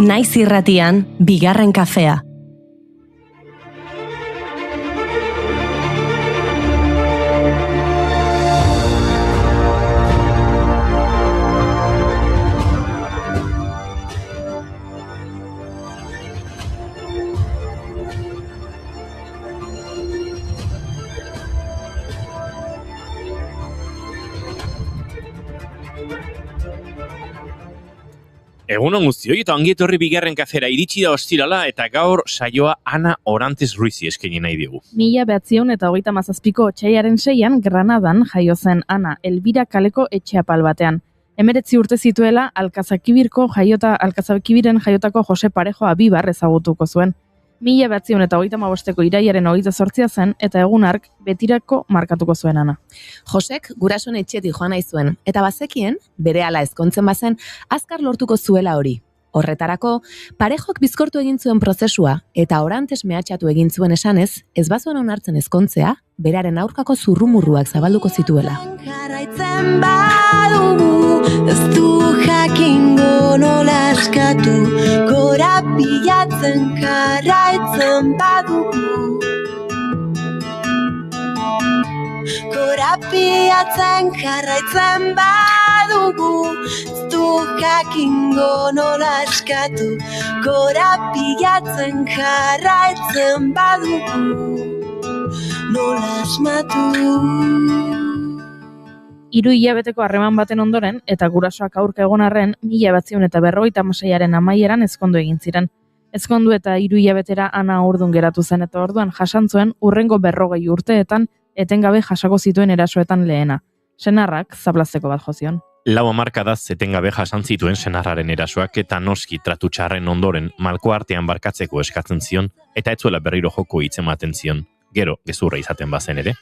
Naiz irratian, bigarren kafea. Egunon guztioi eta ongi etorri bigarren kafera, iritsi da ostirala eta gaur saioa Ana Orantes Ruizi eskaini nahi digu. 1937ko otsailaren 6an Granadan jaio zen Ana, Elbira kaleko etxe apal batean. 19 urte zituela Alkazakibiren jaiotako Jose Parejo Abibar ezagutuko zuen. 1935ko irailaren 28 zen eta egun hark betirako markatuko zuen Ana. Josek gurasoen etxetik joan nahi zuen, eta bazekien, berehala ezkontzen bazen, azkar lortuko zuela hori. Horretarako, Parejok bizkortu egin zuen prozesua, eta Orantes mehatxatu egin zuen esanez, ez bazuen onartzen ezkontzea, beraren aurkako zurrumurruak zabalduko zituela. Jarraitzen badugu, ez du jakingo nola askatu, korapilatzen jarraitzen badugu. Korapilatzen jarraitzen badugu, ez du jakingo nola askatu, korapilatzen jarraitzen badugu, nola asmatu. 3 hilabeteko harreman baten ondoren, eta gurasoak aurka egon arren, 1956aren amaieran ezkondu egin ziren. Ezkondu eta 3 hilabetera Ana ordun geratu zen eta orduan jasan zuen hurrengo 40 urteetan etengabe jasako zituen erasoetan lehena. Senarrak zaplazteko bat jozion. 4 hamarkadaz etengabe jasan zituen senarraren erasoak eta noski tratu txarren ondoren malko artean barkatzeko eskatzen zion eta ez zuela berriro joko hitzematen zion. Gero, gezurra izaten bazen ere.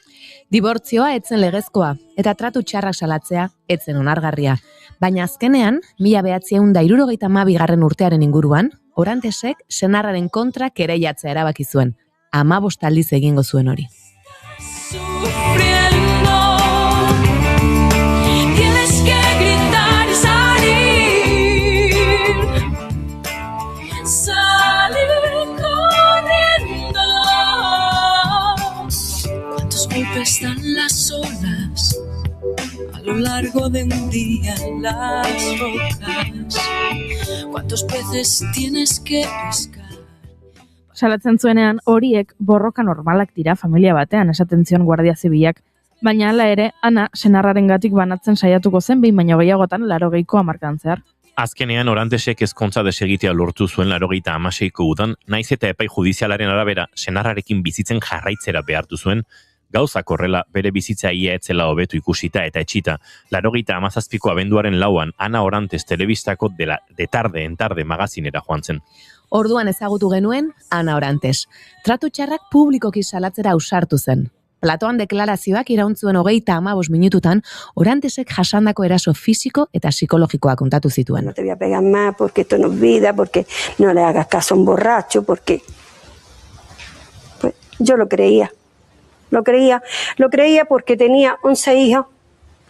Dibortzioa etzen legezkoa, eta tratu txarrak salatzea etzen onargarria. Baina azkenean, 1962 urtearen inguruan, Orantesek senarraren kontra kereiatzea erabaki zuen. 15 aldiz egingo zuen hori. Están las olas a lo largo de un día en las rocas. ¿Cuántos peces tienes que pescar? Salatzen zuenean horiek borroka normalak dira familia batean, esaten zion Guardia Zibilak. Baina hala ere, Ana senarrarengatik banatzen saiatuko zen behin baino gehiagotan 80ko hamarkadan zehar. Azkenean Orantesek ezkontza desegitea lortu zuen 96ko udan, naiz eta epai judizialaren arabera senarrarekin bizitzen jarraitzera behartu zuen. Gauzak horrela bere bizitza ia etzela hobetu ikusita eta etxita. 97ko abenduaren 4an Ana Orantes telebistako de tarde en tarde magazinera joan zen. Orduan ezagutu genuen Ana Orantes. Tratu txarrak publikoki salatzera ausartu zen. Platoan deklarazioak irauntzuen 35 minututan Orantesek jasandako eraso fisiko eta psikologikoa kontatu zituen. No te voy a pegar más porque esto no es vida, porque no le hagas caso a un borracho, porque pues, yo lo creía. Lo creía porque tenía 11 hijos,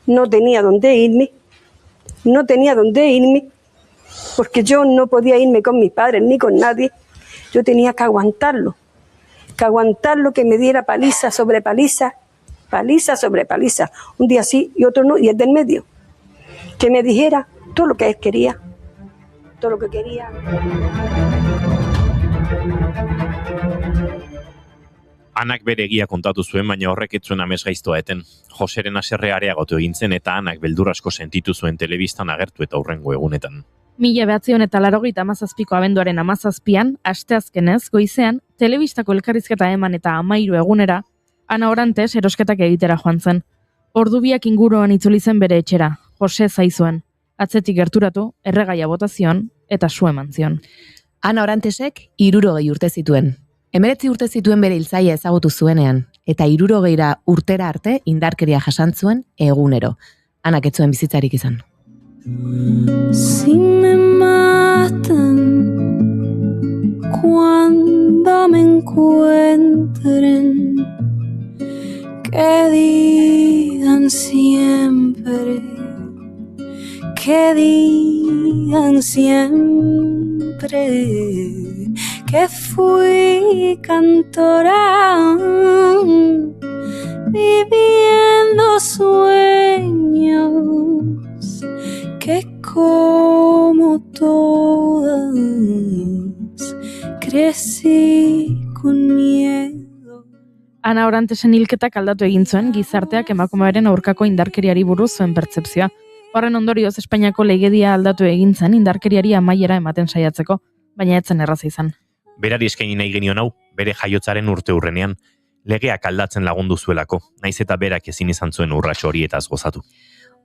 no tenía dónde irme, porque yo no podía irme con mis padres ni con nadie, yo tenía que aguantarlo, que me diera paliza sobre paliza, un día sí y otro no, y el del medio, que me dijera todo lo que él quería, todo lo que quería. Anak bere egia kontatu zuen, baina horrek ez zuen amesgaiztoa eten. Joseren haserre areagotu egin zen eta Anak beldur asko sentitu zuen telebistan agertu eta hurrengo egunetan. 1987ko abenduaren 17an, asteazkenez, goizean, telebistako elkarrizketa eman eta 13 egunera, Ana Orantes erosketak egitera joan zen. Ordubiak inguruan itzuli zen bere etxera, Jose zaizuen. Atzetik gerturatu, erregaia botazion eta su eman zion. Ana Orantesek 60 urte zituen. 19 urte zituen bere hiltzaia ezagutu zuenean, eta 60 urtera arte indarkeria jasan zuen egunero. Anak ez zuen bizitzarik izan. Si me matan cuando me encuentren, que digan siempre, que digan siempre siempre que fui cantora, viviendo sueños que como todas crecí con miedo. Ana Orantesen hilketak aldatu egin zuen gizarteak emakumearen aurkako indarkeriari buruz zuen pertzepzioa. Horren ondorioz Espainiako legedia aldatu egin zen indarkeriari amaiera ematen saiatzeko, baina ez zen erraza izan. Berari eskaini nahi genion hau, bere jaiotzaren urteurrenean, legeak aldatzen lagundu zuelako, naiz eta berak ezin izan zuen urrats horietaz gozatu.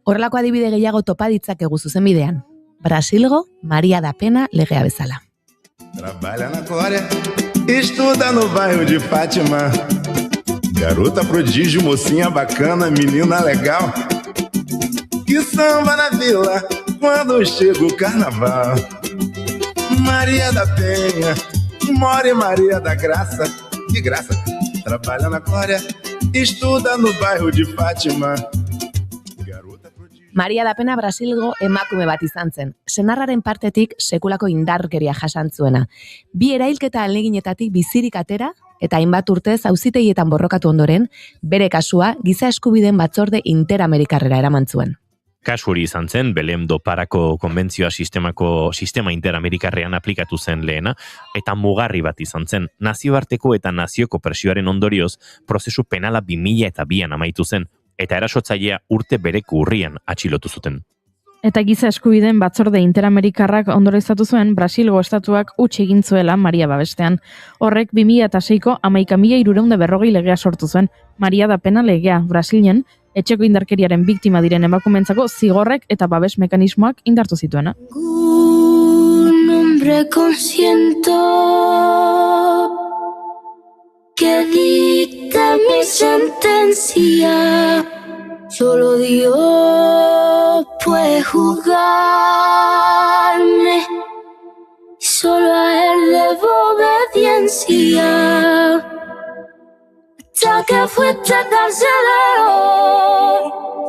Horrelako adibide gehiago topa ditzakegu zuzenbidean. Brasilgo Maria da Pena legea bezala. Trabalha na Coreia, estuda no bairro de Fátima. Garota prodígio, mocinha bacana, menina legal. Que samba na vila quando chega o carnaval. Maria da Penha, More Maria da Graça. Que graça! Trabalha na Coreia, estuda no bairro de Fátima. Maria da Pena Brasilgo emakume bat izan zen. Senarraren partetik sekulako indarkeria jasan zuena. 2 erailketa ahaleginetatik bizirik atera eta hainbat urtez auzitegietan borrokatu ondoren, bere kasua giza eskubideen batzorde interamerikarrera eraman zuen. Kasu hori izan zen, Belém do Parako konbentzioa sistema interamerikarrean aplikatu zen lehena, eta mugarri bat izan zen. Nazioarteko eta nazioko presioaren ondorioz, prozesu penala 2002an amaitu zen, eta erasotzailea urte bereko urrian atxilotu zuten. Eta giza eskubideen batzorde interamerikarrak ondorioztatu zuen Brasilgo estatuak huts egin zuela Maria babestean. Horrek 2006ko 11.340 legea sortu zuen. Maria da Pena legea Brasilen etxeko indarkeriaren biktima diren emakumentzako zigorrek eta babes mekanismoak indartu zituena. Un hombre consciente que dicta mi sentencia. Solo Dios puede juzgarme, solo a Él debo obediencia. Hasta que fuiste carcelero,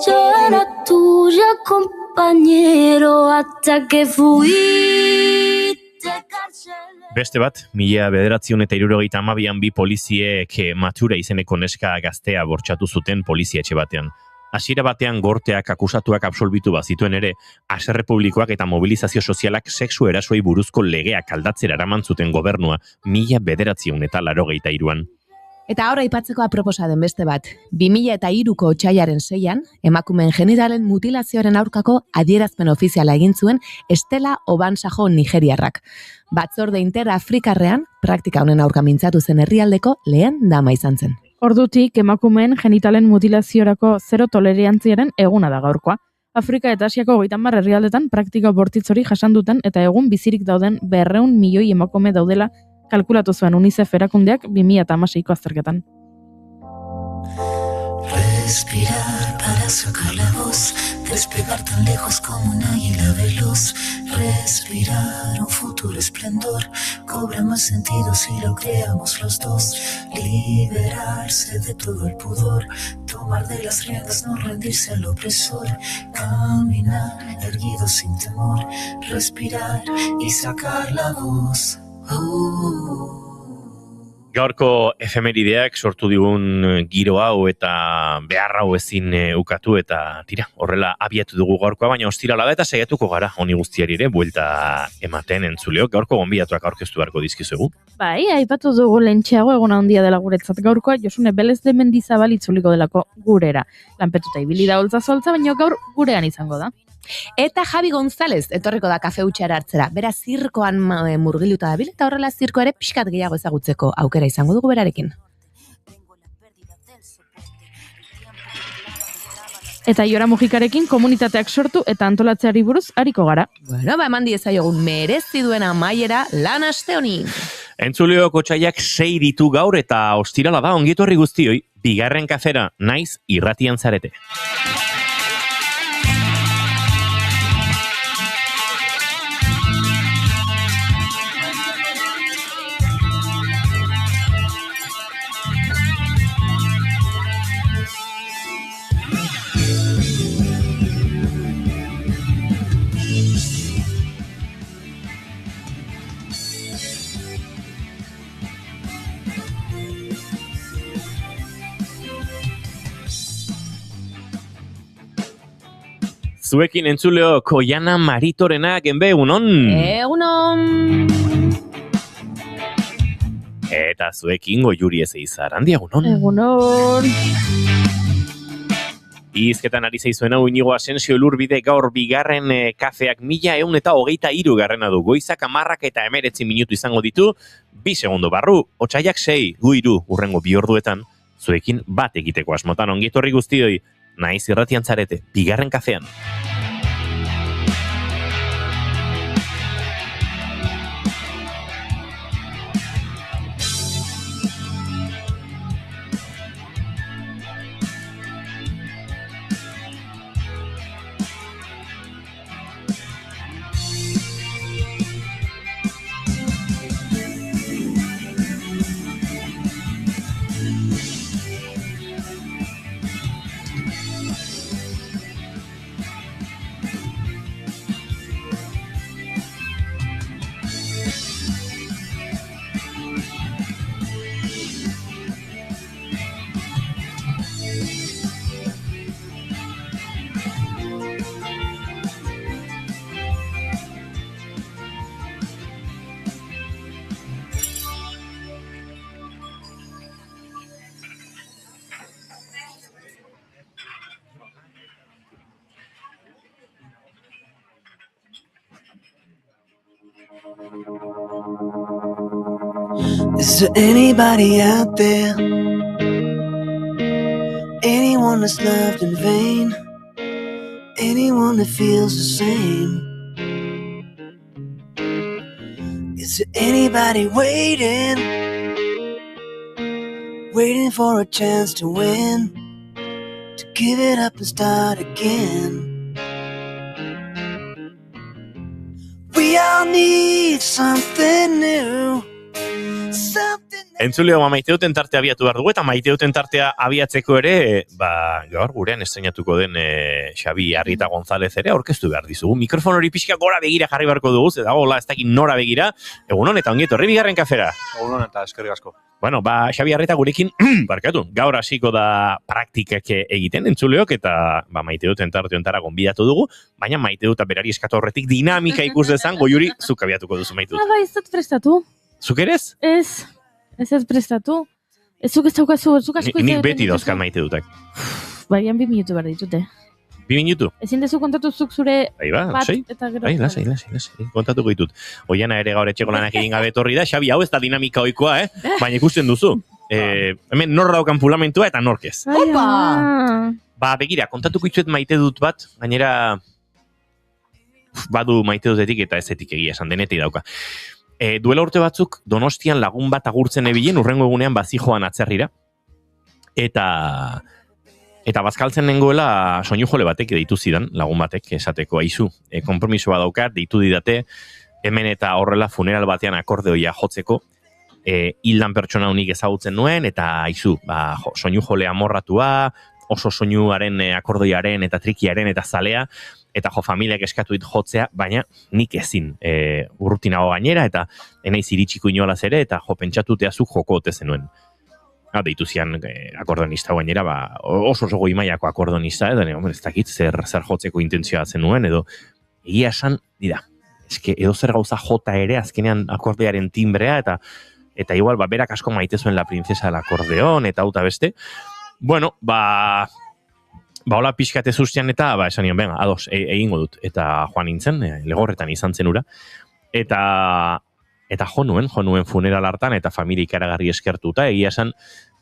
yo era tuyo compañero. Hasta que fuiste carcelero. Beste bat, 1972an bi poliziek Matura izeneko neska gaztea bortxatu zuten polizietxe batean. Hasiera batean gorteak akusatuak absolbitu bazituen ere, Haserrepublikoak eta mobilizazio sozialak sexu erasoei buruzko legeak aldatzera eraman zuten gobernua 1983an. Eta ahora aipatzeko aproposa den beste bat, 2003ko otsailaren 6an, emakumeen genitalen mutilazioaren aurkako adierazpen ofiziala egin zuen Estela Obansajo nigeriarrak. Batzorde interafrikarrean, praktika honen aurka mintzatu zen herrialdeko lehen dama izan zen. Ordutik emakumeen genitalen mutilaziorako zero tolerantziaren eguna da gaurkoa. Afrika eta Asiako 30 herrialdetan praktika bortitz hori jasan duten eta egun bizirik dauden 200 milioi emakume daudela kalkulatu zuen UNICEF erakundeak 2016ko azterketan. Respirar para sacar la voz, despegar tan lejos como un águila veloz. Respirar un futuro esplendor, cobra más sentido si lo creamos los dos. Liberarse de todo el pudor, tomar de las riendas, no rendirse al opresor. Caminar erguido sin temor, respirar y sacar la voz. Gaurko efemerideak sortu digun giro hau eta behar hau ezin ukatu eta tira, horrela abiatu dugu gaurkoa, baina ostirala da eta saiatuko gara honi guztiari ere buelta ematen entzuleok. Gaurko gonbidatuak aurkeztu beharko dizkizuegu. Bai, aipatu dugu lentxeago eguna handia dela guretzat gaurkoa, Josune Belez de Mendizabal itzuliko delako gurera. Lanpetuta ibili da holtza-zoltza, baina gaur gurean izango da. Eta Javi González etorriko da kafe hutxara hartzera. Bera zirkoan murgiluta dabil eta horrela zirko ere pixkat gehiago ezagutzeko aukera izango dugu berarekin. Eta Iora Mujikarekin komunitateak sortu eta antolatzeari buruz hariko gara. Bueno, eman diezaiogun merezi duen amaiera lan aste honi. Entzuleok otsaiak 6 ditu gaur eta ostirala da ongi etorri guztioi, bigarren kafera naiz irratian zarete. Zuekin entzuleo Koiana Maritorena genbe egunon. Egunon! Eta zuekin Goiuri Ezeiza Arandi egunon. Egunon. Izketan ari zeizuena Iñigo Asensio Elurbide gaur bigarren kafeak 1123 garrena du. Goizak 10:19 minutu izango ditu, 2 segundo barru, otsaiak 6, gu 3, urrengo 2 orduetan, zuekin bat egiteko asmotan ongi etorri guztioi, naiz irratian zarete, bigarren kafean. Is there anybody out there? Anyone that's loved in vain? Anyone that feels the same? Is there anybody waiting? Waiting for a chance to win? To give it up and start again? We all need something new. Entzuleo maite duten tartea abiatu behar dugu, eta maite duten tartea abiatzeko ere, gaur gurean estrenatuko den Xabi Arrieta González ere aurkeztu behar dizugu. Mikrofon hori pixka gora begira jarri beharko dugu, ze dago ez dakit nora begira, egunon eta ongi etorri bigarren kafera. Egunon eta eskerrik asko. Bueno, Xabi Arrieta gurekin, barkatu, gaur hasiko da praktikak egiten entzuleok, eta maite duten tarte ontara gonbidatu dugu, baina maite dut berari eskatu horretik dinamika ikus dezan, Goiuri, zuk abiatuko duzu maite dut. Ez dut prestatu. Zuk erez? Ez prestatu. Zuk ez daukazu, zuk asko ez... Nik beti dauzkat maite dutak. Baian 2 minutu behar ditute. 2 minutu? Ezin dezu kontatu zuk zure bat eta gero... Lasai, kontatuko ditut. Oiana ere gaur etxeko lanak egin gabe etorri da, Xabi, hau ez da dinamika ohikoa, baina ikusten duzu. Hemen nor daukan pulamentua eta nork ez. Opa! Begira, kontatuko itzuet maite dut bat, gainera badu maite dutetik eta ezetik egia esan denetik dauka. Duela urte batzuk Donostian lagun bat agurtzen ebilen, urrengo egunean bazijoan atzerrira. Eta bazkaltzen nengoela soinu jole batek deitu zidan, lagun batek esateko aizu. Konpromiso bat daukat, deitu didate, hemen eta horrela funeral batean akordeoia jotzeko, hildan pertsona unik ezagutzen nuen, eta aizu, soinu jole amorratua, oso soinuaren akordeoiaren eta trikiaren eta zalea, eta familiak eskatu dit jotzea, baina nik ezin urrutinago gainera, eta enaiz iritsiko inolaz ere, eta pentsatutea zuk joko ote zenuen. Deitu zian akordonista gainera, oso goi mailako akordonista, eta ez dakit zer jotzeko intentzioa zenuen, edo egia esan, eske edo zer gauza jota ere, azkenean akordearen timbrea, eta igual, berak asko maite zuen La Princesa del Acordeón, eta auta beste. Bueno, hola pixkate zuztian eta, esan nion, venga, ados, egingo dut. Eta joan nintzen, legorretan izan zen ura. Eta jo nuen funeral hartan, eta familia ikaragarri eskertuta. Egia esan,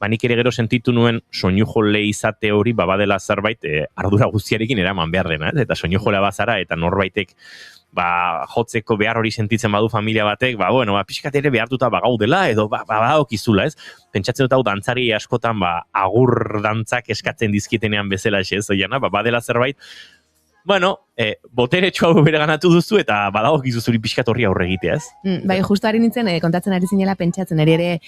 nik ere gero sentitu nuen soinu jole izate hori, badela zerbait, ardura guztiarekin eraman behar dena. Eta soinu jolea bazara, eta norbaitek jotzeko behar hori sentitzen badu familia batek, pixkat ere behartuta gaudela, edo okizula, ez? Pentsatzen dut hau dantzari askotan, agur dantzak eskatzen dizkietenean bezala ez, oiana, badela zerbait. Botere txoa bere ganatu duzu, eta badago gizuzuri pixkat horri aurre egitea, ez? Bai, justu ari nintzen, kontatzen ari zinela pentsatzen, ere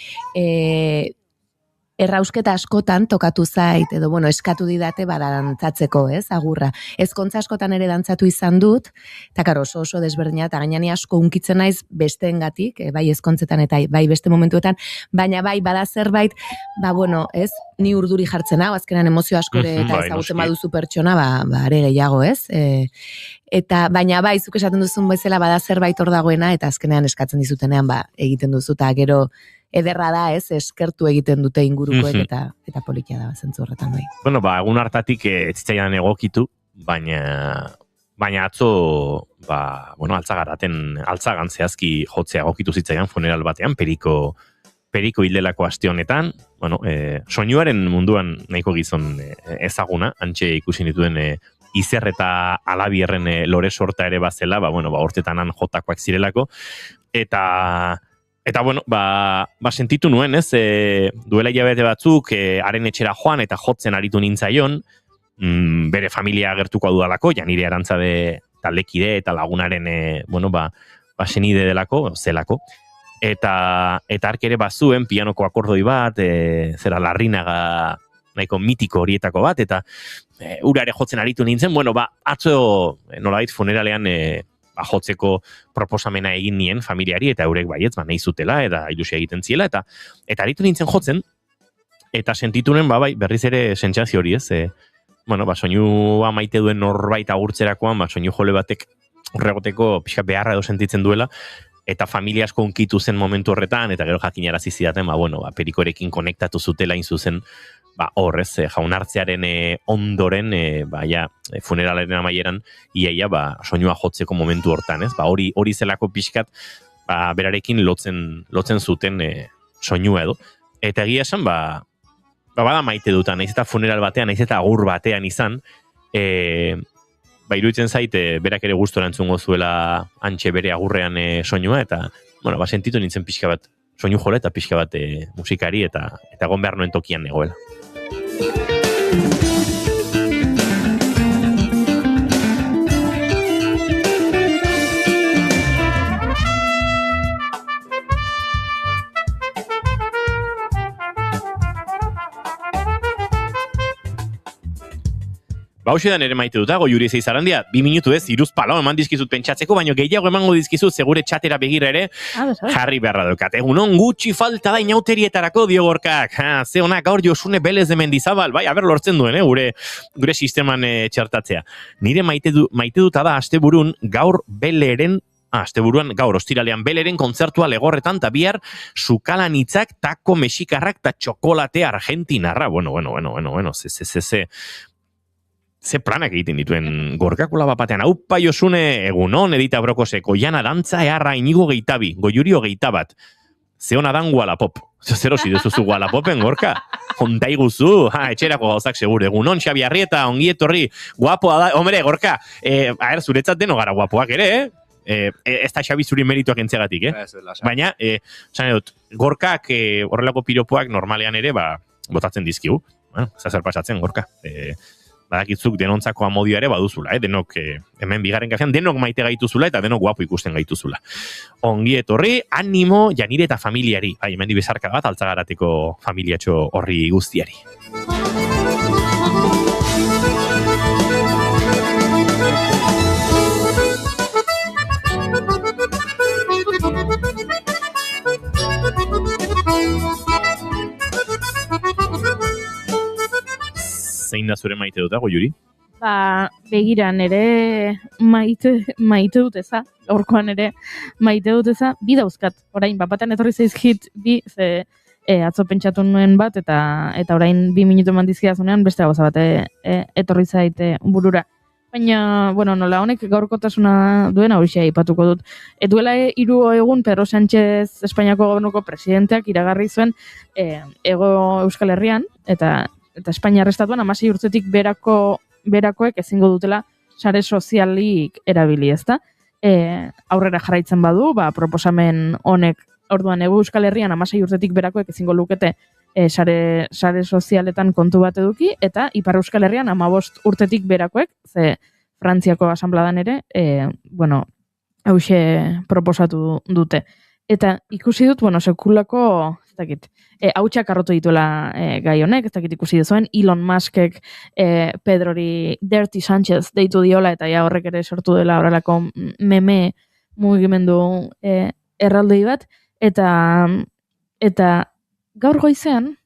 errausketa askotan tokatu zait, edo eskatu didate dantzatzeko, agurra. Ezkontza askotan ere dantzatu izan dut, eta karo, oso desberdina, eta gainani asko unkitzen naiz besteengatik, bai ezkontzetan eta bai beste momentuetan, baina bai bada zerbait, ni urduri jartzen hau, azkenan emozio askore eta ezagutzen baduzu pertsona, are gehiago, Eta baina bai, zuk esaten duzun bezala bada zerbait hor dagoena, eta azkenean eskatzen dizutenean egiten duzu, eta gero ederra da, eskertu egiten dute ingurukoek, eta polikia da, zentzu horretan bai. Egun hartatik etzitzaidan egokitu, baina atzo, altzagan zehazki jotzea egokitu zitzaidan funeral batean, periko hildelako aste honetan, soinuaren munduan nahiko gizon ezaguna, antxe ikusi dituen Izer eta Alabierren lore sorta ere bazela, hortetanan jotakoak zirelako, eta sentitu nuen, duela hilabete batzuk, haren etxera joan eta jotzen aritu nintzaion, bere familia agertuko dudalako, ja nire arantzade taldekide eta lagunaren, senide delako, zelako, eta ark ere bazuen pianoko akordoi bat, zera Larrinaga nahiko mitiko horietako bat, eta ura ere jotzen aritu nintzen, atzo nolabait funeralean jotzeko proposamena egin nien familiari, eta eurek baietz, nahi zutela, eta ilusia egiten ziela, eta aritu nintzen jotzen, eta sentitu nuen, berriz ere sentsazio hori, soinua maite duen norbait agurtzerakoan, soinu jole batek horregoteko pixka beharra edo sentitzen duela, eta familia asko unkitu zen momentu horretan, eta gero jakinarazi zidaten, perikorekin konektatu zutela inzuzen, horrez, jaunartzearen ondoren, funeralaren amaieran, iaia, soinua jotzeko momentu hortan, hori zelako pixkat, berarekin lotzen zuten soinua edo. Eta egia esan, bada maite dutan, nahiz eta funeral batean, nahiz eta agur batean izan, iruditzen zaite, berak ere gustora entzungo zuela antxe bere agurrean soinua, eta, sentitu nintzen pixka bat, soinu jole eta pixka bat musikari, eta egon behar noen tokian negoela. Hauxedan ere maite duta, Goiuri Zeizarandia, 2 minutu iruz palo eman dizkizut pentsatzeko, baino gehiago emango dizkizut segure txatera begira ere, jarri beharra daukat. Egunon gutxi falta da inauterietarako dio Gorkak. Ze honak gaur Josune Belez de Mendizabal, lortzen duen, gure sisteman txertatzea. Nire maite duta da asteburun gaur Beleren, gaur ostiralean Beleren kontzertua Legorretan, eta bihar Sukalan hitzak, tako mexikarrak eta txokolate argentinarra. Ze planak egiten dituen Gorkakula bapatean. Aupa Josune, egunon, Edita Brokoseko, Jana Dantza, Earra Inigo Geitabi, Goiurio Geitabat. Ze hona dan Wallapop. Zero zidezuzu Wallapopen, Gorka. Hontai guzu, etxerako gauzak segure. Egunon, Xabi Arrieta, ongi etorri, guapoa da. Hombre, Gorka, zuretzat deno gara guapoak ere, ez da Xabi zuri merituak entzegatik, Baina, Gorkak horrelako piropoak normalean ere, botatzen dizkigu. Zer pasatzen, Gorka. Badakitzuk denontzako amodioa ere baduzula, denok hemen bigarren kafean, denok maite gaituzula eta denok guapo ikusten gaituzula. Ongi etorri, animo, Janire eta familiari, hemen dibezarka bat, Altzagarateko familiatxo horri guztiari. Zein da zure maite dut, Goiuri? Begiran ere maite dut eza, gaurkoan ere maite dut eza, bi dauzkat. Orain, bapatean etorri zaizkit, atzo pentsatu nuen bat, eta orain 2 minutu eman dizkidazunean, beste gauza bat etorri zaite burura. Baina, nola honek gaurkotasuna duen hausia ipatuko dut. Duela 3 egun Pedro Sánchez Espainiako gobernuko presidenteak iragarri zuen Hego Euskal Herrian, eta Espainiar estatuan 16 urtetik berakoek ezingo dutela sare sozialik erabili, ezta? Aurrera jarraitzen badu, proposamen honek, orduan Hego Euskal Herrian 16 urtetik berakoek ezingo lukete sare sozialetan kontu bat eduki, eta Ipar Euskal Herrian 15 urtetik berakoek, ze Frantziako asanbladan ere, hauxe proposatu dute. Eta ikusi dut, sekulako ez dakit, hautsak arrotu dituela gai honek, ez dakit ikusi duzuen, Elon Muskek Pedrori Dirty Sanchez deitu diola, eta ja horrek ere sortu dela horrelako meme mugimendu erraldoi bat, eta gaur goizean,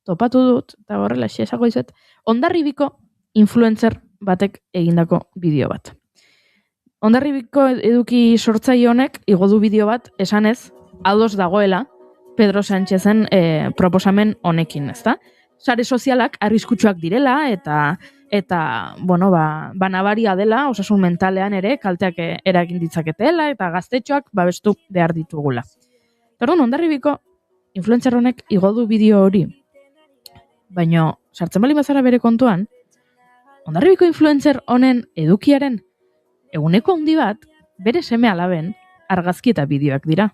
topatu dut, eta horrela esako izuet, Hondarribiko influencer batek egindako bideo bat. Hondarribiko eduki sortzaile honek igo du bideo bat esanez ados dagoela Pedro Sánchezen proposamen honekin, ezta? Sare sozialak arriskutsuak direla eta bueno, nabaria dela osasun mentalean ere kalteak eragin ditzaketela eta gaztetxoak babestu behar ditugula. Orduan Hondarribiko influencer honek igo du bideo hori. Baina sartzen bali bazara bere kontuan, Hondarribiko influencer honen edukiaren eguneko handi bat, bere seme alaben argazki eta bideoak dira.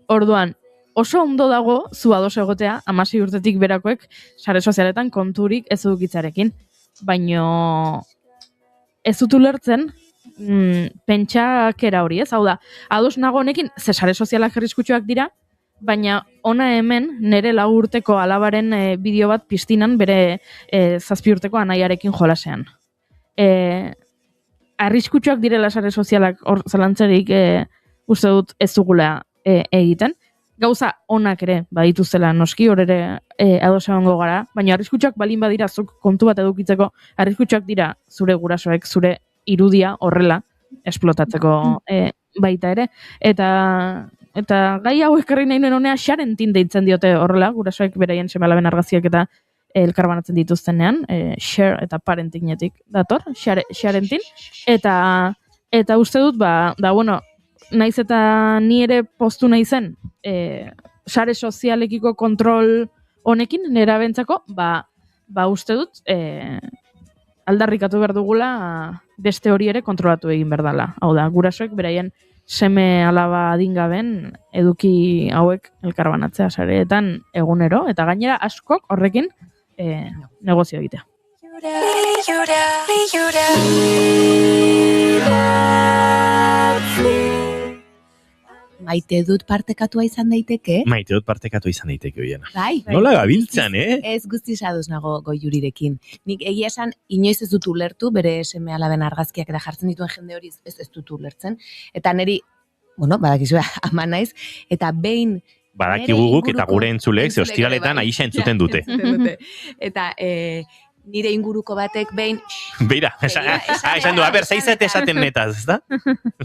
Orduan, oso ondo dago zu ados egotea 16 urtetik berakoek sare sozialetan konturik ez edukitzarekin. Baina ez dut ulertzen pentsakera hori, ez? Hau da, ados nago honekin, ze sare sozialak arriskutsuak dira, baina ona hemen nire 4 urteko alabaren bideo bat piztinan bere 7 urteko anaiarekin jolasean. Arriskutsuak direla sare sozialak hor zalantzarik uste dut ez dugula egiten. Gauza onak ere badituzela noski, hor ere ados egongo gara, baina arriskutsuak balin badira zuk kontu bat edukitzeko, arriskutsuak dira zure gurasoek zure irudia horrela esplotatzeko baita ere. Eta gai hau ekarri nahi nuen honea Sharentin deitzen diote horrela, gurasoek beraien seme-alaben argazkiak eta elkarbanatzen dituztenean, share eta parentingnetik dator, Sharentin, eta uste dut, bueno, naiz eta ni ere postu nahi zen, sare sozialekiko kontrol honekin, nera bentzako, uste dut, aldarrikatu behar dugula beste hori ere kontrolatu egin berdala. Hau da, gurasoek beraien seme alaba adingaben eduki hauek elkarbanatzea sareetan egunero, eta gainera askok horrekin negozio egitea. Maite dut partekatua izan daiteke? Maite dut partekatua izan daiteke, oiena. Bai. Nola gabiltzan, Ez guztiz ados nago Goiurirekin. Nik egia esan, inoiz ez dut ulertu, bere seme alaben argazkiak eta jartzen dituen jende hori ez dut ulertzen. Eta niri, bueno, badakizu, ama naiz, eta behin badakiguguk eta gure entzuleek ze ostiraletan aixa entzuten dute. Eta nire inguruko batek behin... Beira, esan du, zeizet esaten netaz, ezta?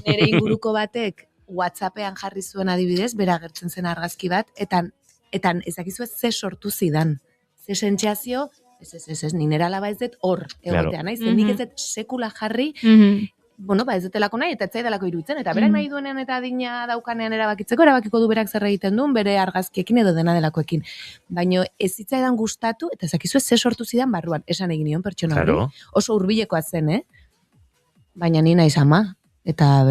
Nire inguruko batek WhatsAppean jarri zuen adibidez, bera agertzen zen argazki bat, eta ez dakizu ze sortu zidan. Ze sentsazio, ez, ninera alaba ez dut hor egotea naiz, nik ez dut sekula jarri, bueno, ez dutelako nahi, eta ez zaidalako iruditzen, eta berak nahi duenean eta adina daukanean erabakitzeko, erabakiko du berak zer egiten duen, bere argazkiekin edo dena delakoekin. Baina ez zitzaidan gustatu, eta ez dakizu ze sortu zidan barruan, esan egin nion pertsona hori. Oso hurbilekoa zen, baina ni naiz ama. Eta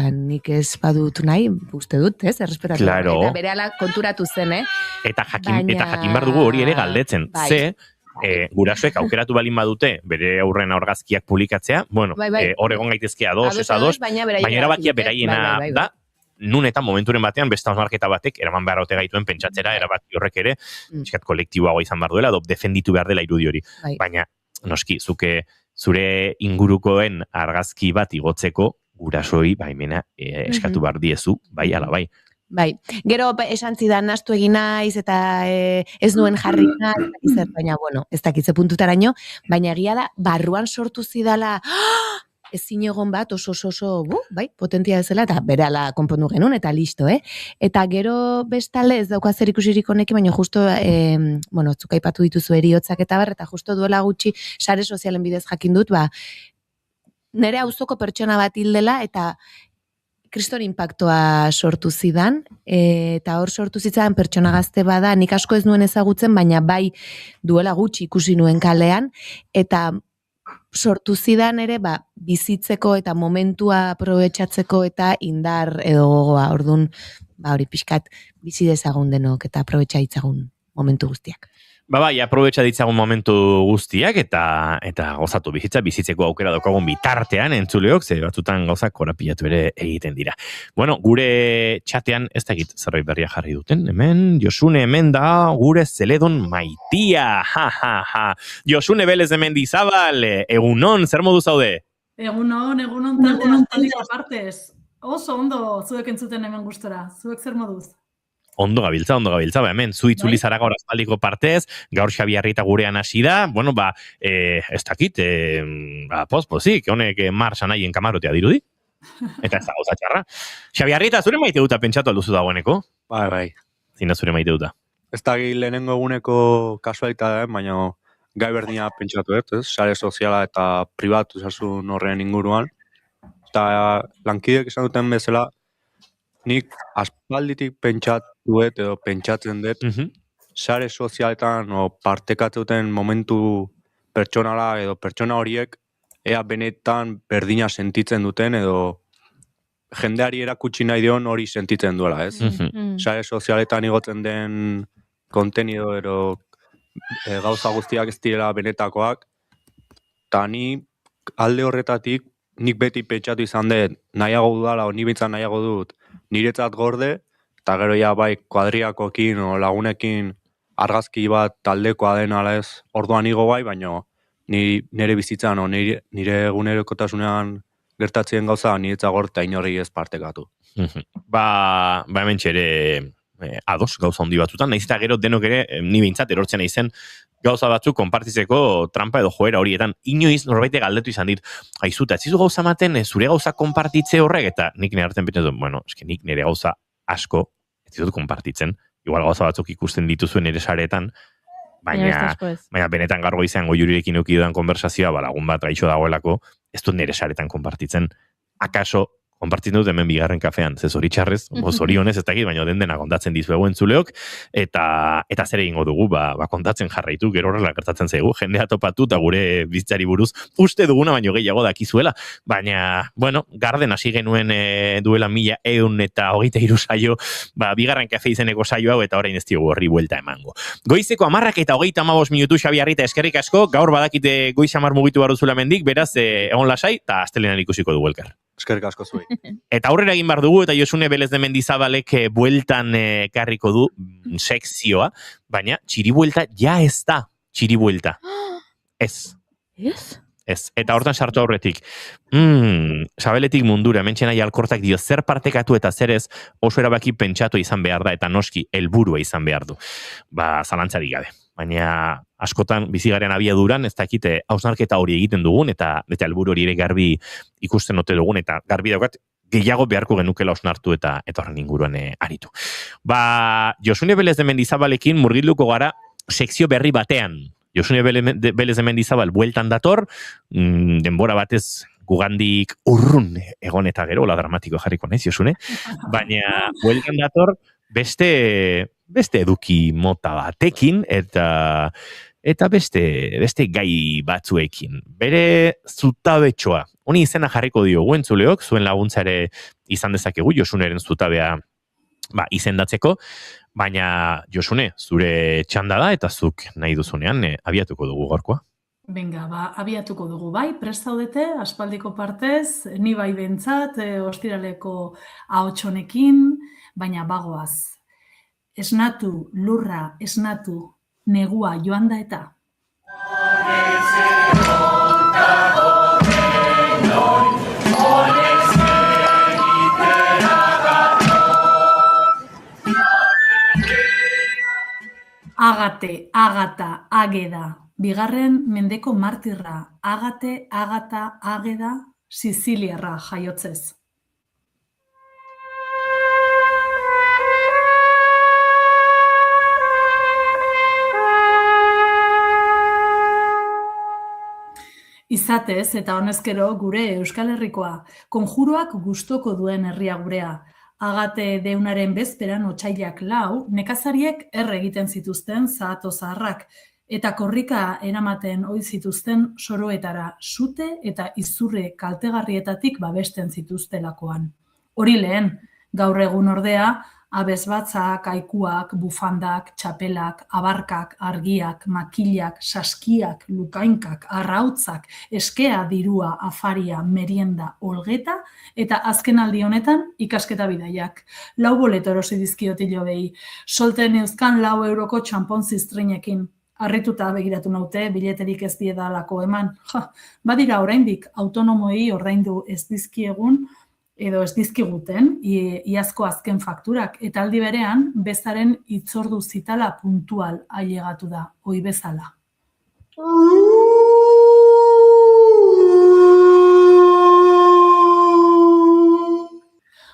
nik ez badut nahi, uste dut, errespetatu. Claro. Eta berehala konturatu zen, Eta jakin behar dugu hori ere galdetzen. Ze, gurasoek aukeratu balin badute, bere aurren argazkiak publikatzea, bueno, hor egon gaitezkea ados, baina erabakia beraiena da, nun eta momenturen batean, besta osmarketa batek, eraman behar haute gaituen pentsatzera, erabaki horrek ere, eskat kolektiboagoa izan behar duela, defenditu behar dela irudi hori. Baina, noski, zure ingurukoen argazki bat igotzeko, gurasoi baimena eskatu behar diezu, bai, ala bai. Bai, gero esan zidan nastu egin naiz eta ez nuen jarri nahi, baina, bueno, ez dakitze puntutaraino, baina egia da, barruan sortu zidala, ezin egon bat, oso, bai, potentia bezala, eta berehala konpondu genuen, eta listo, Eta gero bestalde ez dauka zer ikusirik honekin, baina justo, bueno, zuk aipatu dituzu eriotzak eta eta justo duela gutxi sare sozialen bidez jakin dut, nire auzoko pertsona bat hildela, eta kriston impactoa sortu zidan, eta hor sortu zitzan pertsona gazte bada, nik asko ez nuen ezagutzen, baina bai duela gutxi ikusi nuen kalean, eta sortu zidan ere, bizitzeko eta momentua aprobetxatzeko eta indar edo gogoa, orduan, hori pixkat bizi dezagun denok eta aprobetxa ditzagun momentu guztiak. Bai, aprobetxa ditzagun momentu guztiak eta gozatu bizitzeko aukera daukagun bitartean entzuleok, ze batzutan gauzak korapilatu ere egiten dira. Bueno, gure txatean ez dakit zerbait berria jarri duten, hemen Josune hemen da gure zeledon maitia, ha. Josune Belez de Mendizabal, egunon, zer modu zaude? Egunon taldeak partez. Oso ondo zuek entzuten hemen gustora. Zuek zer moduz? Ondo gabiltza, hemen, zu itzuli zara gaur aspaldiko partez, gaur Xabi Arrieta gurean hasi da, bueno, ez dakit, pospozik, honek marxan nahien kamarotea dirudi, eta ez da gauza txarra. Xabi Arrieta, zure maite duta pentsatu alduzu dagoeneko? Bai. Zina zure maite duta? Ez da lehenengo eguneko kasualitatea, baina gai berdina pentsatu ez? Sare soziala eta pribatu zasun horren inguruan. Eta lankidek esan duten bezala, nik aspalditik pentsatuet edo pentsatzen dut, sare sozialetan partekatzen momentu pertsonala edo pertsona horiek ea benetan berdina sentitzen duten edo jendeari erakutsi nahi dion hori sentitzen duela, ez? Sare sozialetan igotzen den kontenido edo gauza guztiak ez direla benetakoak, eta ni alde horretatik nik beti pentsatu izan dut nahiago dudala, ni bintzat nahiago dut niretzat gorde, eta gero ja bai kuadriakokin o lagunekin argazki bat taldekoa den ala ez orduan igo bai, baina nire bizitzan o nire egunerokotasunean gertatzen gauza niretzat gorde eta inorri ez partekatu. Hemen txere ados gauza handi batzutan, nahiz eta gero denok ere ni bintzat erortzen naizen gauza batzuk konpartitzeko trampa edo joera horietan, inoiz norbaite galdetu izan dit, aizuta, ez zizu gauza maten, zure gauza konpartitze horrek, eta nik nire hartzen pentsatzen, bueno, eski nik nire gauza asko, ez dizut konpartitzen, igual gauza batzuk ikusten dituzuen nire saretan, baina benetan gargo izango jurirekin uki dudan konversazioa, lagun bat gaixo dagoelako, ez dut nire saretan konpartitzen, akaso konpartitzen dut hemen bigarren kafean, ze zoritxarrez, zorionez ez dakit, baina dena kontatzen dizuegu entzuleok, eta zer egingo dugu, kontatzen jarraitu, gero horrela gertatzen zaigu, jendea topatu eta gure bizitzari buruz uste duguna baino gehiago dakizuela, baina, bueno, garden hasi genuen duela 1123 saio, bigarren kafe izeneko saio hau, eta orain ez diogu horri buelta emango. Goizeko 10:35 minutu Xabi Arrieta eskerrik asko, gaur badakite goiz 10 mugitu baruzula mendik, beraz, egon lasai, eta astelenan ikusiko dugu elkar. Eskerrik asko zuei. Eta aurrera egin behar dugu, eta Josune Belez de Mendizabalek bueltan karriko du sekzioa, baina txiribuelta ja ez da txiribuelta. Ez. Eta hortan sartu aurretik. Sabeletik mundura, mentxena jalkortak dio, zer partekatu eta zer ez oso erabaki pentsatu izan behar da, eta noski helburua izan behar du. Zalantzari gabe. Baina askotan bizigaren abiaduran ez dakite hausnarketa hori egiten dugun eta helburu hori ere garbi ikusten ote dugun eta garbi daukat gehiago beharko genukela hausnartu eta horren inguruan aritu. Josune Belez de Mendizabalekin murgilduko gara sekzio berri batean. Josune Belez de Mendizabal bueltan dator, denbora batez gugandik urrun egon eta gero, la dramatiko jarriko naiz, Josune, baina bueltan dator beste eduki mota batekin eta beste gai batzuekin. Bere zutabetxoa. Honi izena jarriko diogu entzuleok, zuen laguntza ere izan dezakegu, Josuneren zutabea izendatzeko, baina Josune, zure txanda da eta zuk nahi duzunean abiatuko dugu gaurkoa. Venga, abiatuko dugu bai, prest zaudete, aspaldiko partez, ni bai bentsat, ostiraleko ahotsonekin, baina bagoaz. Esnatu, lurra, esnatu, negua joan da eta. Agate, agata, ageda, bigarren mendeko martirra, agate, agata, ageda, Siziliarra jaiotzez. Izatez, eta honezkero gure Euskal Herrikoa, konjuroak gustoko duen herria gurea. Agate deunaren bezperan otsailak 4, nekazariek egiten zituzten zahato zaharrak, eta korrika eramaten ohi zituzten soroetara, sute eta izurre kaltegarrietatik babesten zituztelakoan. Hori lehen, gaur egun ordea, Abesbatzak, aikuak, bufandak, txapelak, abarkak, argiak, makilak, saskiak, lukainkak, arrautzak, eskea, dirua, afaria, merienda, olgeta, eta azken aldi honetan ikasketa bidaiak. 4 boleto erosi dizkiot hilobei, solten euzkan 4 euroko txampon ziztrinekin. Harrituta begiratu naute, bileterik ez diedalako eman. Badira oraindik autonomoei ordaindu ez dizkiegun, edo ez dizkiguten, iazko azken fakturak, eta aldi berean, bezaren hitzordu zitala puntual ailegatu da, ohi bezala.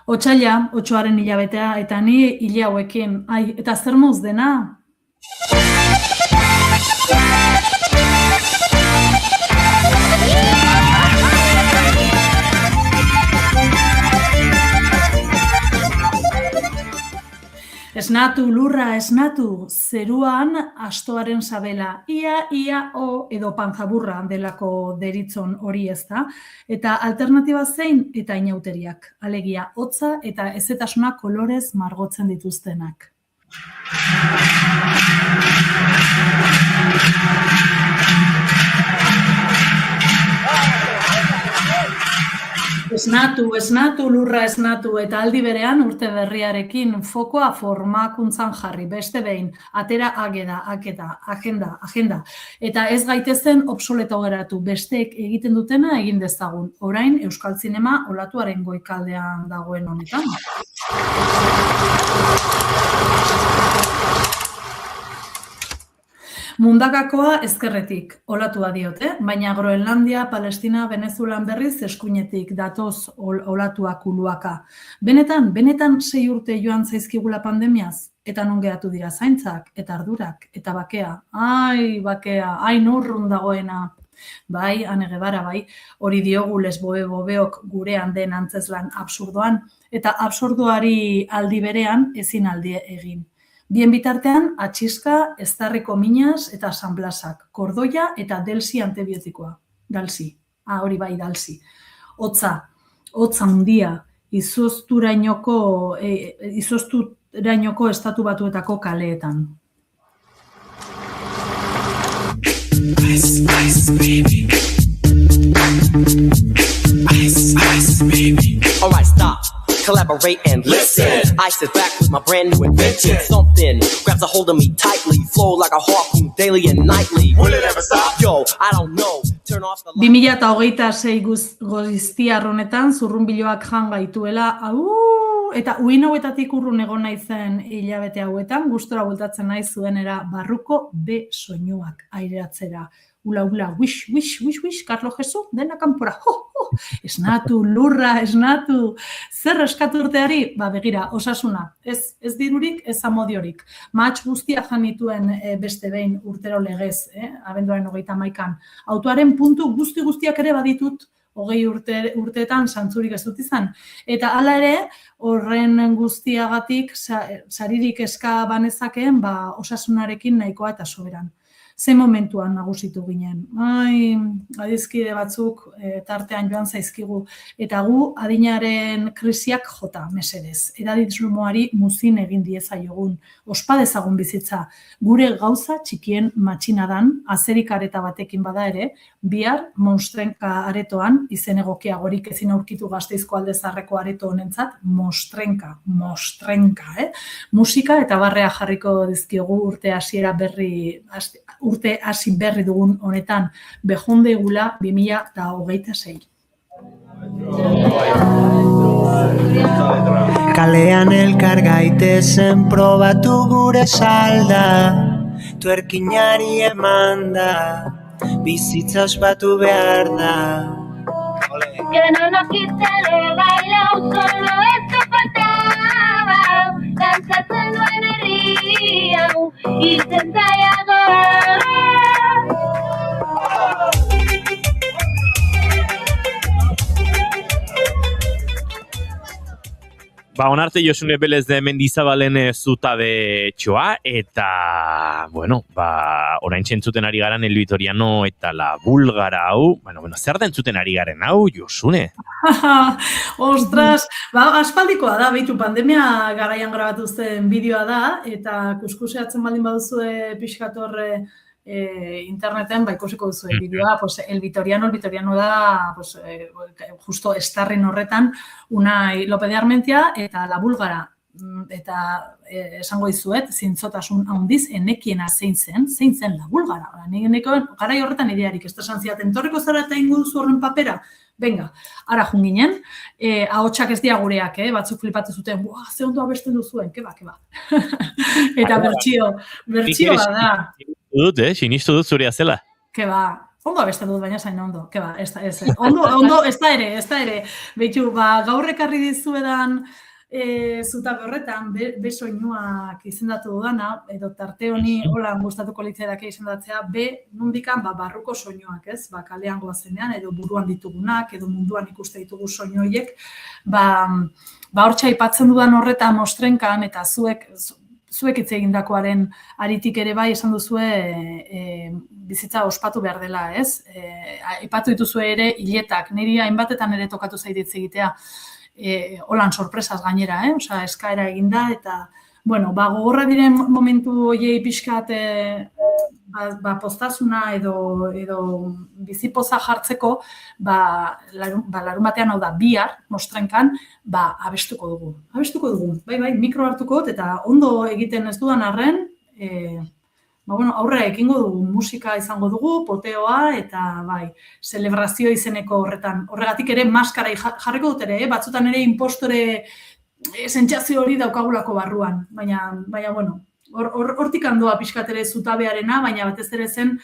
Otsaila, 8. hilabetea, eta ni hile hauekin, eta zer moz dena? Esnatu, lurra, esnatu, zeruan astoaren sabela, ia, o, edo panzaburra delako deritzon hori ez da, eta alternatiba zein eta inauteriak, alegia hotza eta ezetasuna kolorez margotzen dituztenak. Esnatu, lurra esnatu, eta aldi berean urte berriarekin fokoa formakuntzan jarri, beste behin, atera agenda. Eta ez gaitezen obsoleto geratu, besteek egiten dutena egin dezagun. Orain, Euskal Zinema olatuaren goikaldean dagoen honetan. Mundakakoa ezkerretik, olatua diote, baina Groenlandia, Palestina, Venezuelan berriz eskuinetik datoz olatuak uluaka. Benetan 6 urte joan zaizkigula pandemiaz, eta non geratu dira zaintzak, eta ardurak, eta bakea. Bakea, nurrun dagoena. Bai, Ane Guevara, bai, hori diogu lesboe-bobeok gurean den antzezlan absurdoan, eta absurdoari aldi berean ezin aldi egin. Bien bitartean, atxiska, eztarriko minaz eta sanblasak, kordoia eta delsi antibiotikoa. Dalsi, hori bai, dalsi. Hotza handia, izozturainoko estatu batuetako kaleetan. Ice, baby. Ice, baby. All right, stop. Collaborate and listen. I sit back with my brand new invention. Something grabs a hold of me tightly. Flow like a harpoon daily and nightly. Will it ever stop? Yo, I don't know. Turn off the light. 2026 goziztiar honetan zurrunbiloak jan gaituela. Eta uin hauetatik urrun egon naizen hilabete hauetan, gustora bueltatzen naiz zuenera barruko B soinuak aireratzera. Ula, wish, Karlo Jesu, dena kanpora, esnatu, lurra, esnatu, zer eskatu urteari? Begira, osasuna, ez dirurik, ez amodiorik. Mahats guztia janituen beste behin urtero legez, abenduaren 31an. Autoaren puntu guztiak ere baditut, 20 urteetan santzurik ez dut izan. Eta hala ere, horren guztiagatik, saririk eska banezakeen, osasunarekin nahikoa eta soberan. Ze momentuan nagusitu ginen. Adizkide batzuk tartean joan zaizkigu. Eta gu adinaren krisiak jota, mesedez. Eraditzumoari muzin egin diezaiogun. Ospa dezagun bizitza. Gure gauza txikien matxinadan, azerik areta batekin bada ere, bihar monstrenka aretoan, izen egokiagorik ezin aurkitu Gasteizko aldezarreko areto honentzat, monstrenka. Musika eta barrea jarriko dizkiogu urte hasi berri dugun honetan, behonde gula 2026. Kalean elkar gaitezen probatu gure salda, tuerkinari emanda, bizitza ospatu behar da. Que no nos quite lo bailado, solo esto faltaba. Danzatzen duen herria, izentaiago. Ba, onarte Josune Belez de Mendizabalen zutabe txoa, eta, bueno, ba, orain txentzuten ari garan El Vitoriano eta La Bulgara hau, bueno, zer da entzuten ari garen hau, Josune? Ostras, ba, aspaldikoa da, beitu pandemia garaian grabatu zen bideoa da, eta kuskuseatzen baldin baduzue pixkatorre interneten, ikusiko duzu bideoa, pues, El Vitoriano da, pues, justo estarrin horretan, Unai López de Armentia eta La Bulgara. Eta esango dizuet, zintzotasun handiz, enekiena zein zen La Bulgara. Neko, garai horretan idearik, estresan ziaten, torreko zara eta ingo duzu horren papera? Venga, ara junginen, ahotsak ez dia gureak, batzuk flipatu zuten, ze ondo abesten duzuen, keba. Eta bertsioa da. Sinistu dut zurea zela. Keba, ondo abesten dut, baina zain ondo. Keba, ondo, ez da ere. Beitu, gaur ekarri dizuedan zutabe horretan, be soinuak izendatu dudana, edo tarte honi hola gustatuko litzaidake izendatzea, be nundikan barruko soinuak, ez? Kalean goazenean, edo buruan ditugunak, edo munduan ikuste ditugu soinu horiek, hortxa aipatzen dudan horretan mostrenkan, eta zuek hitz egindakoaren aritik ere bai esan duzue bizitza ospatu behar dela, ez? Aipatu dituzue ere hiletak, niri hainbatetan ere tokatu zaititz egitea, holan sorpresaz gainera, osea, eskaera eginda, eta, bueno, gogorra diren momentu hoiei pixkat poztasuna edo bizipoza jartzeko, larun batean hau da, bihar, mostrenkan, abestuko dugu. Bai, mikro hartuko dut, eta ondo egiten ez dudan arren, aurrera ekingo dugu, musika izango dugu, poteoa, eta celebrazio izeneko horretan. Horregatik ere maskara jarriko dut ere, batzutan ere impostore sentsazio hori daukagulako barruan. Baina, bueno, hortik handoa pixkat ere zutabearena, baina batez ere zen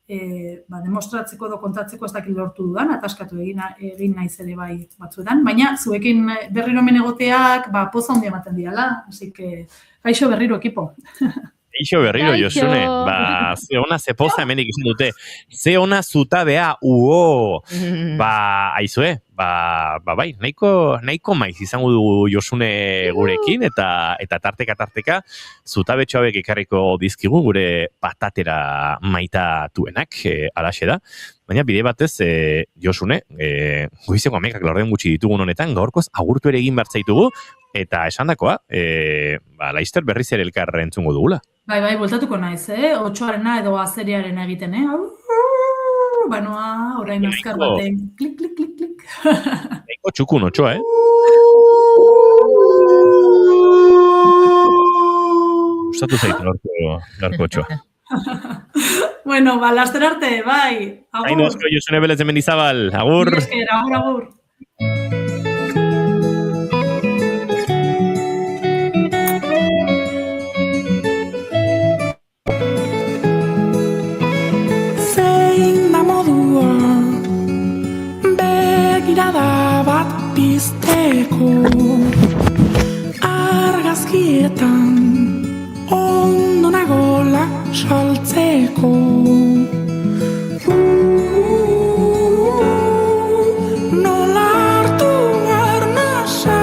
demostratzeko edo kontatzeko ez dakit lortu dudan, ataskatu egin naiz ere bai batzuetan. Baina, zuekin berriro hemen egoteak, poza handia ematen diala, así que, kaixo berriro ekipo. Eixo berriro, Josune, ze ona ze poza hemenik izan dute, ze ona zutabea, aizue, bai, nahiko maiz izango dugu Josune gurekin, eta tarteka zutabetxo hauek ekarriko dizkigu gure patatera maitatuenak, alaxe da. Baina bide batez, Josune, goizeko amekak laurden gutxi ditugun honetan, gaurkoz agurtu ere egin bertzaitugu, eta esandakoa, laizter berriz ere elkar entzungo dugula. Bai, bultatuko naiz, otxoarena edo azeriaren egiten, Banoa, orain azkar baten, klik. Eko txukun otxoa, Gustatu zaitu gaurko otxoa. Bueno, laster arte, bai. Agur. Hain osko, Josune Belez de Mendizabal. Agur. Agur. Zein da modua begirada bat pizteko argazkietan ondo nagola saltzeko nola hartu arnasa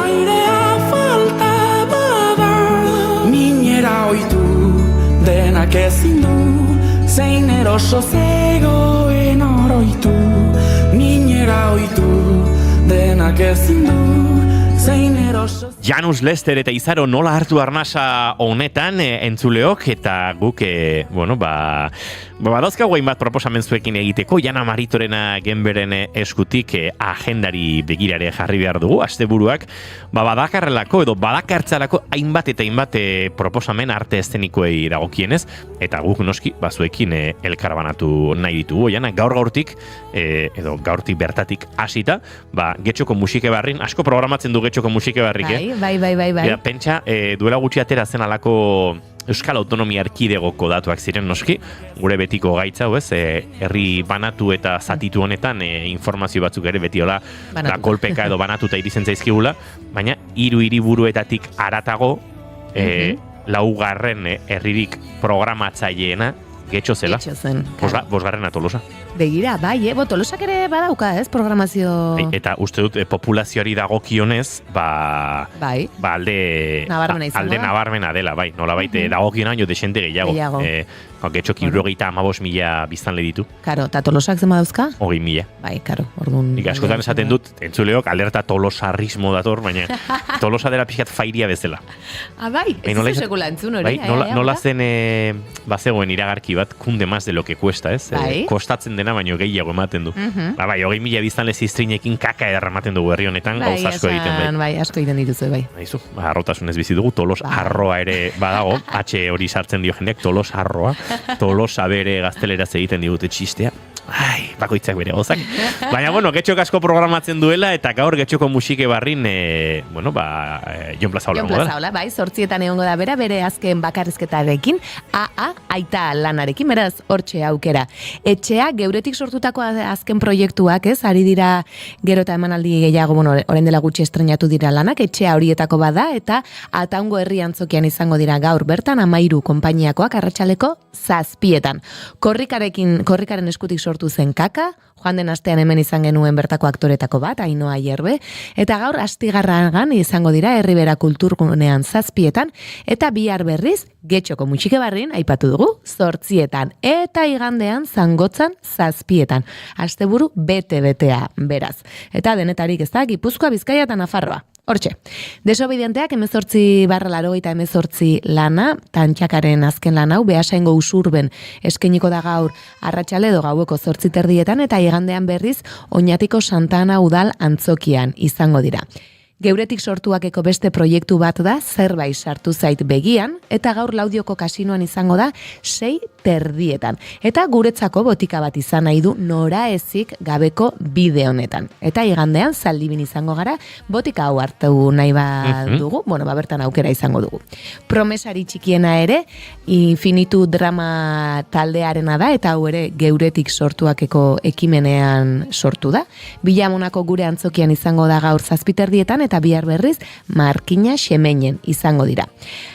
airea falta bada minera oitu denak ezin du zein eroso zegoen oroitu minera oitu denak ezin du zein eroso. Janus Lester eta Izaro nola hartu arnasa honetan entzuleok, eta guk, badauzkagu hainbat proposamen zuekin egiteko, Jana Maritorena genberen eskutik agendari begirare jarri behar dugu, asteburuak, badakarrelako edo badakartzalako hainbat eta hainbat proposamen arte eszenikoei dagokienez, eta guk noski bazuekin elkarbanatu nahi ditugu, Jana, gaurtik bertatik hasita, Getxoko musike barrin, asko programatzen du Getxoko musike barrik, Bai. Pentsa, duela gutxi atera zen alako Euskal Autonomia Erkidegoko datuak ziren noski, gure betiko gaitza, herri banatu eta zatitu honetan informazio batzuk ere beti hola kolpeka edo banatuta irizen zaizkigula, baina 3 hiriburuetatik haratago laugarren herririk programatzaileena Getxo zela. Getxo zen. Bosgarrena Tolosa. Begira, bai, Tolosak ere badauka, ez, programazio... Eta uste dut, populazioari dagokionez, bai. Alde nabarmena dela, bai. Nolabait, dagokiona jo desente gehiago. Getxo, 75.000 biztanle ditu. Karo, eta Tolosak zema dauzka? 20.000. Bai, karo, orduan... Nik askotan esaten dut, entzuleok, alerta tolosarrismo dator, baina Tolosa dela pixkat fairia bezala. Bai, ez zu sekula entzun hori. Nola zen, bazegoen iragarki bat, kunde más de lo que cuesta, ez? Kostatzen dena, baino gehiago ematen du. Bai, 20.000 biztanle ziztrinekin kaka ederramaten dugu herri honetan, gauz asko egiten. Bai, asko egiten dituzu, bai. Baizu, arrotasunez bizi dugu, Tolos arroa ere badago, H hori sartzen dio jendeak, Tolos arroa. Tolosa bere gazteleraz egiten digute txistea. Ai, bakoitzak bere gozak. Baina, Getxok asko programatzen duela, eta gaur Getxoko musike barrin, Jon Plazaola. Jon Plazaola, bai, 8 egongo da bere azken bakarrizketarekin, aita lanarekin, beraz, hortxe aukera. Etxea, geuretik sortutako azken proiektuak, ez, ari dira gero eta emanaldi gehiago, orain dela gutxi estrenatu dira lanak, etxea horietako bada, eta Ataungo herri antzokian izango dira gaur bertan, 13 konpainiakoak arratsaleko 7:00. Korrikaren eskutik sortu zen Kaka, joan den astean hemen izan genuen bertako aktoretako bat, Ainhoa Ierbe, eta gaur Astigarragan izango dira Herribera Kulturgunean 7:00, eta bihar berriz Getxoko musike barrin aipatu dugu 8:00, eta igandean Zangotzan 7:00. Asteburu bete-betea beraz. Eta denetarik ez da, Gipuzkoa, Bizkaia eta Nafarroa. Hortxe, Desobedienteak 18/88 lana, Tantxakaren azken lan hau, Beasaingo Usurben eskeniko da gaur arratsale edo gaueko 8:30 eta igandean berriz Oñatiko Santa Ana udal antzokian izango dira. Geuretik sortuakeko beste proiektu bat da, Zerbait sartu zait begian, eta gaur Laudioko kasinoan izango da 6:30. Eta guretzako botika bat izan nahi du noraezik gabeko bide honetan. Eta igandean Zaldibin izango gara, botika hau hartu nahi dugu, bertan aukera izango dugu. Promesari txikiena ere, Infinitu drama taldearena da, eta hau ere Geuretik sortuakeko ekimenean sortu da. Bilamunako gure antzokian izango da gaur 7:30 eta bihar berriz Markina Xemeinen izango dira.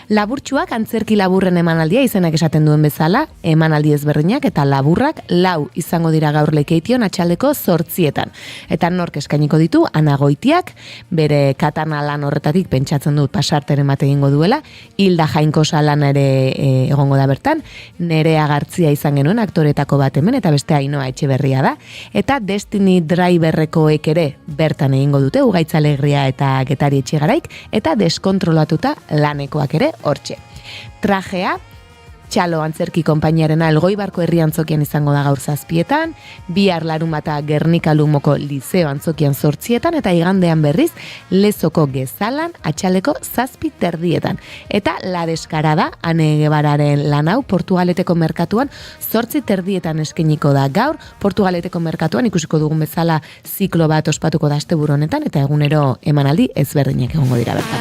Laburtsuak antzerki laburren emanaldia izenak esaten duen bezala, emanaldi ezberdinak eta laburrak 4 izango dira gaur Lekeition atxaldeko 8:00. Eta nork eskainiko ditu, Ana Goitiak, bere katana lan horretatik pentsatzen dut pasarteren bat egingo duela, Hilda Jainkosa lan ere egongo da bertan, Nerea Gartzia izan genuen aktoretako bat hemen, eta beste Ainhoa Etxeberria da, eta Destiny Driverrekoek ere bertan egingo dute, Ugaitz Alegria eta Getari Etxegaraik, eta Deskontrolatuta lanekoak ere hortxe. Trajea, Txalo antzerki konpainiarena Elgoibarko herri antzokian izango da gaur 7:00, bihar Larunbata Gernika Lumoko Liceo antzokian 8:00, eta igandean berriz Lezoko Gezalan atxaleko 7:30. Eta La Deskarada, Ane Gebararen lan hau Portugaleteko merkatuan 8:30 eskeniko da gaur. Portugaleteko merkatuan ikusiko dugun bezala ziklo bat ospatuko da asteburu honetan, eta egunero emanaldi ezberdinak egongo dira bertan.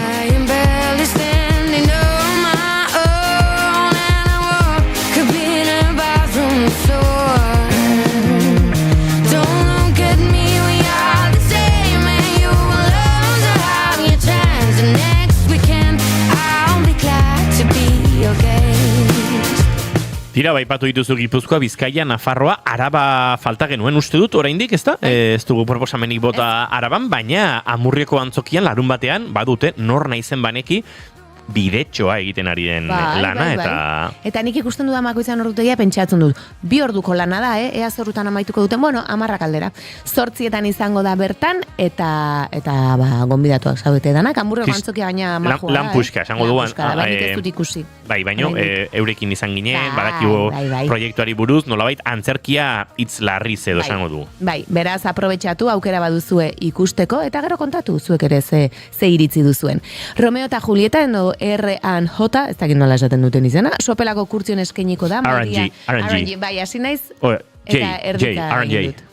Tira, baipatu dituzu Gipuzkoa, Bizkaia, Nafarroa, Araba falta genuen uste dut, oraindik, ez da? Ez dugu proposamenik bota Araban, baina Amurrioko antzokian larun batean badute nor naizen baneki bidetxoa egiten ari den lana, eta nik ikusten dudan bakoitzan ordutegia pentsatzen dut, 2 orduko lana da, ea zorrutan amaituko duten, 10 kaldera. 8:00 izango da bertan, eta gonbidatuak zaudete danak, Amurrioko antzokia baina majoa da. Lan puxka, esango duan. Nik ez dut ikusi. Bai, baino, eurekin izan ginen, badakigu proiektuari buruz, nolabait antzerkia hitz larriz edo esango du. Bai, beraz aprobetxatu, aukera baduzue ikusteko, eta gero kontatu zuek ere ze iritzi duzuen. Romeo eta Julieta, R&J, ez dakit nola esaten duten izena, Sopelako kurtzion eskeniko da, R&G. Bai, hasi naiz, eta erdika egin dut.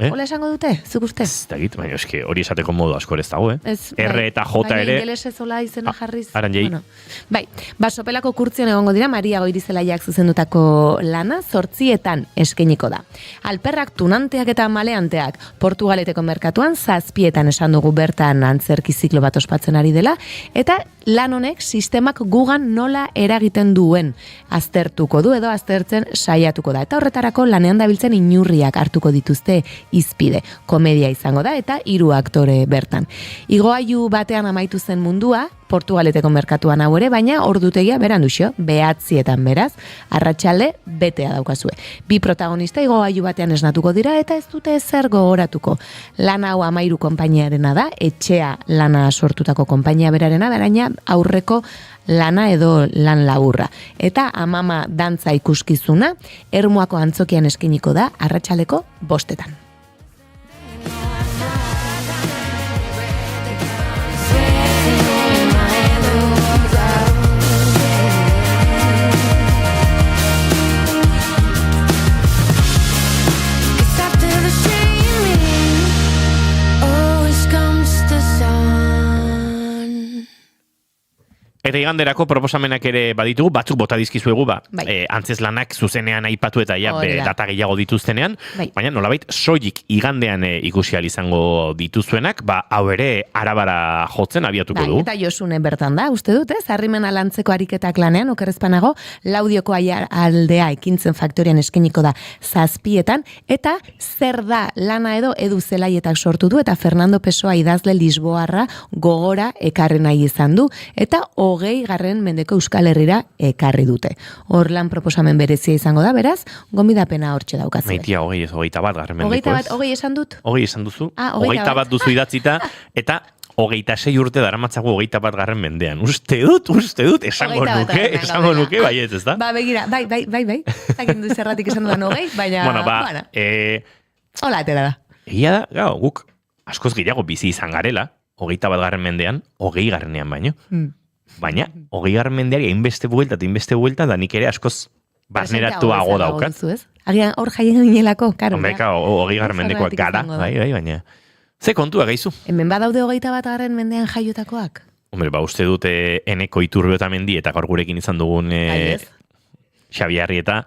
Hola esango dute, zuk uste? Ez dakit, baina eske hori esateko modu asko ez dago, R eta J ere. Baina ingelesez hola izena jarriz. R&G. Bai, Sopelako kurtzion egongo dira, Maria Goirizelaiak zuzendutako lana, 8:00 eskeniko da. Alperrak, tunanteak eta maleanteak, Portugaleteko merkatuan 7:00 esan dugu bertan antzerki ziklo bat ospatzen ari dela, eta lan honek sistemak gugan nola eragiten duen aztertuko du edo aztertzen saiatuko da. Eta horretarako lanean dabiltzen inurriak hartuko dituzte hizpide. Komedia izango da eta 3 aktore bertan. Igoailu batean amaitu zen mundua, Portugaleteko merkatuan hau ere, baina ordutegia beranduxo, 9:00 beraz, arratsalde betea daukazue. 2 protagonista igoailu batean esnatuko dira eta ez dute ezer gogoratuko. Lan hau 13 konpainiarena da, etxea lana sortutako konpainia berarena, baina aurreko lana edo lan laburra. Eta amama dantza ikuskizuna, Ermuako antzokian eskiniko da, arratsaldeko 5:00. Eta iganderako proposamenak ere baditugu, batzuk bota dizkizuegu, antzeslanak zuzenean aipatu eta data gehiago dituztenean, baina nolabait soilik igandean ikusi ahal izango dituzuenak, hau ere arabara jotzen abiatuko du. Eta Josune bertan da, uste dut, Harrimena lantzeko ariketak lanean, okerrezpanago, Laudioko aldea ekintzen faktorian eskeniko da 7:00, eta zer da lana edu zelaietak sortu du, eta Fernando Pessoa idazle lisboarra gogora ekarri nahi izan du, eta 20. mendeko Euskal Herrira ekarri dute. Hor lan proposamen berezia izango da, beraz, gonbidapena hortxe daukazue. Maitia, 21. mendeko ez. 20 esan dut? 20 esan duzu. 21 duzu idatzita, eta 26 urte daramatzagu 21. mendean. Uste dut, esango nuke, baiet, ez da? Begira, bai. Zakin du zerratik esan dudan 20, baina... Bueno, hola, atera da. Egia da, guk askoz gehiago bizi izan garela, 21. mendean, 20. baino. Baina, 20. mendeari hainbeste buelta, da nik ere askoz barneratuago daukat. Agian hor jaien ginelako, karo. Homeka, 20. mendekoak gara, bai, baina. Ze kontua gaizu? Hemen badaude 21. mendean jaiotakoak? Hombre, uste dute Eneko Iturbe Otamendi eta gaur gurekin izan dugun Xabi Arrieta,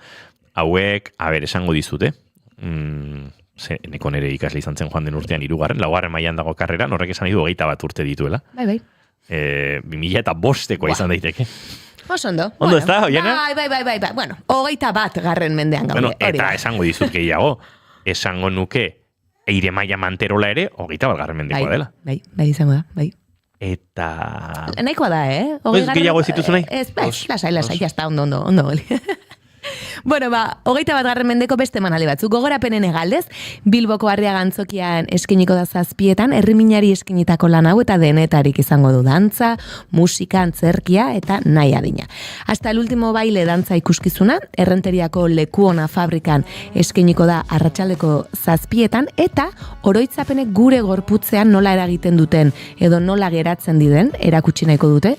hauek, esango dizute, Eneko nere ikasle izan zen joan den urtean 3. 4. mailan dago karrera, horrek esan nahi du 21 urte dituela. Bai. 2005 izan daiteke. Osondo. Ondo ez da, oiena? Bai. Bueno, 21. mendean gaude. Eta esango dizut gehiago, esango nuke Eire Maia Manterola ere 21. mendekoa dela. Bai, izango da, bai. Eta... Nahikoa da, Gehiago ez dituzu nahi? Lasai, jazta, ondo. Bueno, 21. mendeko beste manale batzuk. Gogorapenen egaldez, Bilboko Arriaga Antzokian eskiniko da 7:00, herriminari eskinitako lan hau eta denetarik izango du dantza, musika, antzerkia eta nahi adina. Hasta el último baile dantza ikuskizuna, Errenteriako Lekuona fabrikan eskiniko da arratsaldeko 7:00, eta oroitzapenek gure gorputzean nola eragiten duten edo nola geratzen diren erakutsi nahiko dute,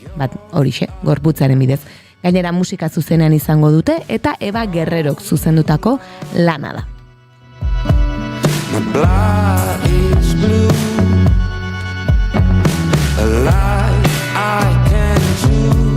horixe, gorputzaren bidez. Gainera musika zuzenean izango dute eta Eva Guerrerok zuzendutako lana da. My blood is blue, a life I can choose.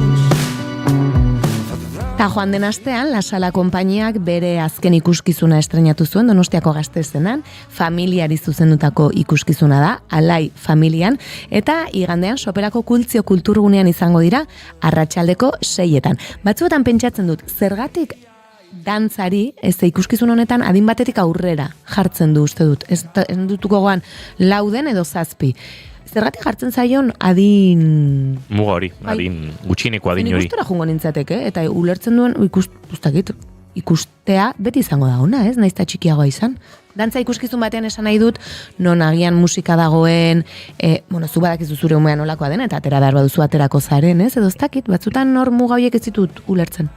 Ta joan den astean, La Sala konpainiak bere azken ikuskizuna estrenatu zuen Donostiako Gaztezenan, familiari zuzendutako ikuskizuna da, Alai familian, eta igandean Soperako Kultzio Kulturgunean izango dira, arratsaldeko 6:00. Batzuetan pentsatzen dut, zergatik dantzari, ez ikuskizun honetan adin batetik aurrera jartzen du, uste dut. Ez dutuko goan 4 edo 7. Zergatik jartzen zaion adin... Muga hori, adin, gutxineko adin hori. Ikustura jungo nintzateke, eta ulertzen duen ikustea beti izango da ona, ez? Naizta txikiagoa izan. Dantza ikuskizun batean esan nahi dut, non agian musika dagoen, zu badakizu zure umean olakoa den, eta atera behar baduzu aterako zaren, ez? Edo ez dakit, batzutan nor muga horiek ez ditut ulertzen.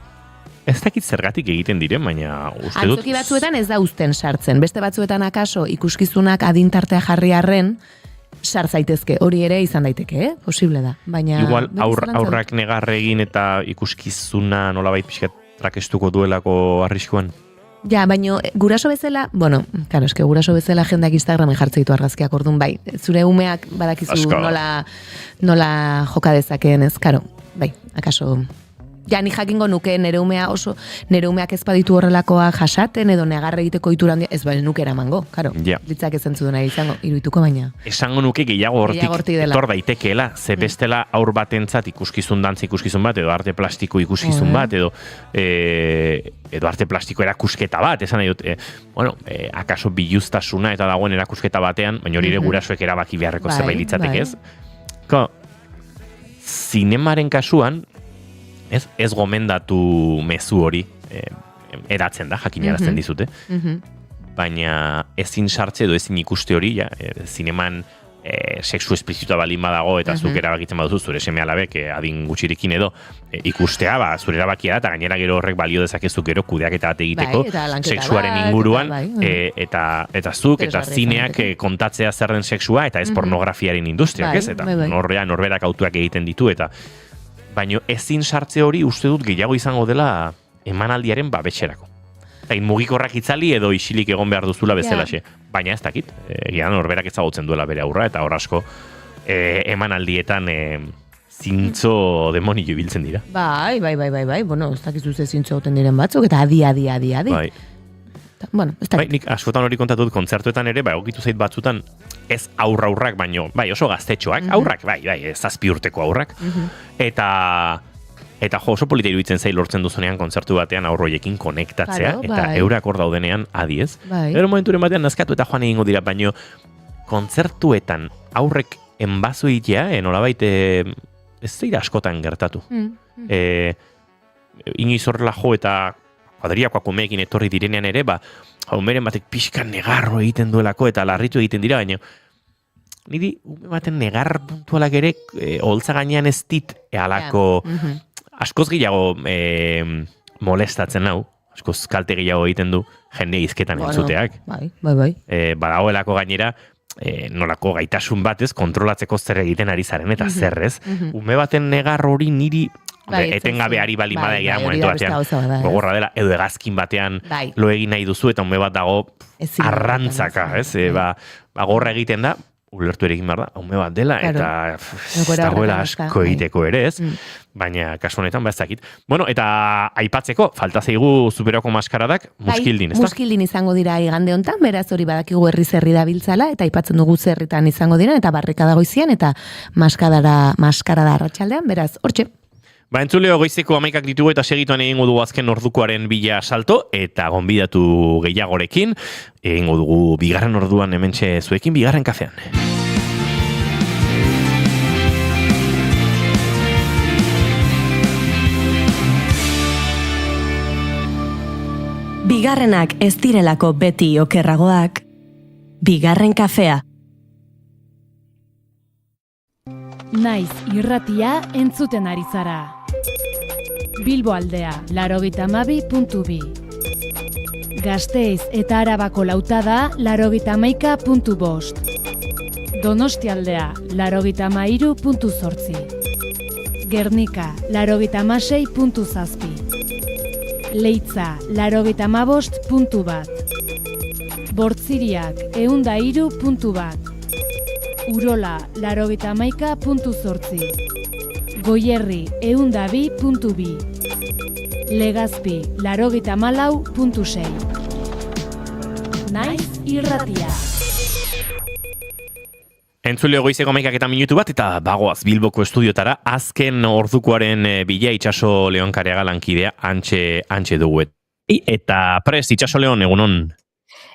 Ez dakit zergatik egiten diren, baina uste dut... Antzoki batzuetan ez da uzten sartzen, beste batzuetan akaso ikuskizunak adintartea jarri arren, sar zaitezke, hori ere izan daiteke, posible da. Baina igual aurrak negarre egin eta ikuskizuna nolabait pixkat trakestuko duelako arriskuan. Ja, baina guraso bezala, claro, eske guraso bezala jendeak Instagramen jartzen ditu argazkiak, ordun bai. Zure umeak badakizu nola joka dezakeen, ez? Claro, bai, akaso Ja, ni jakingo nuke nere umeak ez baditu horrelakoa jasaten edo negarre egiteko ohitura handia, ez nuke eramango, claro. Ja. Litzak ezen zuduna izango, iruituko baina. Esango nuke gehiago hortik etor daitekeela, ze bestela aur batentzat ikuskizun dantza ikuskizun bat, edo arte plastiko ikuskizun bat, edo arte plastiko erakusketa bat, esan nahi dut, akaso biluztasuna eta dagoen erakusketa batean, baina hori ere gurasoek erabaki beharreko zerbait litzateke, ez? Zinemaren kasuan, ez gomendatu mezu hori eratzen da, jakinarazten dizute. Baina ezin sartze edo ezin ikuste hori, zineman sexu esplizitua balin badago eta zuk erabakitzen baduzu zure seme alabek adin gutxirekin edo ikustea, zure erabakia da, eta gainera gero horrek balio dezakezu gero kudeaketa bat egiteko sexuaren inguruan, eta zuk, eta zineak kontatzea zer den sexua, eta ez pornografiaren industriak, ez? Eta norberak autuak egiten ditu, eta baina ezin sartze hori uste dut gehiago izango dela emanaldiaren babetxerako. Eta mugikorrak itzali edo isilik egon behar duzula bezalaxe. Baina ez dakit, norberak ezagutzen duela bere aurra, eta hor asko emanaldietan zintzo demonio biltzen dira. Bai, bueno, ez dakizu ze zintzo gauten diren batzuk, eta adi. Bai. Bueno, ez dakit. Nik askotan hori kontatu dut kontzertuetan ere, egokitu zait batzutan, ez aurrak, baino, oso gaztetxoak, aurrak, zazpi urteko aurrak, eta oso polita iruditzen zai lortzen duzunean kontzertu batean aurroiekin konektatzea, eta eurak hor daudenean adiez. Ero momenturen batean nazkatu eta joan egingo dira, baino kontzertuetan aurrek enbazu itea, nolabait ez zeira askotan gertatu. Inoiz horrela jo eta kuadriakoak umeekin etorri direnean ere, umeren batek pixkan negarro egiten duelako eta larritu egiten dira, baina niri ume baten negar puntualak ere holtza gainean ez dit alako askoz gehiago molestatzen hau, askoz kalte gehiago egiten du jende izketan entzuteak. Bai. Badagoelako gainera, nolako gaitasun batez kontrolatzeko zer egiten ari zaren eta zerrez. Ume baten negar hori niri etengabeari bali madea momentu batean gogorra dela, edo hegazkin batean lo egin nahi duzu eta ume bat dago arrantzaka, gorra egiten da, ulertu ere egin behar da, ume bat dela, eta ez dagoela asko egiteko ere ez, baina kasu honetan ez dakit. Bueno, eta aipatzeko, falta zaigu Superoko maskaradak muskildin, ez da? Muskildin izango dira igande hontan, beraz hori badakigu herri dabiltzala, eta aipatzen dugu zerritan izango dira, eta barrikada goizian, eta maskarada arratsaldean, beraz, hortxe. Entzuleo goizeko 11 ditugu eta segituan egingo dugu azken ordukoaren bila salto eta gonbidatu gehiagorekin egingo dugu bigarren orduan hementxe zuekin bigarren kafean. Bigarrenak ez direlako beti okerragoak, bigarren kafea. Naiz irratia entzuten ari zara. Bilbo aldea, 92.2. Gasteiz eta Arabako lautada, 91.5. Donostialdea, 93.8. Gernika, 96.7. Leitza, 95.1. Bortziriak, 103.1. Urola, 91.8. Goierri, 102.2. Legazpi, 94.6. Naiz irratia. Entzuleo goizeko 11 bat eta bagoaz Bilboko estudiotara azken ordukoaren bila Itxaso Leon Kareaga lankidea antxe dugu. Eta prest, Itxaso Leon, egunon?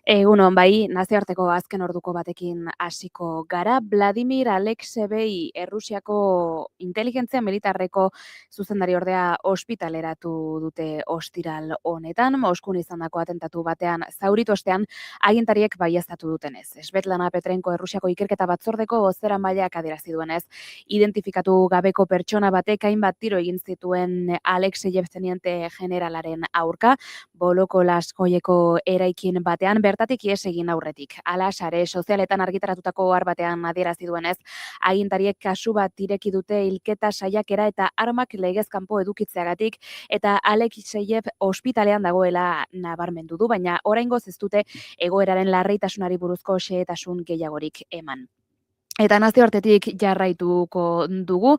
Egunon, bai, nazioarteko azken orduko batekin hasiko gara. Vladimir Alexevei Errusiako inteligentzia militarreko zuzendari ordea ospitaleratu dute ostiral honetan. Moskun izandako atentatu batean zauritu ostean agintariek baieztatu dutenez. Svetlana Petrenko Errusiako ikerketa batzordeko bozeramaileak adierazi duenez, identifikatu gabeko pertsona batek hainbat tiro egin zituen Alexeyev teniente generalaren aurka, Boloko Laskoieko eraikin batean bertatik ihes egin aurretik. Hala, sare sozialetan argitaratutako ohar batean adierazi duenez, agintariek kasu bat ireki dute hilketa saiakera eta armak legez kanpo edukitzeagatik eta Alexeyev ospitalean dagoela nabarmendu du, baina oraingoz ez dute egoeraren larritasunari buruzko xehetasun gehiagorik eman. Eta nazioartetik jarraituko dugu,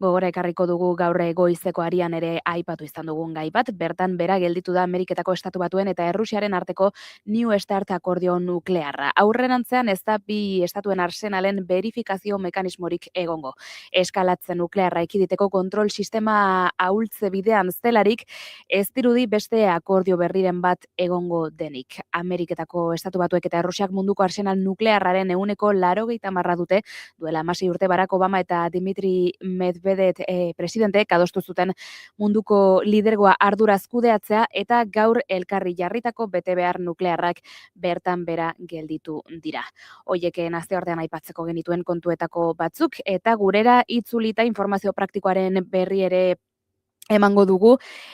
gogora ekarriko dugu gaur goizeko arian ere aipatu izan dugun gai bat, bertan bera gelditu da Ameriketako Estatu Batuen eta Errusiaren arteko New START akordio nuklearra. Aurrerantzean ez da bi estatuen arsenalen verifikazio mekanismorik egongo. Eskalatzen nuklearra ekiditeko kontrol sistema ahultze bidean zelarik, ez dirudi beste akordio berriren bat egongo denik. Ameriketako Estatu Batuek eta Errusiak munduko arsenal nuklearraren 80% dute, duela 16 urte Barack Obama eta Dimitri Medvedev presidenteek adostu zuten munduko lidergoa arduraz kudeatzea eta gaur elkarri jarritako betebehar nuklearrak bertan bera gelditu dira. Hoiek nazioartean aipatzeko genituen kontuetako batzuk eta gurera itzulita informazio praktikoaren berri ere emango dugu.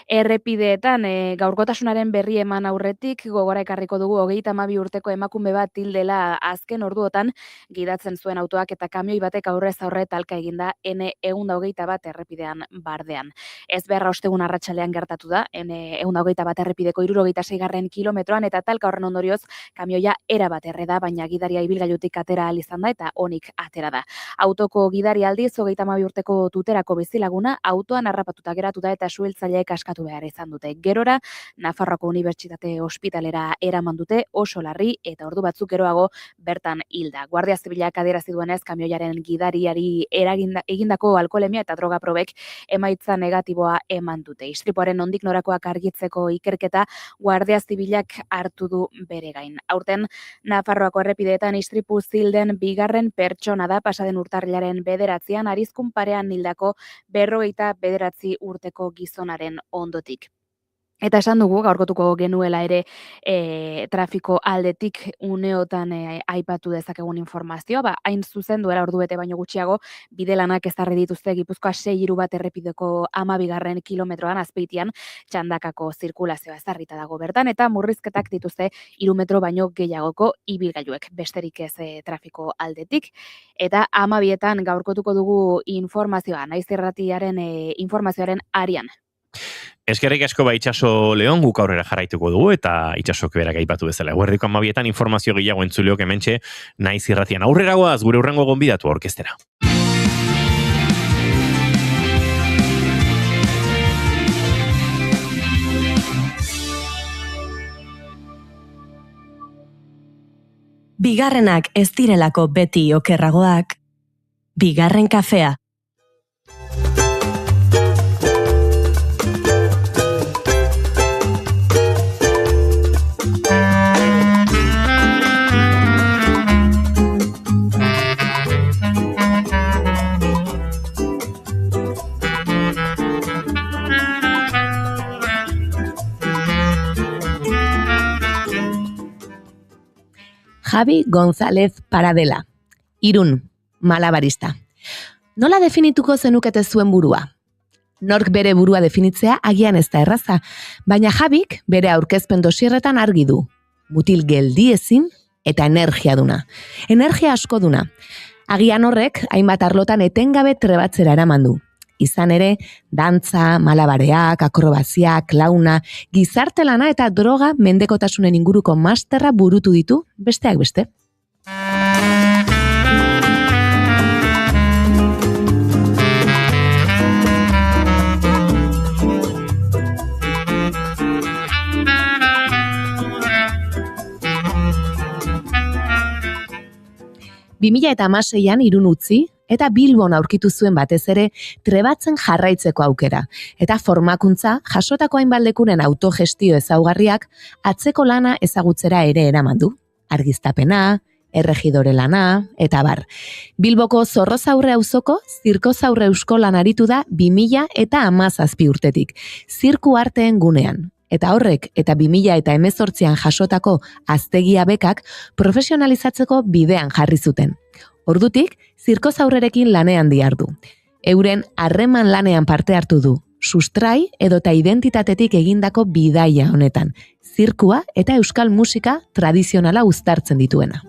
Errepideetan gaurkotasunaren berri eman aurretik gogora ekarriko dugu 32 urteko emakume bat hildela azken orduotan gidatzen zuen autoak eta kamioi batek aurrez aurre talka eginda N121 errepidean bardean. Ez beharra ostegun arratsalean gertatu da N121 errepideko 76. kilometroan eta talka horren ondorioz kamioia erabat erreda, baina gidaria ibilgailutik atera ahal izan da eta onik atera da. Autoko gidari aldiz 32 urteko tuterako bizilaguna autoan harrapatuta geratu eta suhiltzaileek askatu behar izan dute. Gerora, Nafarroako Unibertsitate Ospitalera eraman dute oso larri eta ordu batzuk geroago bertan hilda. Guardia Zibilak adierazi duenez, kamioiaren gidariari egindako alkoholemia eta droga probek emaitza negatiboa eman dute. Istripuaren nondik norakoak argitzeko ikerketa Guardia Zibilak hartu du bere gain. Aurten, Nafarroako errepideetan istripu zilden bigarren pertsona da pasaden urtarrilaren 9an Arizkun parean hildako 59 urteko gizonaren ondotik. Eta esan dugu, gaurkotuko genuela ere trafiko aldetik uneotan aipatu dezakegun informazioa, hain zuzen duela ordubete baino gutxiago, bidelanak ezarri dituzte Gipuzkoa 6-1 errepideko 12. kilometroan Azpeitian txandakako zirkulazioa ezarrita dago bertan, eta murrizketak dituzte 3 metro baino gehiagoko ibilgailuek, besterik ez trafiko aldetik. Eta 12etan gaurkotuko dugu informazioa, Naiz Irratiaren informazioaren arian. Eskerrik asko Itxaso Leon, guk aurrera jarraituko dugu eta Itxasok berak aipatu bezala. Eguerdiko 12etan informazio gehiago entzuleok hementxe Naiz Irratian. Aurrera goaz, gure hurrengo gonbidatu orkestera. Bigarrenak ez direlako beti okerragoak, bigarren kafea. Javi González Paradela, Irun, malabarista. Nola definituko zenukete zuen burua? Nork bere burua definitzea agian ez da erraza, baina Javik bere aurkezpen dosierretan argi du. Mutil geldiezin eta energia duna. Energia asko duna. Agian horrek hainbat arlotan etengabe trebatzera eraman du. Izan ere, dantza, malabareak, akrobaziak, launa, gizarte lana eta droga mendekotasunen inguruko masterra burutu ditu, besteak beste. Eta 2016an Irun utzi, eta Bilbon aurkitu zuen batez ere trebatzen jarraitzeko aukera. Eta formakuntza jasotako hainbaldekunen autogestio ezaugarriak atzeko lana ezagutzera ere eraman du. Argiztapena, erregidore lana, eta bar. Bilboko Zorrozaurre auzoko Zirkozaurre Euskolan aritu da 2017 urtetik, zirku arteen gunean. Eta horrek eta 2018an jasotako aztegia bekak profesionalizatzeko bidean jarri zuten. Ordutik, zirkozaurrerekin lanean dihardu. Euren harreman lanean parte hartu du, sustrai edota identitatetik egindako bidaia honetan, zirkua eta euskal musika tradizionala uztartzen dituena.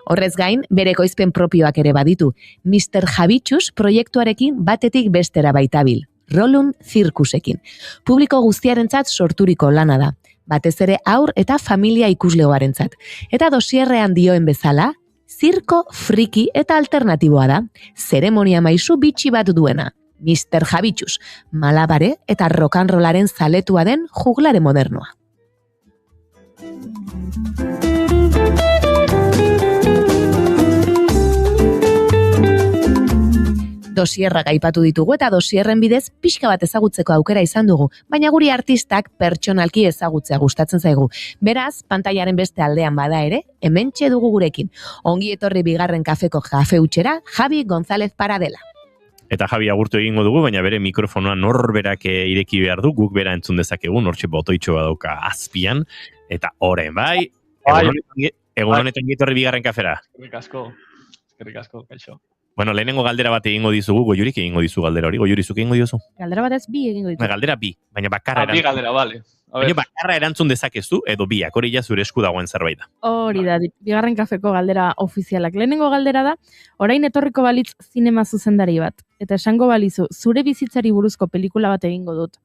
Horrez gain, bere ekoizpen propioak ere baditu, Mr. Javitxus proiektuarekin batetik bestera baitabil, Rolun Zirkusekin. Publiko guztiarentzat sorturiko lana da. batez ere haur eta familia ikuslegoarentzat. Eta dosierrean dioen bezala, zirko friki eta alternatiboa da, zeremonia maisu bitxi bat duena. Mr. Javitxus, malabare eta rock'n'rollaren zaletua den juglare modernoa. Dosierrak aipatu ditugu eta dosierren bidez pixka bat ezagutzeko aukera izan dugu, baina guri artistak pertsonalki ezagutzea gustatzen zaigu. Beraz, pantailaren beste aldean bada ere, hementxe dugu gurekin. Ongi etorri bigarren kafeko kafe hutxera, Javi González Paradela. Eta Javi agurtu egingo dugu, baina bere mikrofonoa norberak ireki behar du, guk bera entzun dezakegu, nortxe botoitxo badauka azpian, eta oren, bai, egun honetan etorri bigarren kafera. Eskerrik asko, kaixo. Bueno, lehenengo galdera bat egingo dizugu, Goiurik egingo dizu galdera hori, Goiuri zuk egingo diozu? Galdera bat ez bi egingo ditu. Galdera bi, baina bakarra Bi galdera, bale. Baina bakarra erantzun dezakezu, edo biak, hori ja zure esku dagoen zerbait da. Hori da, bigarren kafeko galdera ofizialak. Lehenengo galdera da, orain etorriko balitz zinema zuzendari bat, eta esango balizu, zure bizitzari buruzko pelikula bat egingo dut.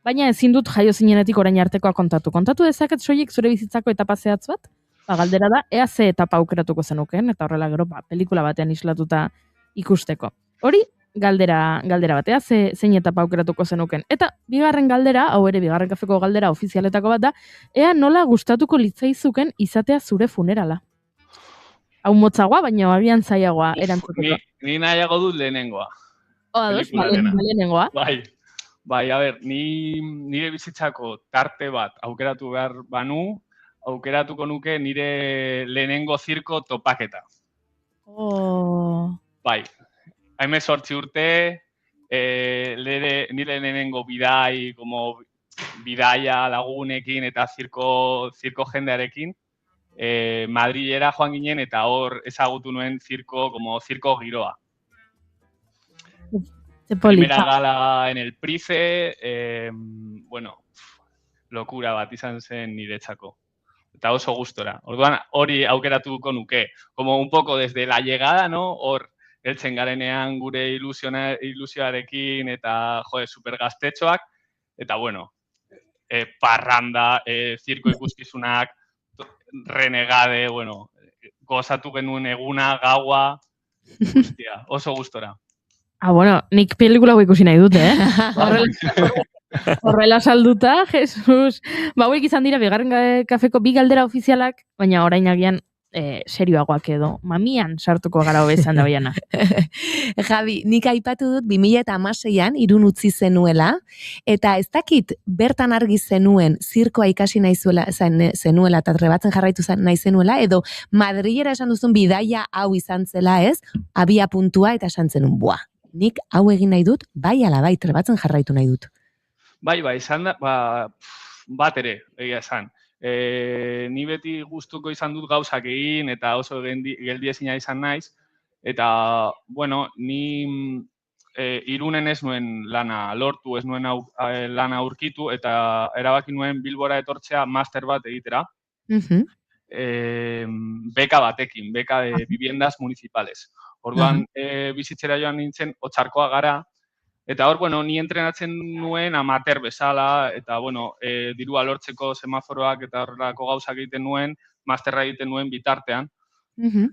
Baina ezin dut jaio zinenetik orain artekoa kontatu. Kontatu dezaket soilik zure bizitzako etapa zehatz bat? Galdera da, ea ze etapa aukeratuko zenuken, eta horrela gero, pelikula batean islatuta ikusteko. Hori, galdera batea, zein etapa aukeratuko zenuken. Eta bigarren galdera, hau ere bigarren kafeko galdera ofizialetako bat da, ea nola gustatuko litzaizuken izatea zure funerala. Hau motzagoa, baina agian zailagoa erantzuteko. Ni nahiago dut lehenengoa. Lehenengoa. Bai, a ber, nire bizitzako tarte bat aukeratu behar banu, aukeratuko nuke nire lehenengo zirko topaketa. Bai, 18 urte, nire lehenengo bidai, como bidaia lagunekin eta zirko jendearekin, Madrilera joan ginen eta hor ezagutu nuen zirko giroa. Primera gala en el Price, lokura bat izan zen niretzako. Eta oso gustora. Orduan hori aukeratuko nuke. Como un poco desde la llegada, ¿no? Hor heltzen garenean gure ilusioarekin eta super gaztetxoak. Eta parranda, zirko ikuskizunak, renegade, gozatu genuen eguna, gaua, guztia, oso gustora. Nik pelikula ikusi nahi dute, Horrela salduta, Jesus. Hauek izan dira bigarren kafeko bi galdera ofizialak, baina orain agian serioagoak edo. Mamian sartuko gara hobezan da baiana. Javi, nik aipatu dut 2016an Irun utzi zenuela, eta ez dakit bertan argi zenuen zirkoa ikasi nahi zenuela eta trebatzen jarraitu nahi zenuela, edo Madrilera esan duzun bidaia hau izan zela ez, abia puntua eta esan zenun, nik hau egin nahi dut, bai ala bai, trebatzen jarraitu nahi dut. Bai, izan da, bat ere, egia esan. Ni beti gustuko izan dut gauzak egin eta oso geldiezina izan naiz. Eta, ni Irunen ez nuen lana lortu, ez nuen lana aurkitu eta erabaki nuen Bilbora etortzea master bat egitera. Beka batekin, beka de viviendas municipales. Orduan, bizitzera joan nintzen, Otxarkoa gara, eta hor, ni entrenatzen nuen amateur bezala, eta, dirua lortzeko semaforoak eta horrelako gauzak egiten nuen, masterra egiten nuen bitartean.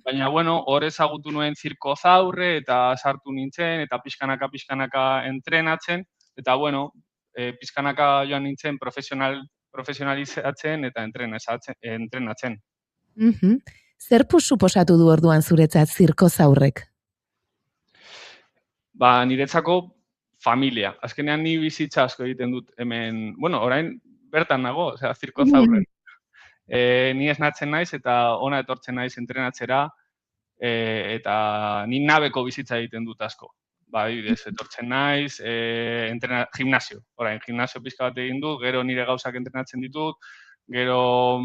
Baina, hor ezagutu nuen zirko zaurre, eta sartu nintzen, eta pixkanaka entrenatzen, eta, pixkanaka joan nintzen profesionalizatzen eta entrenatzen. Zer suposatu du orduan zuretzat zirko zaurrek? Niretzako familia. Azkenean ni bizitza asko egiten dut hemen, orain bertan nago, zirko zaurren. Ni esnatzen naiz eta ona etortzen naiz entrenatzera eta ni nabeko bizitza egiten dut asko. Adibidez, etortzen naiz, gimnasio. Orain, gimnasio pixka bat egin dut, gero nire gauzak entrenatzen ditut, gero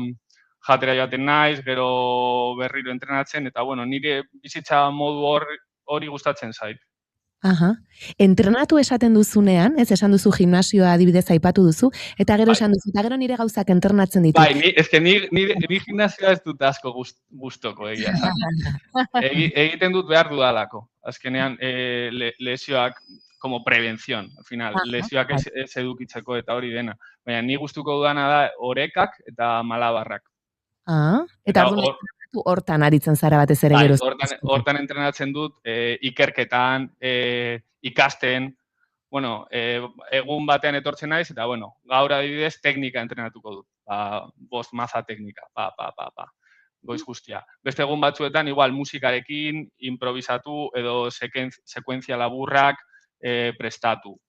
jatera joaten naiz, gero berriro entrenatzen, eta nire bizitza modu hori gustatzen zait. Entrenatu esaten duzunean, ez esan duzu gimnasioa adibidez aipatu duzu, eta gero esan duzu, eta gero nire gauzak entrenatzen ditu. Ni gimnasioa ez dut asko gustoko egia. Egiten dut behar dudalako. Azkenean, lesioak como prevención, al final, lesioak bai. ez edukitzeko eta hori dena. Baina ni gustuko dudana da orekak eta malabarrak. Eta orduan hortan aritzen zara batez ere Bai, gero. hortan entrenatzen dut ikerketan, ikasten, bueno, egun batean etortzen naiz, eta bueno, gaur adibidez teknika entrenatuko dut. Bost maza teknika, goiz guztia. Beste egun batzuetan, igual musikarekin, improvisatu edo sekuentzia laburrak prestatu.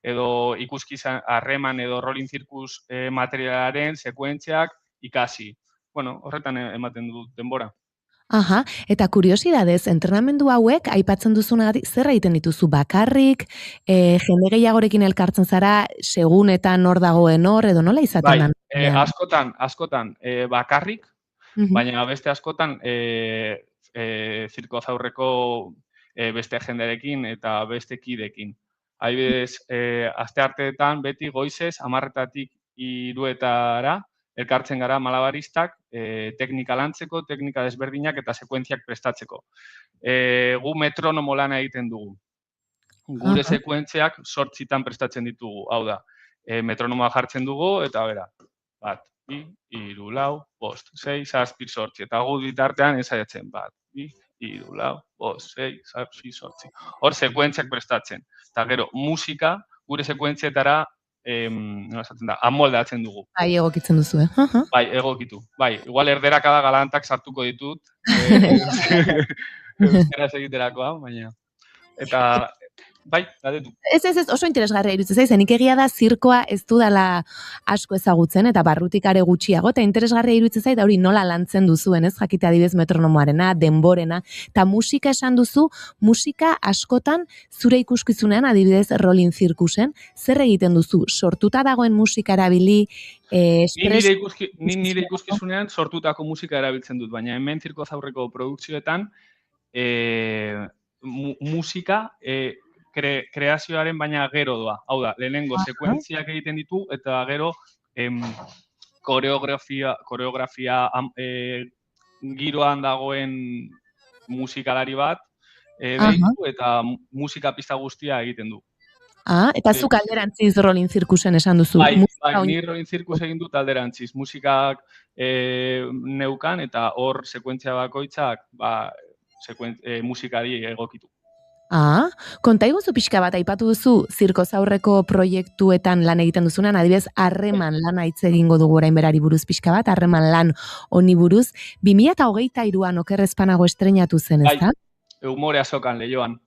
Edo ikuskizan harreman edo rolling circus materialaren sekuentziak ikasi. Bueno, horretan ematen dut denbora. Aha, eta kuriosidadez, entrenamendu hauek, aipatzen duzunagatik, zer egiten dituzu bakarrik, jende gehiagorekin elkartzen zara, segun eta nor dagoen hor, edo nola izaten da? Askotan bakarrik, baina beste askotan zirkozaurreko beste jenderekin eta beste kidekin. Adibidez, astearteetan beti goizez 10:00 3:00 elkartzen gara malabaristak, teknika lantzeko, teknika desberdinak eta sekuentziak prestatzeko. Gu metronomo lana egiten dugu. Gure sekuentziak 8 prestatzen ditugu. Hau da, metronomoa jartzen dugu eta bera, 1, 2, 3, 4, 5, 6, 7, 8. Eta gu bitartean ensaiatzen 1, 2, 3, 4, 5, 6, 7, 8. Hor sekuentziak prestatzen. Eta gero, musika, gure sekuentzietara amoldatzen dugu. Bai, egokitzen duzu, Bai, egokitu. Bai, igual erderakada galantak sartuko ditut. Euskaraz egiterakoa, baina. Eta, bai, gadetu. Ez, oso interesgarria iruditzen zaiz, nik egia da zirkoa ez dudala asko ezagutzen, eta barrutik are gutxiago, eta interesgarria iruditzen zait, hori nola lantzen duzuen, ez? Jakite adibidez metronomoarena, denborena, eta musika esan duzu, musika askotan zure ikuskizunean, adibidez rolling circusen, zer egiten duzu? Sortuta dagoen musika erabili, Ni nire ikuskizunean sortutako musika erabiltzen dut, baina hemen zirkozaurreko produkzioetan musika kreazioaren baina gero doa. Hau da, lehenengo sekuentziak egiten ditu eta gero koreografia giroan dagoen musikalari bat behitu eta musika pista guztia egiten du. Eta zuk alderantziz rolling circusen esan duzu. Bai, ni rolling circus egin dut alderantziz. Musikak neukan eta hor sekuentzia bakoitzak musikari egokitu. Konta iguzu pixka bat, aipatu duzu zirkozaurreko proiektuetan lan egiten duzunan, adibidez, harreman lana hitz egingo dugu orain berari buruz pixka bat, harreman lan honi buruz. 2023an okerrezpanago estrenatu zen, ez da? Humore azokan lehioan.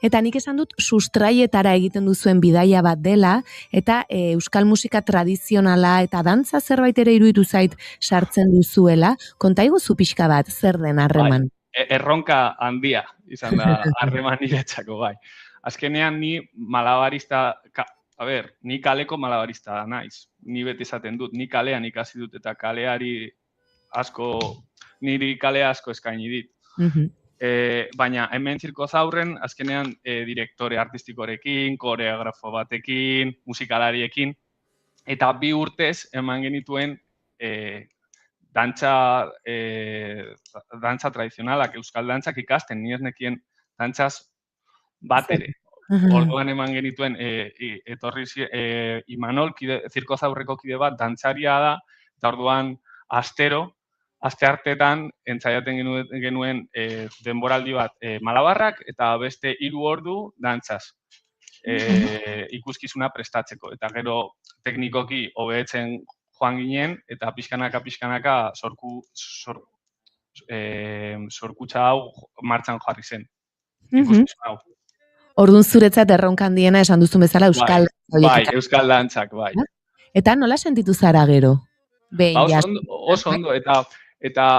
Eta nik esan dut sustraietara egiten duzuen bidaia bat dela, eta euskal musika tradizionala eta dantza zerbait ere iruditu zait sartzen duzuela. Konta iguzu pixka bat, zer den harreman? Erronka handia izan da harreman niretzako, bai. Azkenean ni malabarista, ni kaleko malabarista da naiz. Ni beti esaten dut, ni kalean ikasi dut eta niri kalea asko eskaini dit. Baina hemen zirkozaurren azkenean direktore artistikorekin, koreografo batekin, musikalariekin, eta 2 urtez eman genituen dantza tradizionalak, euskal dantzak ikasten, ni ez nekien dantzaz bat ere. Orduan eman genituen etorri Imanol, zirkozaurreko kide bat, dantzaria da, eta orduan asteartetan entzaiaten genuen denboraldi bat malabarrak eta beste 3 ordu dantzaz ikuskizuna prestatzeko. Eta gero teknikoki hobetzen joan ginen eta pixkanaka sorkutza hau martxan jarri zen. Ikuskizuna hau. Orduan zuretzat erronka handiena esan duzun bezala euskal Bai, euskal dantzak, bai. Eta nola sentitu zara gero? Oso ondo, eta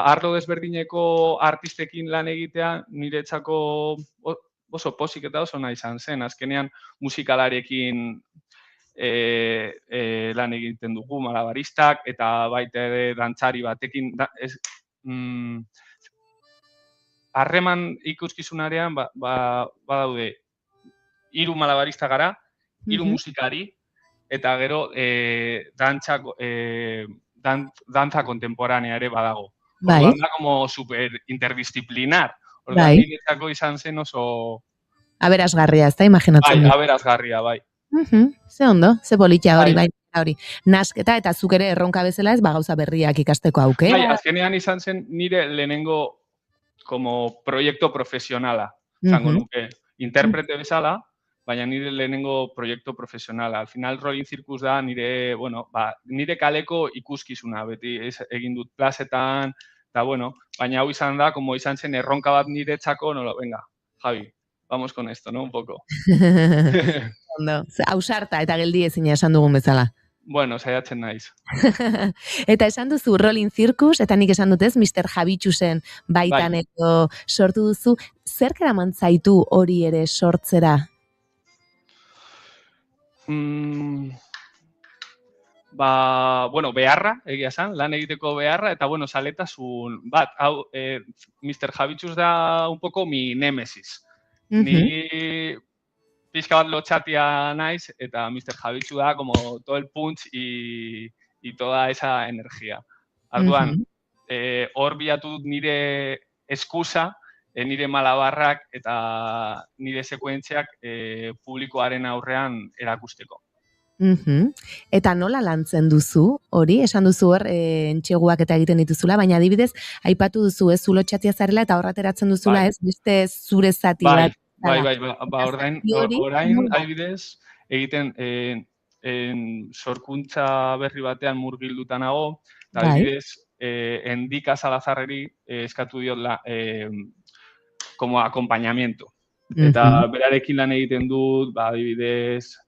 arlo desberdineko artistekin lan egitea niretzako oso posik eta oso nahi izan zen. Azkenean musikalariekin lan egiten dugu malabaristak eta baita ere dantzari batekin. Harreman ikuskizunarean badaude 3 malabarista gara, 3 musikari, eta gero dantza kontemporanea ere badago. Orduan da como super interdisciplinar. Orduan niretzako izan zen oso Aberasgarria, ez da, imaginatzen Bai, dut. aberazgarria, bai. Ze ondo, ze politia hori, Bai. hori. Nasketa eta zuk ere erronka bezala ez, gauza berriak ikasteko aukera. Bai, azkenean izan zen nire lehenengo como proiektu profesionala. Zango nuke, interprete bezala, baina nire lehenengo proiektu profesionala. Al final, Rolling Circus da nire, bueno, nire kaleko ikuskizuna, beti egin dut plazetan, eta bueno, baina hau izan da, como izan zen erronka bat niretzako, no, venga, Javi, vamos con esto, ¿no? Un poco. Ondo, ausarta eta geldi ezina esan dugun bezala. Bueno, saiatzen naiz. Eta esan duzu Rolling Circus, eta nik esan dutez, Mr. Javitxusen baitan edo sortu duzu. Zer keraman zaitu hori ere sortzera? Bueno, beharra, egia esan, lan egiteko beharra, eta bueno, saletasun bat, hau, Mr. Javitxus da un poco mi némesis. Ni pixka bat lotxatia naiz, eta Mr. Javitxu da como todo el punch y toda esa energia. Arduan, hor bilatu dut nire eskusa, nire malabarrak eta nire sekuentziak publikoaren aurrean erakusteko. Eta nola lantzen duzu hori? Esan duzu hor, entxeguak eta egiten dituzula, baina adibidez, aipatu duzu ez zu lotxatia zarela eta horrateratzen duzula ez, beste zure zati bat. Bai, orain adibidez, egiten sorkuntza berri batean murgilduta nago, eta adibidez, Endika Salazarreri eskatu diot como acompañamiento. Eta berarekin lan egiten dut, adibidez,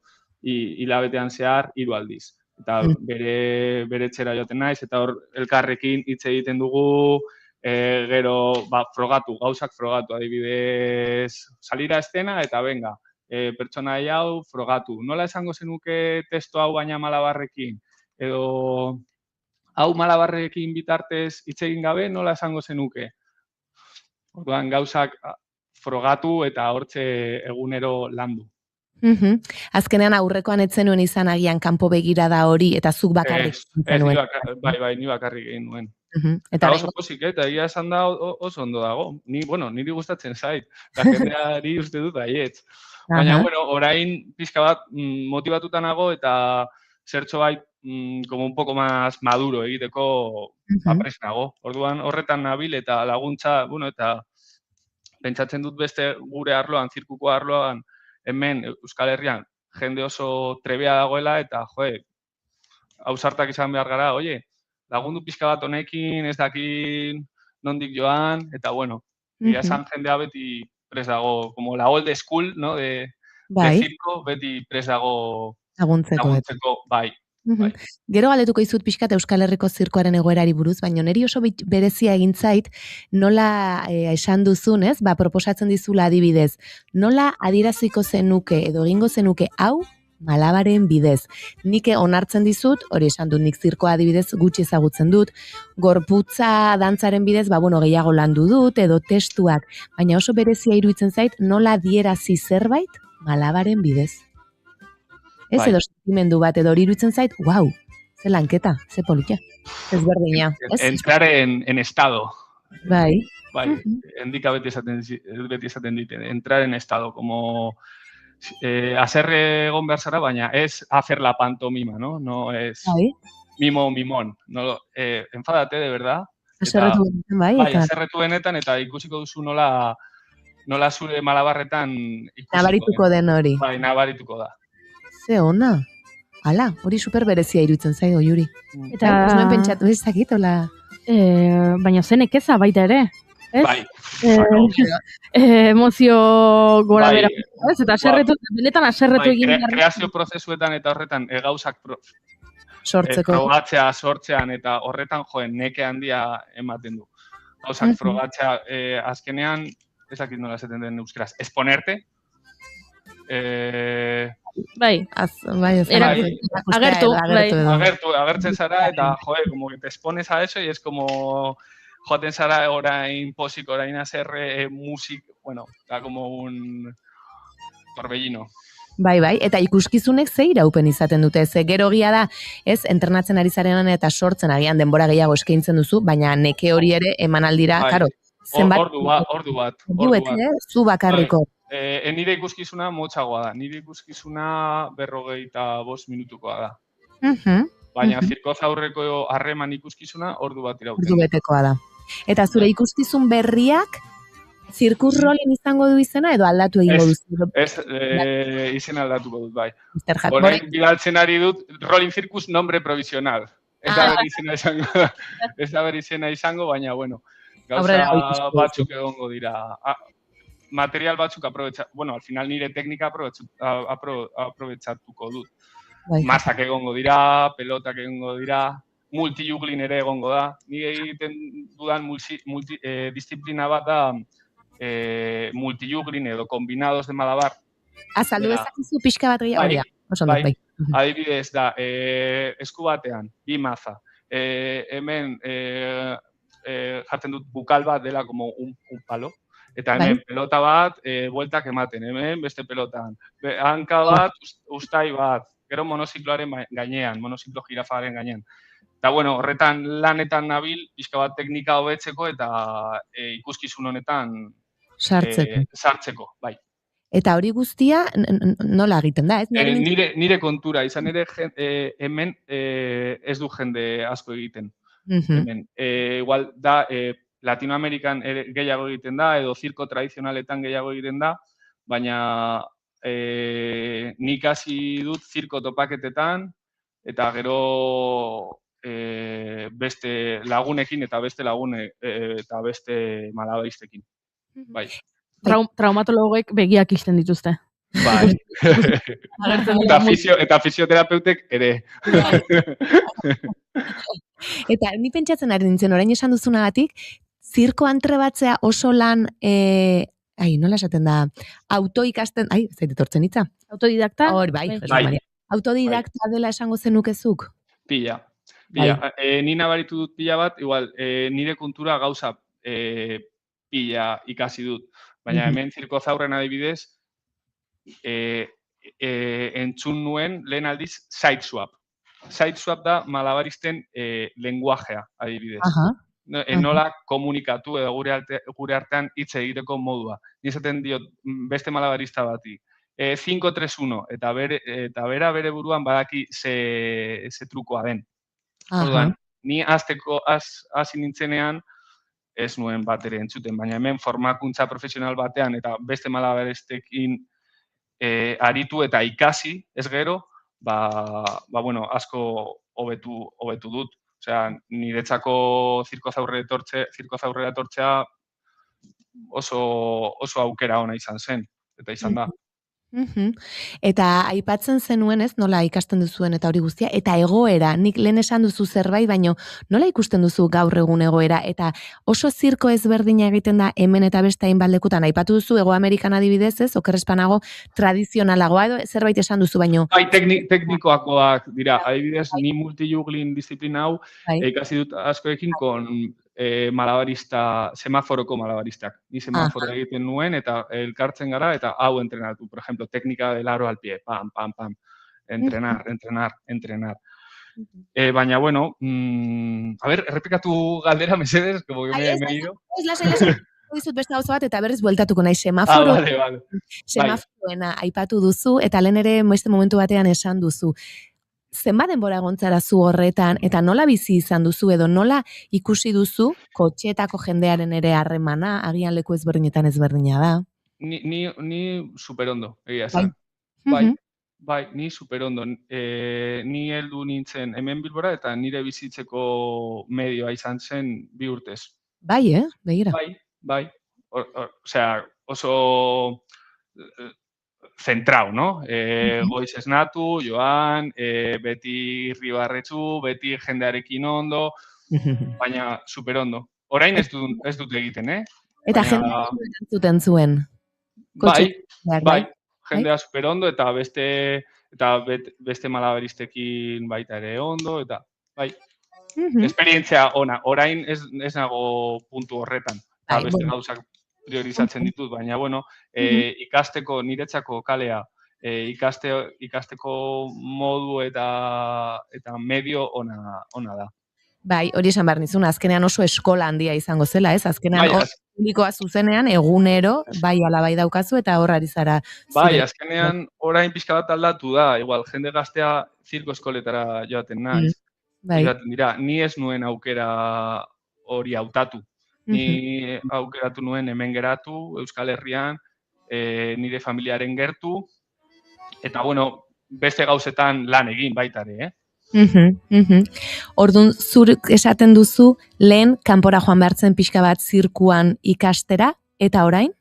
hilabetean zehar 3 aldiz. Eta bere etxera joaten naiz, eta hor elkarrekin hitz egiten dugu, gero gauzak frogatu, adibidez, salira estena eta venga, pertsonai hau frogatu. Nola esango zenuke testo hau baina malabarrekin? Edo hau malabarrekin bitartez hitz egin gabe, nola esango zenuke? Orduan gauzak frogatu eta hortze egunero landu. Azkenean aurrekoan etzenuen izan agian kanpo begirada hori eta zuk bakarrik. Bai, ni bakarrik egin nuen. Eta oso pozik, eta egia esan da oso ondo dago. Niri gustatzen zait. Eta jendeari uste dut aietz. Baina, orain pixka bat motibatuta nago eta zertxo bait como un poco más maduro egiteko apres nago. Orduan horretan nabil eta laguntza, eta pentsatzen dut beste gure arloan, zirkuko arloan, hemen Euskal Herrian jende oso trebea dagoela eta, ausartak izan behar gara, lagundu pixka bat honekin, ez dakin nondik joan, eta egia esan jendea beti pres dago, como la old school, no, de circo, beti pres dago laguntzeko, bai. Gero galdetuko izut pixkat Euskal Herriko zirkoaren egoerari buruz, baina niri oso berezia egin zait, nola esan duzun, ez? Proposatzen dizula adibidez, nola adieraziko zenuke edo egingo zenuke hau malabaren bidez. Nik onartzen dizut, hori esan dut, nik zirkoa adibidez gutxi ezagutzen dut, gorputza dantzaren bidez, gehiago landu dut, edo testuak, baina oso berezia iruditzen zait, nola adierazi zerbait malabaren bidez. Ez edo sentimendu bat, edo hori iruditzen zait, wow, ze lanketa, ze politia, ez berdina. Entrar en estado. Bai. Endika beti esaten dit, entrar en estado, como hacer egon behar zara, baina ez hacer la pantomima, ¿no? No es mimo mimón. No, enfadate, de verdad. Haserretu benetan, bai. Haserretu benetan, eta ikusiko duzu nola zure malabarretan ikusiko. Nabarituko den hori. Bai, nabarituko da. Ze ona. Hala, hori super berezia iruditzen zaigo, Juri. Eta ez nuen pentsatu ezakit, hola. Baina zenek eza baita ere. Bai. Emozio gora bera. Eta benetan aserretu egin. Kreazio prozesuetan eta horretan gauzak sortzeko. Sortzean eta horretan neke handia ematen du. Gauzak frogatzea azkenean, ezakit nola esaten den euskaraz, exponerte. Agertzen zara eta como que te expones a eso y es como joaten zara orain posik, orain hacer musik, da como un torbellino. Bai, eta ikuskizunek ze iraupen izaten dute, ze gero egia da, ez, entrenatzen ari zarenan eta sortzen agian denbora gehiago eskaintzen duzu, baina neke hori ere eman aldira, karo, Ordu bat. Zu bakarriko. Nire ikuskizuna motxagoa da. Nire ikuskizuna 45 minutukoa da. Baina zirkoz aurreko harreman ikuskizuna ordu bat irauten. Ordu betekoa da. Eta zure ikuskizun berriak zirkus rolin izango du izena edo aldatu egingo duzu? Ez, izena aldatuko dut, bai. Horein bidaltzen ari dut, rolin zirkus nombre provisional. Ez da ber izena izango, baina, bueno, gauza batzuk egongo dira. Material batzuk al final nire teknika aprobetxatuko dut. Mazak egongo dira, pelotak egongo dira, multijuglin ere egongo da. Nire egiten dudan disiplina bat da multijuglin edo kombinados de malabar. Azaldu ezakizu pixka bat gehiago. Bai, adibidez da, esku batean, bi maza. Hemen jartzen dut bukal bat dela como un palo. Eta hemen pelota bat, bueltak ematen, hemen beste pelotan. Hanka bat, ustai bat, gero monozikloaren gainean, monoziklo jirafaren gainean. Eta, bueno, horretan lanetan nabil, pixka bat teknika hobetzeko eta ikuskizun honetan sartzeko, bai. Eta hori guztia nola egiten da, ez? Nire kontura, izan ere hemen ez du jende asko egiten. Hemen, igual da, Latinoamerikan gehiago egiten da, edo zirko tradizionaletan gehiago egiten da, baina nik hasi dut zirko topaketetan, eta gero beste lagunekin eta beste malabaristekin. Bai. Traumatologoek begiak isten dituzte. Bai. Eta fisioterapeutek ere. Eta ni pentsatzen ari nintzen, orain esan duzunagatik, zirko antrebatzea oso lan, nola esaten da, autoikasten, ez zait etortzen hitza? Autodidakta? Hor, bai. Autodidakta dela esango zenukezuk? Pila. Ni nabaritu dut pila bat, igual, nire kontura gauza pila ikasi dut. Baina hemen zirko zaurren adibidez, entzun nuen lehen aldiz sideswap. Sideswap da malabaristen lenguajea adibidez. Nola komunikatu edo gure artean hitz egiteko modua. Nizaten diot beste malabarista bati. 5-3-1 eta bera bere buruan badaki ze trukoa den. Orduan, ni hasi nintzenean ez nuen bat ere entzuten, baina hemen formakuntza profesional batean eta beste malabaristekin aritu eta ikasi, ez gero, bueno, asko hobetu dut. Osea, niretzako zirkoz aurrera etortzea oso aukera ona izan zen, eta izan da. Eta aipatzen zenuen, ez, nola ikasten duzuen eta hori guztia, eta egoera, nik lehen esan duzu zerbait, baino nola ikusten duzu gaur egun egoera, eta oso zirko ezberdina egiten da hemen eta beste hainbat lekutan, aipatu duzu Hego Amerikan adibidez, ez, okerrespanago tradizionalagoa edo zerbait esan duzu, baino. Bai, teknikoakoak dira, adibidez, ni multijuglin disiplina hau ikasi dut askoekin kon malabarista, semaforoko malabaristak. Ni semaforo egiten nuen eta elkartzen gara eta hau entrenatu. Por ejemplo, técnica del aro al pie. Pam, pam, pam. Entrenar. Baina, bueno, a ver, errepikatu galdera, mesedez, como que me he ido. Ez, dizut beste gauza bat eta berriz bueltatuko nahi semaforo. Vale. Semaforoena aipatu duzu eta lehen ere beste momentu batean esan duzu. Zenbat denbora egontzara zu horretan, eta nola bizi izan duzu, edo nola ikusi duzu kotxeetako jendearen ere harremana, agian leku ezberdinetan ezberdina da? Ni superondo, egia esan. Bai, ni superondo. Ni heldu nintzen hemen Bilbora, eta nire bizitzeko medioa izan zen 2 urtez. Bai, begira. Bai. Osea, oso zentrau, no? Goiz esnatu, joan, beti ribarretzu, beti jendearekin ondo, baina superondo. Orain ez dut egiten, Eta jendea zuten zuen? Bai, jendea superondo eta beste malabaristekin baita ere ondo, eta bai. Esperientzia ona, orain ez nago puntu horretan, eta beste gauzak priorizatzen ditut, baina, bueno, ikasteko, niretzako kalea, ikasteko modu eta medio ona da. Bai, hori esan behar nizun, azkenean oso eskola handia izango zela, ez? Azkenean Bai, hor publikoa zuzenean, egunero, bai ala bai daukazu, eta hor ari zara. Bai, azkenean orain pixka bat aldatu da, igual, jende gaztea zirko eskoletara joaten naiz. Bai. Joaten dira, ni ez nuen aukera hori hautatu. Ni aukeratu nuen hemen geratu, Euskal Herrian, nire familiaren gertu, eta bueno, beste gauzetan lan egin baita ere, Orduan, zuruk esaten duzu, lehen kanpora joan behartzen pixka bat zirkuan ikastera, eta orain?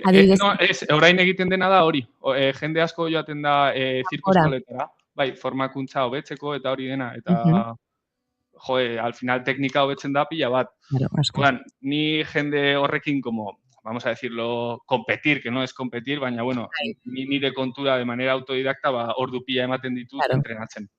No, orain egiten dena da hori. Jende asko joaten da zirko eskoletara, bai, formakuntza hobetzeko eta hori dena, eta al final teknika hobetzen da pila bat. Claro, ni jende horrekin como, vamos a decirlo, competir, que no es competir, baina, bueno, nire kontura de manera autodidacta, ordu pila ematen ditut entrenatzen.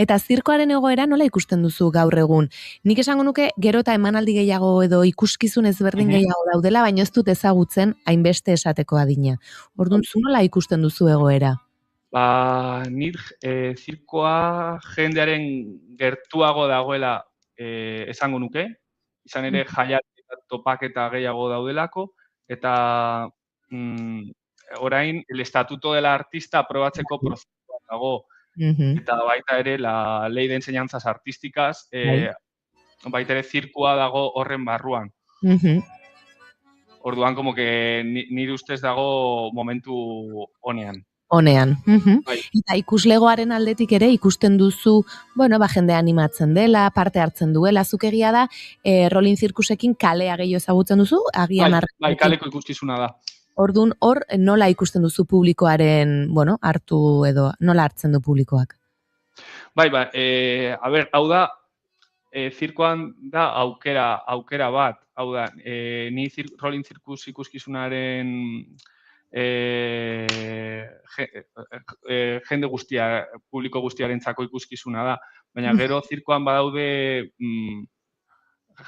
Eta zirkoaren egoera nola ikusten duzu gaur egun? Nik esango nuke gero eta emanaldi gehiago edo ikuskizun ezberdin gehiago daudela, baina ez dut ezagutzen hainbeste esateko adina. Orduan, zu nola ikusten duzu egoera? Nik zirkoa jendearen gertuago dagoela esango nuke, izan ere jaiak topaketa gehiago daudelako, eta orain el estatuto de la artista aprobatzeko prozesua dago, eta baita ere la ley de enseñanzas artísticas, baita ere zirkoa dago horren barruan. Orduan, como que nire ustez dago momentu honean. Eta ikuslegoaren aldetik ere ikusten duzu, bueno, jende animatzen dela, parte hartzen duela, zuk egia da, Rolling Zirkusekin kalea gehiago ezagutzen duzu, agian Bai, kaleko ikuskizuna da. Orduan, hor nola ikusten duzu publikoaren, bueno, hartu edo, nola hartzen du publikoak? Bai, a ber, hau da, zirkoan da aukera bat, hau da, ni Rolling Zirkus ikuskizunaren jende guztia, publiko guztiarentzako ikuskizuna da, baina gero zirkoan badaude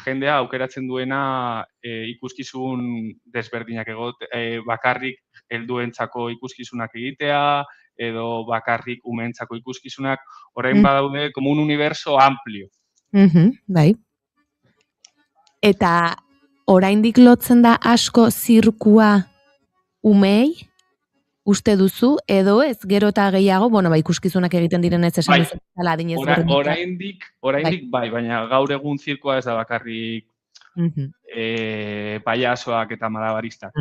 jendea aukeratzen duena ikuskizun desberdinak bakarrik helduentzako ikuskizunak egitea, edo bakarrik umeentzako ikuskizunak, orain badaude como un universo amplio. Bai. Eta oraindik lotzen da asko zirkua umei, uste duzu, edo ez, gero eta gehiago, bueno, ikuskizunak egiten diren ez esan bezala adinez oraindik bai, baina gaur egun zirkoa ez da bakarrik payasoak eta malabaristak.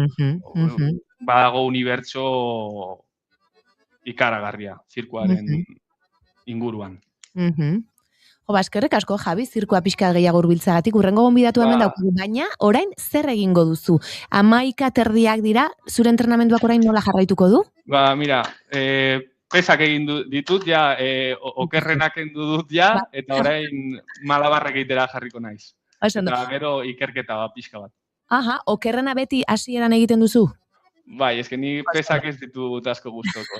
Badago unibertso ikaragarria zirkoaren inguruan. Eskerrik asko, Javi, zirkoa pixka gehiago hurbiltzagatik, urrengo gonbidatu hemen daukagu, baina orain zer egingo duzu? 11 dira, zure entrenamenduak orain nola jarraituko du? Mira, pesak egin ditut, ja, okerrenak endu dut, ja, eta orain malabarrak egitera jarriko naiz. Eta gero ikerketa pixka bat. Aha, okerrena beti hasieran egiten duzu? Bai, eske ni pesak ez ditut asko gustoko.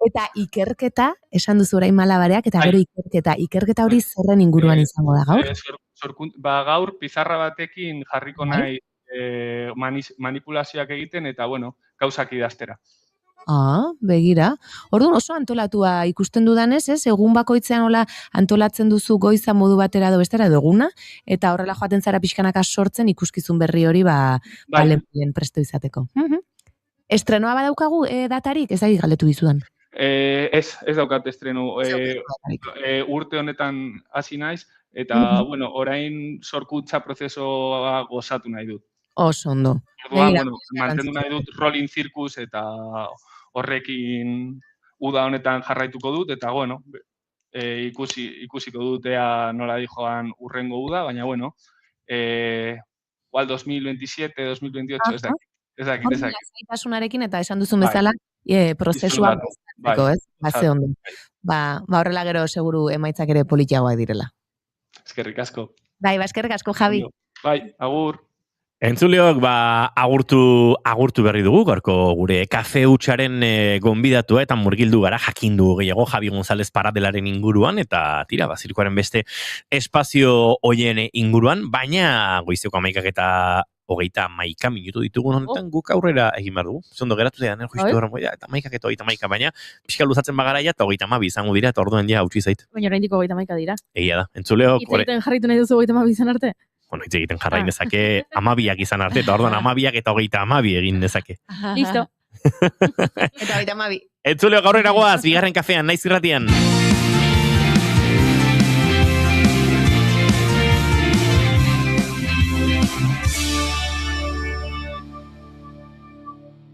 Eta ikerketa, esan duzu orain malabareak, eta gero ikerketa hori zerren inguruan izango da gaur? Gaur pizarra batekin jarriko nahi manipulazioak egiten, eta bueno, gauzak idaztera. Begira. Orduan oso antolatua ikusten dudanez, ez? Egun bakoitzean hola antolatzen duzu goiza modu batera edo bestera edo eguna, eta horrela joaten zara pixkanaka sortzen ikuskizun berri hori lehen presto izateko. Estrenoa badaukagu datarik? Ez galdetu dizudan. Ez daukat estrenu. Urte honetan hasi naiz, eta bueno, orain sorkuntza prozesoa gozatu nahi dut. Oso ondo. Orduan, mantendu nahi dut Rolling Zirkus eta horrekin uda honetan jarraituko dut, eta bueno, ikusiko dut ea nola dijoan urrengo uda, baina bueno, igual 2027, 2028, ez dakit. Zaitasunarekin eta esan duzun bezala, prozesua gozateko, ez? Ze ondo. Horrela gero seguru emaitzak ere politiagoak direla. Eskerrik asko. Bai, eskerrik asko, Javi. Bai, agur. Entzuleok, agurtu berri dugu, gorko gure kafe hutsaren gonbidatua eta murgildu gara jakindu gehiago Javi González Paradelaren inguruan, eta tira, zirkoaren beste espazio hoien inguruan, baina goizeko 11 31 minutu ditugun honetan, guk aurrera egin behar dugu. Zondo geratu da, justu horren moia, eta 31, baina pixka luzatzen bagaraia, eta 32 izango dira, eta orduan ja utzi zait. Baina oraindik 31 dira. Egia da, entzuleo... Hitz egiten jarritu nahi duzu 32 izan arte? Bueno, hitz egiten jarrain dezake 12 izan arte, eta orduan 12 eta 32 egin dezake. Listo. Eta 32. Entzuleo gaurrera goaz, bigarren kafean, naiz irratian.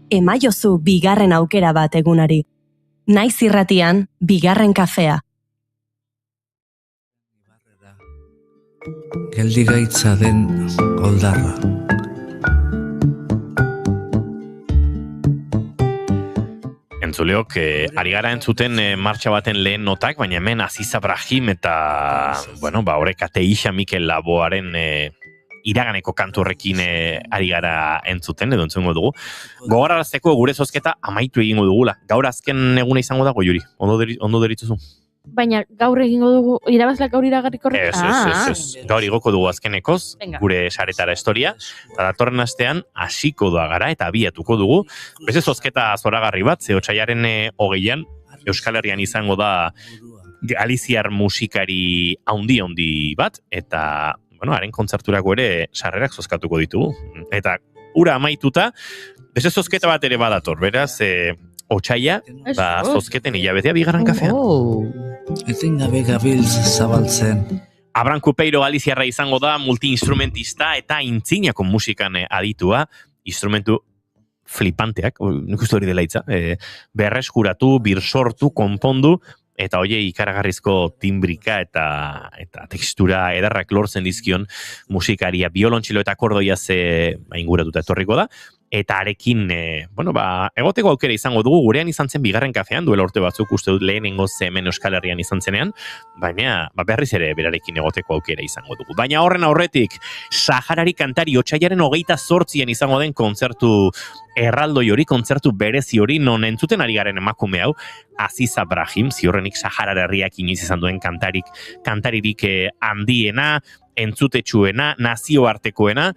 Emaiozu bigarren aukera bat egunari. Naiz irratian, bigarren kafea. Geldigaitza den oldarra. Entzuleok, ari gara entzuten martxa baten lehen notak, baina hemen Aziz Abrahim eta, bueno, horrek Ateixa Mikel Laboaren iraganeko kantu horrekin ari gara entzuten, edo entzungo dugu. Gogorarazteko gure zozketa amaitu egingo dugula. Gaur azken eguna izango da, Goiuri. Ondo deritzuzu? Baina gaur egingo dugu, irabazleak gaur iragarriko horrek? Ez. Gaur igoko dugu azkenekoz, Venga. gure saretara historia, eta datorren astean hasiko doa gara eta abiatuko dugu. Beste zozketa zoragarri bat, ze otsailaren 20an, Euskal Herrian izango da galiziar musikari haundi bat, eta bueno, haren kontzerturako ere sarrerak zozkatuko ditugu. Eta ura amaituta, beste zozketa bat ere badator, beraz, otsaila, zozketen hilabetea bigarren kafean. Ezin gabe gabiltz zabaltzen. Abran Kupeiro galiziarra izango da, multi-instrumentista eta intzinako musikan aditua, instrumentu flipanteak, nik uste hori dela hitza, berreskuratu, birsortu, konpondu, eta hoie ikaragarrizko timbrika eta tekstura edarrak lortzen dizkion musikaria biolontxilo eta akordoia inguratuta etorriko da. Eta arekin, egoteko aukera izango dugu, gurean izan zen bigarren kafean, duela urte batzuk uste dut lehenengo hemen Euskal Herrian izan zenean, baina berriz ere berarekin egoteko aukera izango dugu. Baina horren aurretik, Saharari kantari otsailaren 28an izango den kontzertu erraldoi hori, kontzertu berezi hori, non entzuten ari garen emakume hau, Aziz Abrahim, ziurrenik Sahara herriak inoiz izan duen kantaririk handiena, entzutetsuena, nazioartekoena,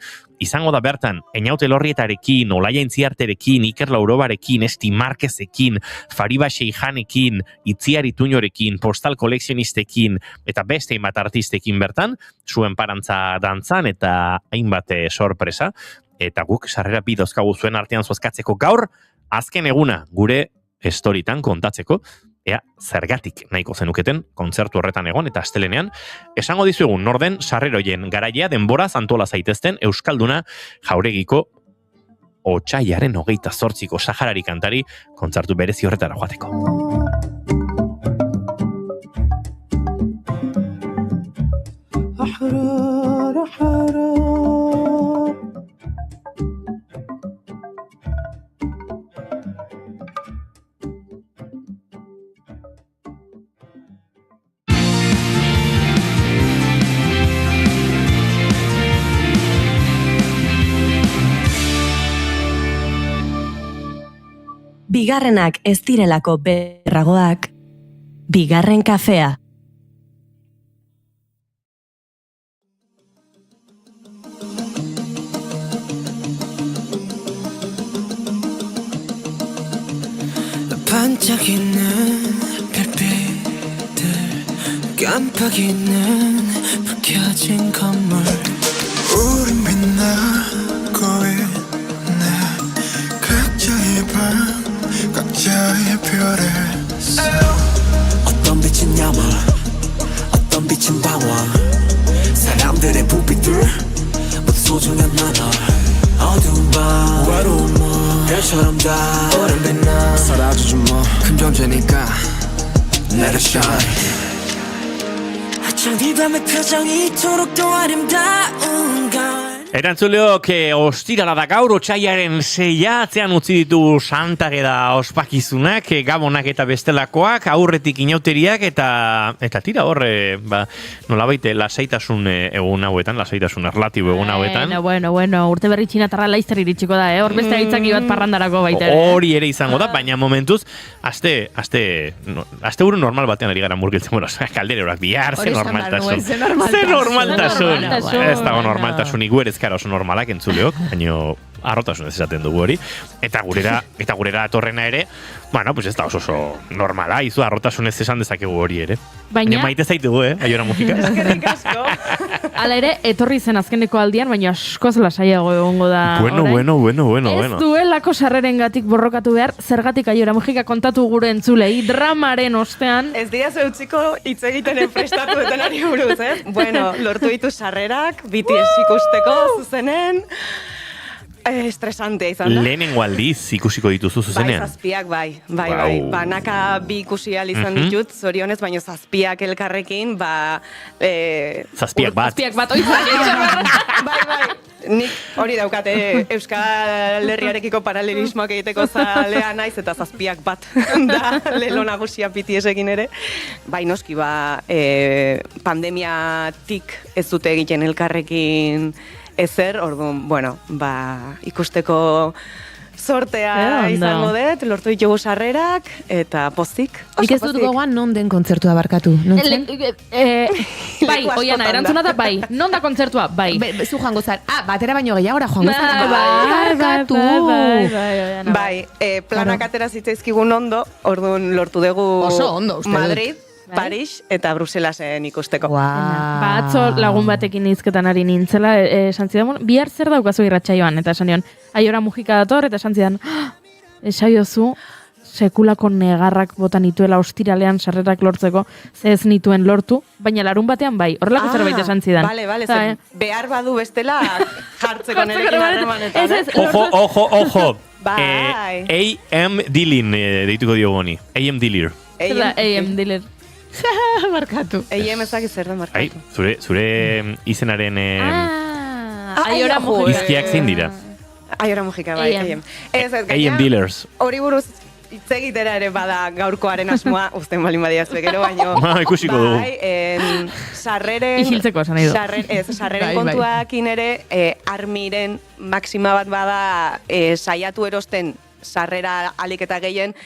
izango da bertan, Einaute Elorrietarekin, Olaia Intziarterekin, Iker Laurobarekin, Esti Marquezekin, Fariba Seijanekin, Itziar Ituñorekin, Postal kolekzionistekin, eta beste hainbat artistekin bertan, zuen parantza dantzan, eta hainbat sorpresa, eta guk sarrera bi dauzkagu zuen artean zozkatzeko gaur, azken eguna gure historitan kontatzeko, ea zergatik nahiko zenuketen kontzertu horretan egon eta astelenean, esango dizuegun norden sarreroien garaia denboraz antola zaitezten Euskalduna Jauregiko otsailaren 28ko Saharari kantari kontzertu berezi horretara joateko. Bigarrenak ez direlako berragoak, bigarren kafea. 반짝이는 별빛들 깜빡이는 불 켜진 건물 우린 빛나고 있네 각자의 방 각자의 별에 어떤 빛은 야망 어떤 빛은 방황 사람들의 불빛들 모두 소중한 나눠 어두운 밤 외로운 몸 별처럼 다 오랜 빛나 사라지지 뭐 큰 존재니까 Let it shine 하찮은 이 밤의 표정이 이토록 더 아름다운 걸 Erantzuleok, ostirala da gaur, otsailaren 6 atzean utzi ditu Santageda ospakizunak, gabonak eta bestelakoak, aurretik inauteriak, eta tira horre, nolabait, lasaitasun egun hauetan, lasaitasun erlatibo egun hauetan. Bueno, urte berri txinatarra laizter iritsiko da, hor beste aitzaki bat parrandarako baita. Hori ere izango da, baina momentuz, aste buru normal batean ari gara murgiltzen, bueno, kaldere horak bihar, ze normaltasun. Ez dago normaltasunik, guerez gara oso normalak entzuleok, baina harrotasunez esaten dugu hori. Eta gurera atorrena ere, bueno, pues ez da oso normala, izu harrotasunez esan dezakegu hori ere. Baina maite zaitugu, Aiora Mujika. Eskerrik asko. Hala ere, etorri zen azkeneko aldian, baina askoz lasaiago egongo da. Bueno. Ez duelako sarrerengatik borrokatu behar, zergatik Aiora Mujika kontatu gure entzulei, dramaren ostean. Ez dira zeutziko hitz egiten prestatu detenari buruz, Bueno, lortu ditu sarrerak, BTS ikusteko, zuzenen. Estresantea izan da. Lehenengo aldiz ikusiko dituzu zuzenean. Bai, zazpiak bai. Banaka bi ikusi izan ditut, zorionez, baina zazpiak elkarrekin, Zazpiak bat. Zazpiak bat, bai. Nik hori daukate Euskal Herriarekiko paralelismoak egiteko zalea naiz, eta zazpiak bat da lelo nagusia BTS-ekin ere. Bai, noski, pandemiatik ez dute egiten elkarrekin ezer, orduan, ikusteko sortea izango dut, lortu ditugu sarrerak, eta pozik. Nik ez dut gogoan non den kontzertua barkatu. Bai, Oiana, erantzuna da, bai. Non da kontzertua, bai. Zu joango zara. Batera baino gehiagora joango zara. Barkatu. Bai, planak atera zitzaizkigun ondo, orduan lortu dugu Madrid, Paris eta Bruselasen ikusteko. Atzo lagun batekin hizketan ari nintzela, esan zidan, bihar zer daukazu irratsaioan, eta esan nion, Aiora Mujika dator, eta esan zidan, esaiozu, sekulako negarrak botan nituela ostiralean sarrerak lortzeko, ze ez nituen lortu, baina larun batean bai, horrelako zerbait esan zidan. Bale, behar badu bestela jartzeko nerekin harremanetan. Ojo, AM Dillin deituko diogu honi, AM Dillir. AM Diller. Markatu. AM ezak zer da markatu. Zure izenaren Aiora Mujika. izkiak zein dira. Aiora Mujika, bai. AM Dillers. Hori buruz hitz egitera ere bada gaurkoaren asmoa, uzten balin badiazue gero, baino. Ikusiko dugu. Sarreren... Ihiltzeko esan nahi du. Sarreren kontuakin ere, armiren maxima bat bada saiatu erosten sarrera alik eta gehien,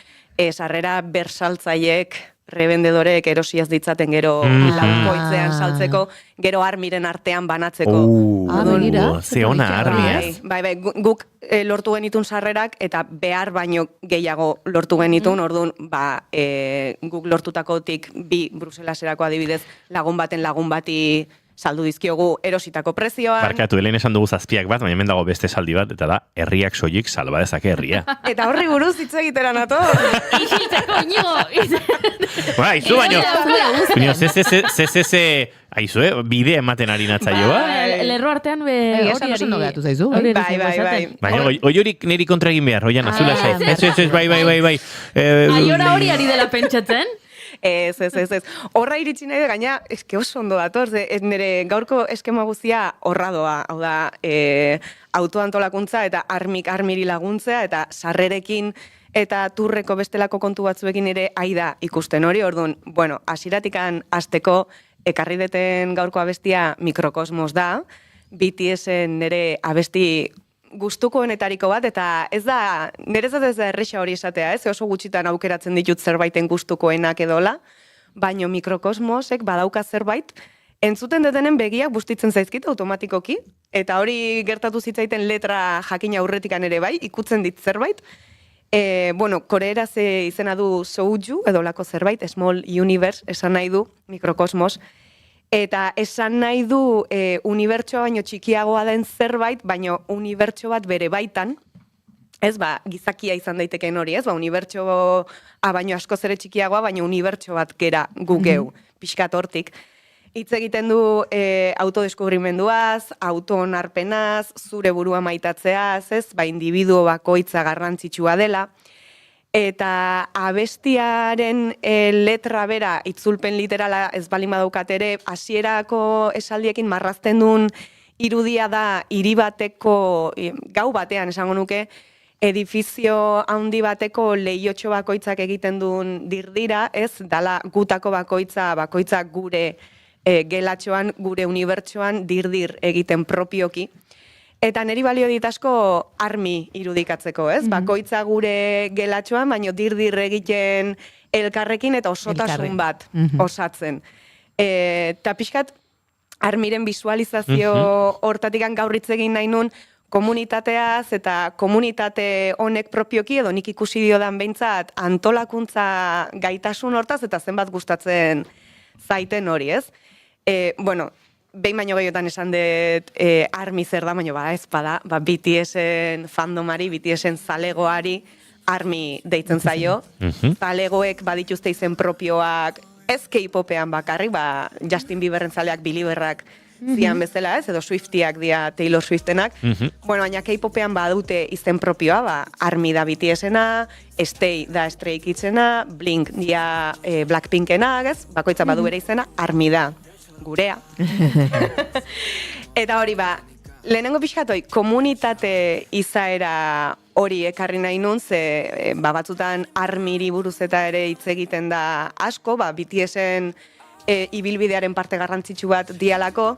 sarrera bersaltzaiek, rebendedorek erosiaz ditzaten gero laukoitzean saltzeko, gero armiren artean banatzeko. Ze ona armiaz. Bai, guk lortu genitun sarrerak eta behar baino gehiago lortu genitun, orduan, guk lortutakotik bi Bruselaserako adibidez lagun bati saldu dizkiogu erositako prezioan. Barkatu, helen esan dugu zazpiak bat, baina hemen dago beste saldi bat, eta da, herriak soilik salba dezake herria. Eta horri buruz hitz egitera nato. Isiltzeko, Iñigo! Izu baino. Aizu, bide ematen ari natzaioa. Lerro artean hori ari. Bai. Baina, oiorik niri kontra egin behar, oian, azula zaiz. Ez, bai. Aiora hori ari dela pentsatzen? Ez. Horra iritsi nahi da, gaina, eske oso ondo dator, nire gaurko eskema guztia horra doa, hau da, autoantolakuntza eta armiri laguntzea, eta sarrerekin eta turreko bestelako kontu batzuekin ere aida ikusten hori, orduan, hasieratikan hasteko ekarri deten gaurko abestia Mikrokosmos da, BTS-en nire abesti gustukoenetariko bat, eta ez da, nerezat ez da erresa hori esatea, oso gutxitan aukeratzen ditut zerbaiten gustukoenak edola, baino Mikrokosmosek badauka zerbait, entzuten detenen begiak bustitzen zaizkit automatikoki, eta hori gertatu zitzaiten letra jakina aurretikan ere bai, ikutzen dit zerbait, koreera ze izena du Souju, edolako zerbait, Small Universe, esan nahi du Mikrokosmos, eta esan nahi du unibertsoa baino txikiagoa den zerbait, baino unibertso bat bere baitan, gizakia izan daiteken hori, unibertsoa baino askoz ere txikiagoa, baino unibertso bat gera gugeu, pixkat hortik. Hitz egiten du autodeskubrimenduaz, autonarpenaz, zure burua maitatzeaz, individuo bakoitza garrantzitsua dela, eta abestiaren letra bera, itzulpen literala ez balin badaukat ere, hasierako esaldiekin marrazten duen irudia da hiri bateko, gau batean esango nuke, edifizio handi bateko lehiotxo bakoitzak egiten duen dirdira, dala gutako bakoitza gure gelatxoan, gure unibertsoan dirdir egiten propioki. Eta niri balio dit asko armi irudikatzeko, Bakoitza gure gelatxoan, baino dirdir egiten elkarrekin eta osotasun bat osatzen. Eta pixkat, armiren visualizazio hortatikan gaur hitz egin nahi nun, komunitateaz eta komunitate honek propioki edo nik ikusi diodan behintzat antolakuntza gaitasun hortaz eta zenbat gustatzen zaiten hori, ez? Bueno, behin baino gehiotan esan dut armi zer da, baina ez bada, BTS-en fandomari, BTS-en zalegoari armi deitzen zaio. Zalegoek badituzte izen propioak, ez K-popean bakarrik, Justin Bieberren zaleak Belieberrak zian bezala, ez, edo Swiftiak dira Taylor Swiftenak. Bueno, baina K-popean badute izen propioa, Army da BTS-ena, Stay da Stray Kidsena, Blink dia Blackpinkenak, ez, bakoitza badu bere izena, Army da gurea. Eta hori lehenengo pixkatoi, komunitate izaera hori ekarri nahi nun, ze batzutan armiri buruz eta ere hitz egiten da asko, BTS-en ibilbidearen parte garrantzitsu bat dialako,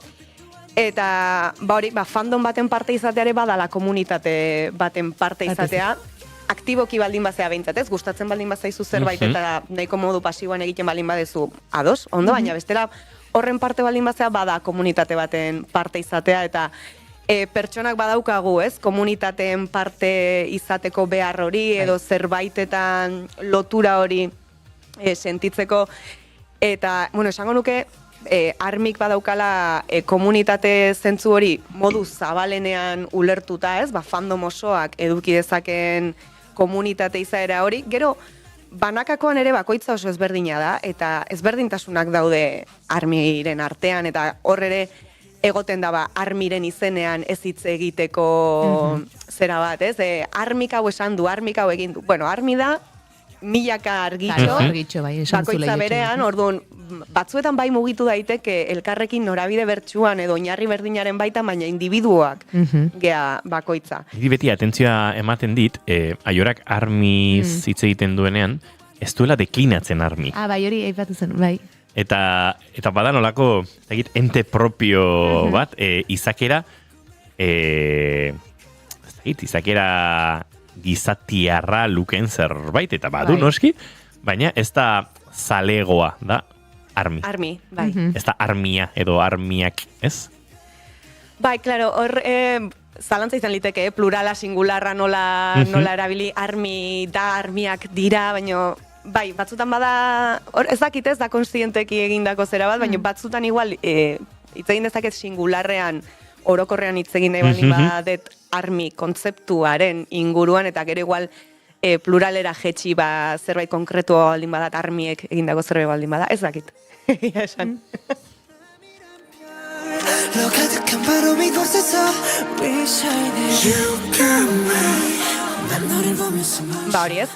eta hori, fandom baten parte izateare badala komunitate baten parte izatea, aktiboki baldin bazea behintzat, ez? Gustatzen baldin bazaizu zerbait eta nahiko modu pasiboan egiten baldin badezu ados, ondo, baina bestela horren parte baldin bazea bada komunitate baten parte izatea, eta pertsonak badaukagu, ez? Komunitateen parte izateko behar hori, edo zerbaitetan lotura hori sentitzeko, eta, bueno, esango nuke, armik badaukala komunitate zentzu hori modu zabalenean ulertuta, ez? Fandom osoak eduki dezaken komunitate izaera hori, gero, banakakoan ere bakoitza oso ezberdina da, eta ezberdintasunak daude armiren artean, eta hor ere egoten da armiren izenean ez hitz egiteko zera bat, ez? Armik hau esan du, armik hau egin du. Bueno, armi da, milaka argitxo, bakoitza berean, orduan, batzuetan bai mugitu daiteke elkarrekin norabide bertsuan edo oinarri berdinaren baita, baina individuoak gea bakoitza. Hiri beti atentzioa ematen dit, Aiorak armiz hitz egiten duenean, ez duela deklinatzen armi. Bai, hori aipatu zen, bai. Eta badan olako, ente propio bat, izakera, izakera gizatiarra luken zerbait, eta badu noski, baina ez da zalegoa, da armi. Armi, bai. Ez da armia edo armiak, ez? Bai, klaro, hor zalantza izan liteke, plurala, singularra nola erabili, armi da, armiak dira, baina bai, batzutan bada, ez dakit ez da konstienteki egindako zera bat, baina batzutan igual, hitz egin dezaket singularrean, orokorrean hitz egin nahi baldin badet armi kontzeptuaren inguruan, eta gero igual pluralera jetxi zerbait konkretu baldin badat armiek egindako zerbait baldin bada, ez dakit. Esan. Hori ez,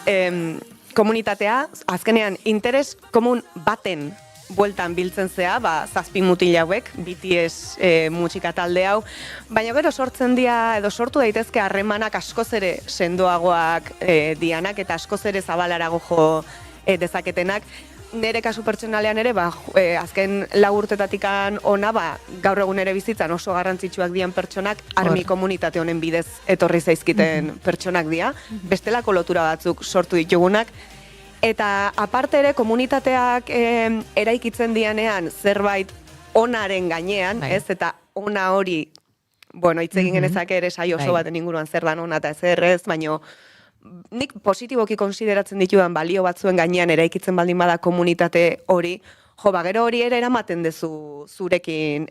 komunitatea, azkenean, interes komun baten bueltan biltzen zea, zazpi mutil hauek, BTS musika talde hau, baina gero sortzen dira, edo sortu daitezke harremanak askoz ere sendoagoak dianak, eta askoz ere zabalarago jo dezaketenak. Nere kasu pertsonalean ere, azken 4 urtetatikan ona, gaur egun ere bizitzan oso garrantzitsuak dian pertsonak, armi komunitate honen bidez etorri zaizkiten pertsonak dira, bestelako lotura batzuk sortu ditugunak, eta aparte ere komunitateak eraikitzen dianean zerbait onaren gainean, ez, eta ona hori, bueno, hitz egin genezake ere saio oso baten inguruan zer dan ona eta ezer ez, baino nik positiboki konsideratzen ditudan balio batzuen gainean eraikitzen baldin bada komunitate hori, gero hori ere eramaten dezu zurekin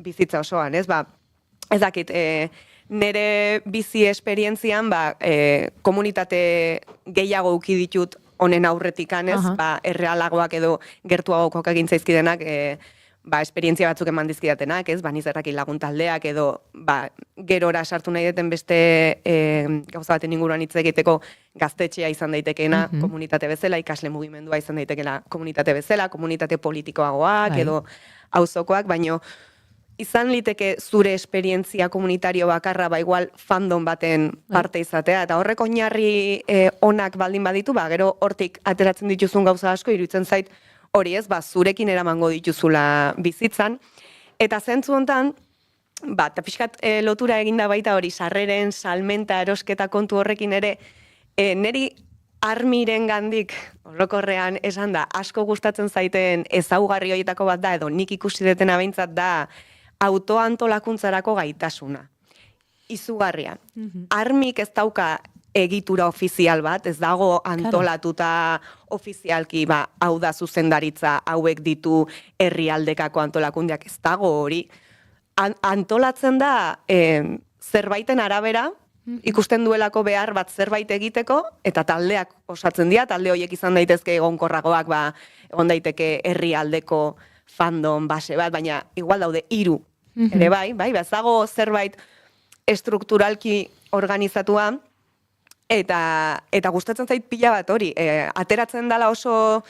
bizitza osoan, ez, ez dakit, nire bizi esperientzian, komunitate gehiago uki ditut honen aurretikan, ez, errealagoak edo gertuagokoak egin zaizkidenak, esperientzia batzuk eman dizkidatenak, ez, nizerrakin lagun taldeak, edo gerora sartu nahi deten beste gauza baten inguruan hitz egiteko gaztetxea izan daitekeena, komunitate bezala, ikasle mugimendua izan daitekeena komunitate bezala, komunitate politikoagoak, edo auzokoak, baino izan liteke zure esperientzia komunitario bakarra, igual fandom baten parte izatea, eta horrek oinarri onak baldin baditu, gero hortik ateratzen dituzun gauza asko, iruditzen zait, hori ez, zurekin eramango dituzula bizitzan, eta zentzu hontan, eta pixkat lotura eginda baita hori, sarreren, salmenta, erosketa kontu horrekin ere, neri armiren gandik, orokorrean esan da, asko gustatzen zaiten ezaugarri horietako bat da, edo nik ikusi detena behintzat da, autoantolakuntzarako gaitasuna. Izugarria. Armik ez dauka egitura ofizial bat, ez dago antolatuta ofizialki, hau da zuzendaritza, hauek ditu herrialdekako antolakundeak, ez dago hori. Antolatzen da zerbaiten arabera, ikusten duelako behar bat zerbait egiteko, eta taldeak osatzen dira, talde horiek izan daitezke egonkorragoak, egon daiteke herrialdeko fandom base bat, baina igual daude 3 ere bai, ez dago zerbait estrukturalki organizatua, eta gustatzen zait pila bat hori, ateratzen dala oso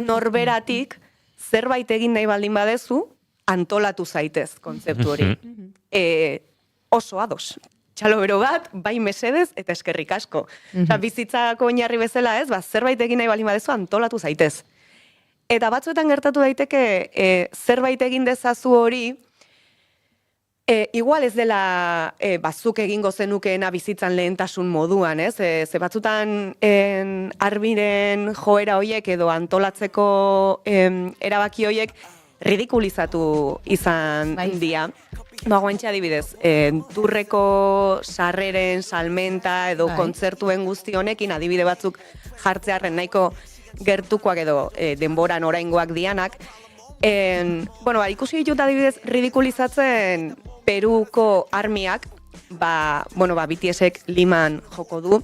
norberatik, zerbait egin nahi baldin badezu, antolatu zaitez kontzeptu hori. Oso ados. Txalobero bat, bai mesedez eta eskerrik asko. Bizitzako oinarri bezala ez, zerbait egin nahi baldin badezu, antolatu zaitez. Eta batzuetan gertatu daiteke, zerbait egin dezazu hori, igual ez dela bazuk egingo zenukeena bizitzan lehentasun moduan, ez? Ze batzutan arbiren joera hoiek edo antolatzeko erabaki hoiek ridikulizatu izan dira. Guantxe adibidez, turreko sarreren salmenta edo kontzertuen guzti honekin adibide batzuk jartzearren nahiko gertukoak edo denboran oraingoak dianak. Ikusi ditut adibidez ridikulizatzen Peruko armiak, BTSek Liman joko du,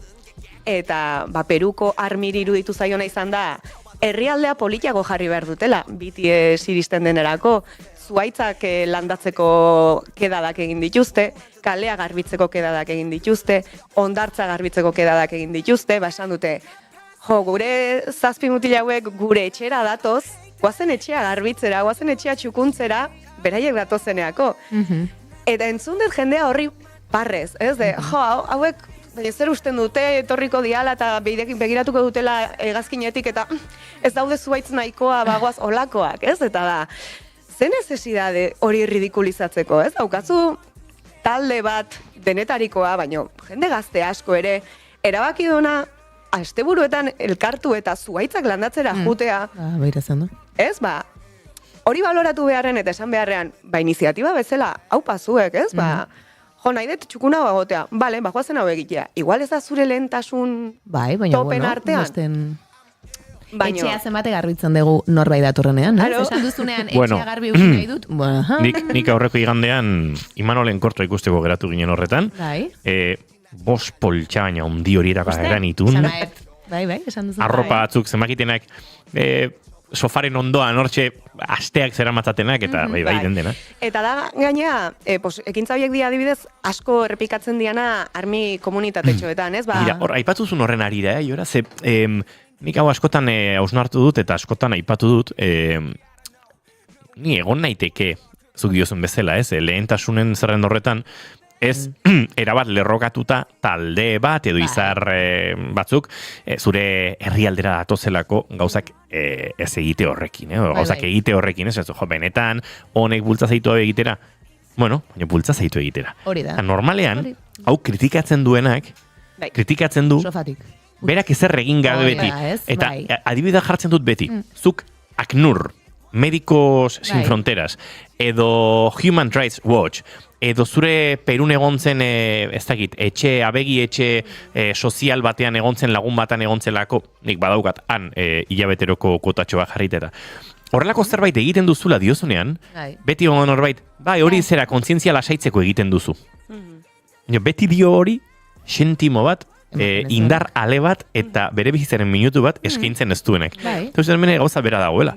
eta Peruko armiri iruditu zaiona izan da, herrialdea politiago jarri behar dutela, BTS iristen denerako, zuaitzak landatzeko kedadak egin dituzte, kalea garbitzeko kedadak egin dituzte, hondartza garbitzeko kedadak egin dituzte, esan dute, gure 7 mutil hauek gure etxera datoz, guazen etxea garbitzera, guazen etxea txukuntzera, beraiek datozeneako. Eta entzun dut jendea horri parrez, ez de, hauek zer usten dute, etorriko diala eta begiratuko dutela hegazkinetik eta ez daude zuaitz nahikoa bagoaz olakoak, ez? Eta da, ze necesidade hori ridikulizatzeko, ez? Daukazu talde bat denetarikoa, baino jende gazte asko ere, erabaki duna, asteburuetan elkartu eta zuaitzak landatzera jutea. Beirazan da. Ez, hori baloratu beharren eta esan beharrean, iniziatiba bezala, hau pazuek, ez? Nahi dut txukuna bagotea, bagoazen hau egitea. Igual ez da zure lehentasun topen artean. Etxea zenbate garbitzen dugu norbait datorrenean, esan duzunean etxea garbi eukin nahi dut. Nik aurreko igandean Imanolen korto ikusteko geratu ginen horretan. 5 poltsa baina ondi hori erakageran itun. Esan duzunean. Arropa batzuk zenbakitenak sofaren ondoan hortxe asteak zera matzatenak eta bai den dena. Eta da gaina, ekintza horiek dira adibidez asko errepikatzen diana armi komunitatexoetan, ez? Mira, aipatuzun horren ari da, Jora, ze nik hau askotan hausnartu dut eta askotan aipatu dut, ni egon naiteke zuk diozun bezala, ez? Lehentasunen zerren horretan, ez erabat lerrokatuta talde bat edo izar batzuk zure herrialdera datozelako gauzak ez egite horrekin, gauzak egite horrekin, ez? Benetan honek bultza zaitu egitera, baina bultza zaitu egitera. Hori da. Normalean, hau kritikatzen duenak, kritikatzen du, berak ezer egin gabe beti. Eta adibidea jartzen dut beti, zuk ACNUR, Médicos Sin Fronteras, edo Human Rights Watch, edo zure Perun egontzen, ez dakit, abegi etxe sozial batean egontzen, lagun batan egontzelako, nik badaukat, hilabeteroko kotatxoa jarriteta. Horrelako zerbait egiten duzula diozunean, beti egon norbait, hori zera kontzientzia lasaitzeko egiten duzu. Beti dio hori, sentimo bat, indar ale bat, eta bere bizitzaren minutu bat eskaintzen ez duenek. Eta uste hemen gauza bera dagoela.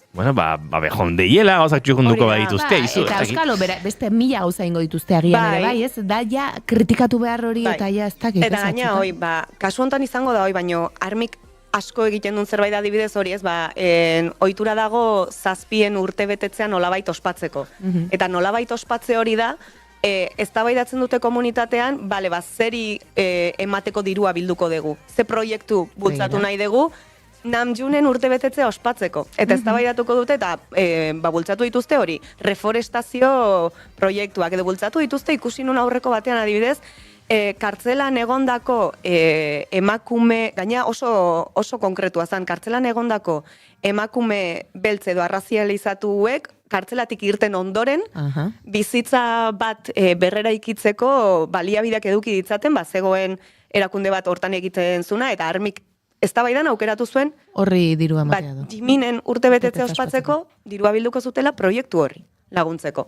Jondeiela gauzak txukunduko badituzte. Eta euskalo, beste 1000 gauza ingo dituzte agian ere, bai, ez? Da ja kritikatu behar hori eta ja ez dakit. Eta gaina, kasu hontan izango da, baino armik asko egiten duen zerbait adibidez hori, ez? Ohitura dago 7 urte betetzean nolabait ospatzeko. Eta nolabait ospatze hori da, eztabaidatzen dute komunitatean, zeri emateko dirua bilduko dugu. Ze proiektu bultzatu nahi dugu, Namjunen urte betetzea ospatzeko. Eta eztabaidatuko dute eta bultzatu dituzte hori, reforestazio proiektuak. Edo bultzatu dituzte ikusi nun aurreko batean adibidez, kartzelan egondako emakume, gaina oso konkretua zen, kartzelan egondako emakume beltz edo arrazializatuek kartzelatik irten ondoren, bizitza bat berrera ikitzeko baliabideak eduki ditzaten, zegoen erakunde bat hortan egiten zuna, eta armik eztabaidan aukeratu zuen, horri dirua ematea du. Jiminen urte betetzea ospatzeko, dirua bilduko zutela proiektu horri laguntzeko.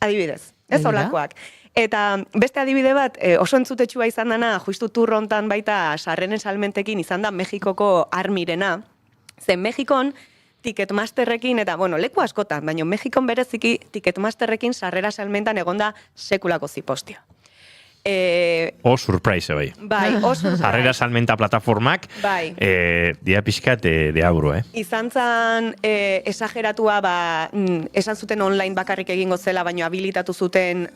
Adibidez, ez holakoak. Eta beste adibide bat, oso entzutetsua izan dana, justu turrontan baita sarreren salmentekin izan da Mexikoko armirena. Zen Mexikon, Ticketmasterrekin, eta, leku askotan, baina Mexikon bereziki Ticketmasterrekin sarrera salmentan egonda sekulako zipostia. Surprise, bai. Bai, surprise. Sarrera salmenta plataformak, bai. Dia pixkat de abro, Izan zan esageratua, esan zuten online bakarrik egingo zela, baina habilitatu zuten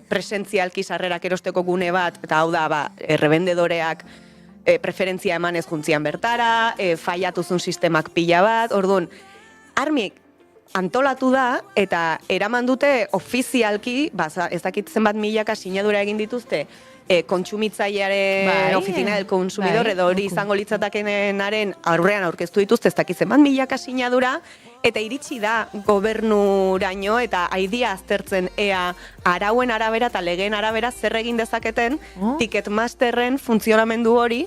presentzialki sarrerak erosteko gune bat, eta hau da, revendedoreak preferentzia eman ez juntzian bertara, faiatu zuen sistemak pila bat, orduan, armik antolatu da, eta eraman dute ofizialki, ez dakit zenbat milaka sinadura egin dituzte, kontsumitzailearen oficina del consumidor, edo hori izango litzatakenaren aurrean aurkeztu dituzte, ez dakit zenbat milaka sinadura, eta iritsi da gobernuraino, eta aidia aztertzen ea arauen arabera eta legeen arabera zer egin dezaketen Ticketmasterren funtzionamendu hori,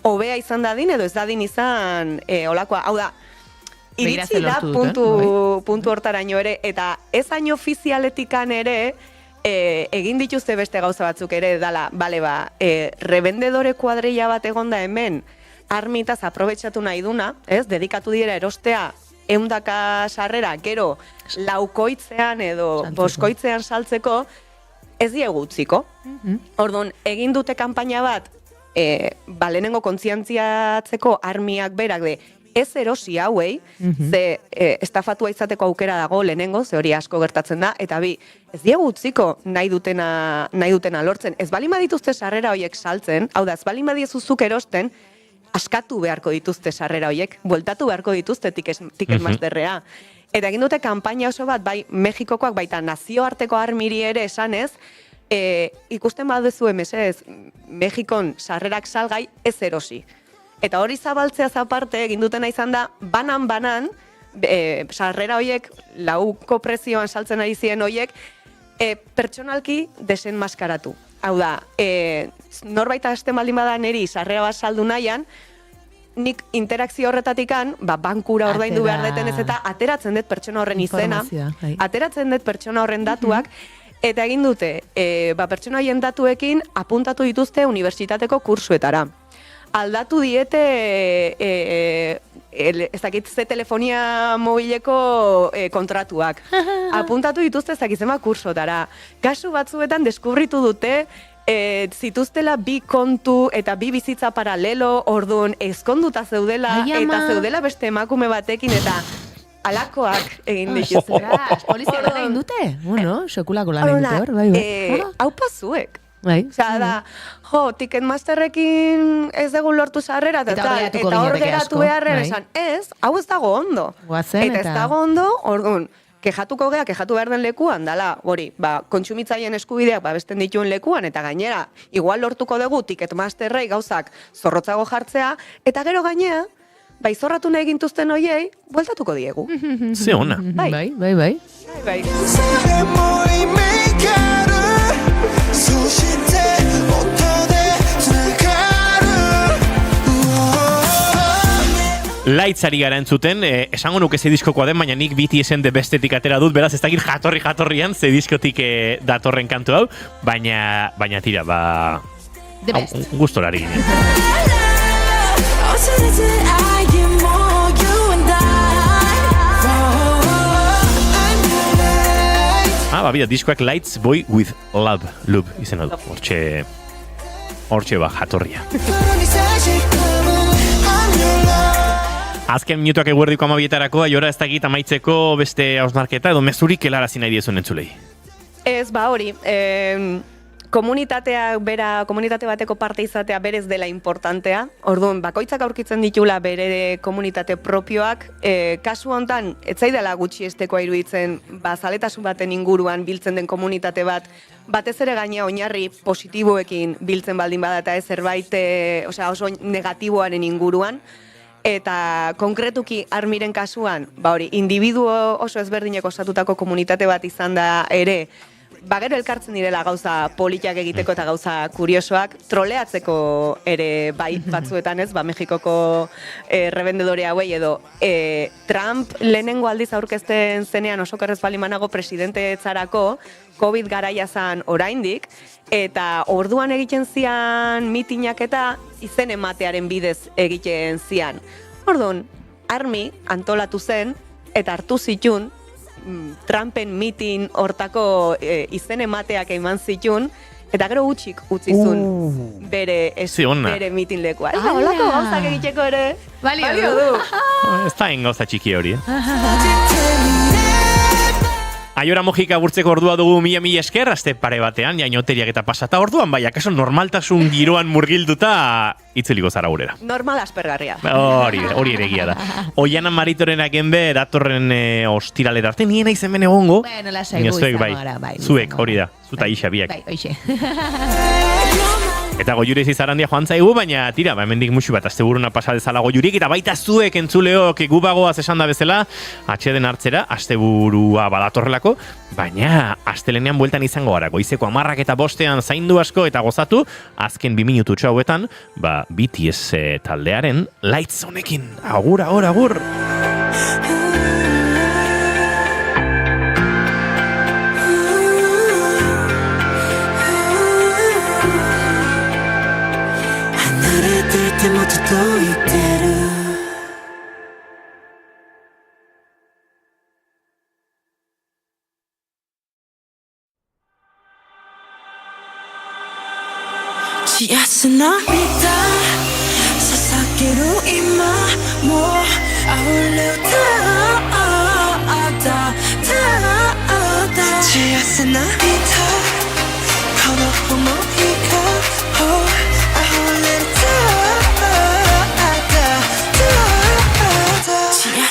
hobea izan dadin, edo ez dadin izan olakoa, hau da, iritsi da puntu hortaraino ere, eta ez hain ofizialetikan ere, egin dituzte beste gauza batzuk ere, dala, revendedore kuadrilla bat egonda hemen, armitaz aprobetxatu nahi duna, dedikatu dira erostea, 100 sarrera, gero, laukoitzean edo boskoitzean saltzeko, ez diegu utziko. Orduan, egin dute kanpaina bat, lehenengo kontzientziatzeko armiak berak ez erosi hauei, ze estafatua izateko aukera dago lehenengo, ze hori asko gertatzen da, eta ez diegu utziko nahi dutena lortzen. Ez balin badituzte sarrera horiek saltzen, hau da, ez balin badiezuzuk erosten, askatu beharko dituzte sarrera horiek, bueltatu beharko dituzte Ticketmasterrea. Eta egin dute kanpaina oso bat, bai Mexikokoak baita nazioarteko armiri ere esanez, ikusten baduzu mesedez, Mexikon sarrerak salgai ez erosi. Eta hori zabaltzeaz aparte, egin dutena izan da, banan, sarrera horiek, lauko prezioan saltzen ari ziren horiek, pertsonalki desenmaskaratu. Hau da, norbait hasten baldin bada neri sarrera bat saldu nahian, nik interakzio horretatikan, bankura ordaindu behar detenez eta ateratzen dut pertsona horren izena, ateratzen dut pertsona horren datuak, eta egin dute, pertsona horien datuekin apuntatu dituzte unibertsitateko kursuetara. Aldatu diete, ez dakit ze telefonia mobileko kontratuak. Apuntatu dituzte ez dakit zema kursotara. Kasu batzuetan deskubritu dute, zituztela 2 kontu eta 2 bizitza paralelo, orduan ezkonduta zeudela, eta zeudela beste emakume batekin, eta alakoak egin dituzte. Polizia gara egin dute? Bueno, sekulako lan egin dute hor, bai. Hau pazuek. Osea, da, Ticketmasterrekin ez dugu lortu sarrera, eta hor geratu beharren esan, hau ez dago ondo. Eta ez dago ondo, orduan, kejatu behar den lekuan, dala, hori, kontsumitzaien eskubideak besten dituen lekuan, eta gainera, igual lortuko dugu Ticketmasterrei gauzak zorrotzago jartzea, eta gero gainea, zorratu nahi gintuzten hoiei, bueltatuko diegu. Ze ona. Bai. Laitzari gara entzuten, esango nuke ze diskokoa den, baina nik BTS-en de bestetik atera dut, beraz ez dakit jatorrian ze diskotik datorren kantu hau, baina tira, gustorari ginen. Bida, diskoak Lights Boy with Love izena du, hortxe jatorria. Azken minutuak eguerdiko 12etarako, aiora ez dakit amaitzeko beste hausnarketa, edo mezurik helarazi nahi diezuen entzulei. Ez, hori, komunitate bateko parte izatea berez dela importantea. Orduan, bakoitzak aurkitzen ditula bere komunitate propioak, kasu hontan, ez zaidala gutxiestekoa iruditzen, zaletasun baten inguruan biltzen den komunitate bat, batez ere gaina oinarri positiboekin biltzen baldin bada eta ez zerbait, oso negatiboaren inguruan. Eta konkretuki Armiren kasuan, individu oso ezberdinek osatutako komunitate bat izan da ere, gero elkartzen direla gauza politak egiteko eta gauza kuriosoak, troleatzeko ere bai batzuetan ez, Mexikoko rebendedore hauei edo Trump lehenengo aldiz aurkezten zenean oso kerrez balimanago presidente etzarako, COVID garaia zan oraindik, eta orduan egiten zian mitinak eta izen ematearen bidez egiten zian. Orduan, Armi antolatu zen eta hartu zitun Trumpen mitin hortako izen emateak eman zitun, eta gero utxik utzizun bere mitin lekua. Ez da, holako gauzak egiteko ere balio du. Ez da gauza txiki hori, Aiora Mojika gurtzeko ordua dugu mila esker, aste pare batean, jainoteriak eta pasata orduan, bai, akaso normaltasun giroan murgilduta itzuliko zara gurera. Normal aspergarria. Hori ere egia da. Oiana Maritoren agenbe, datorren ostiralera arte, nien aizen bene egongo. Bueno, lasai gu izango gara, bai. Zuek, hori da, zuta isa biak. Bai, hoxe. Eta Goiurez izarandia joan zaigu, baina tira, hemendik musu bat, asteburuna pasa dezala Goiurik, eta baita zuek entzuleok gubagoaz esan da bezala, atxeden hartzera, asteburua badatorrelako, baina astelenean bueltan izango gara, goizeko 10 eta 5 zaindu asko eta gozatu, azken 2 minututxo hauetan, BTS taldearen Lights honekin. Agur, agur, agur! Senorita, sasakiru ima mo auleuta senorita, kono homo hika ho auleuta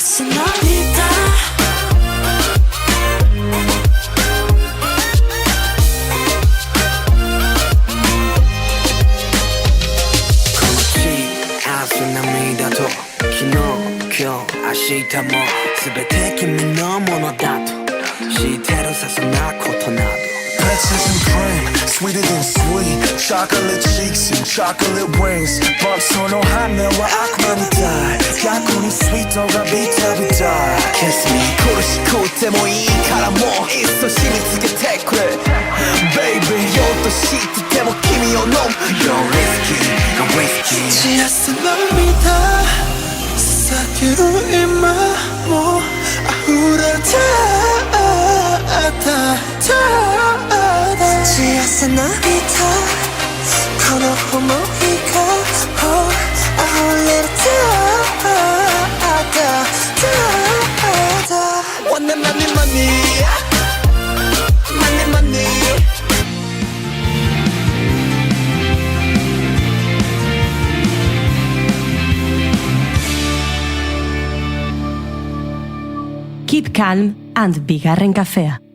senorita. Ashita mo subete kimi no mono dato shiteru sasana koto nado. Peaches and cream, sweeter than sweet. Chocolate cheeks and chocolate wings. Bumps on ohana wa akmarita. Yakuni sweet oga bita. Kiss me, kurashikoute mo ii kara mo isso shimitsuke kure. Baby, yoto shitete mo kimi o nom. You're risky. Just love 사사키로 이마 모 아후라타 지하세 나비타 코노 호모히카 호 아후라타 원내 money Keep calm and bigarren kafea.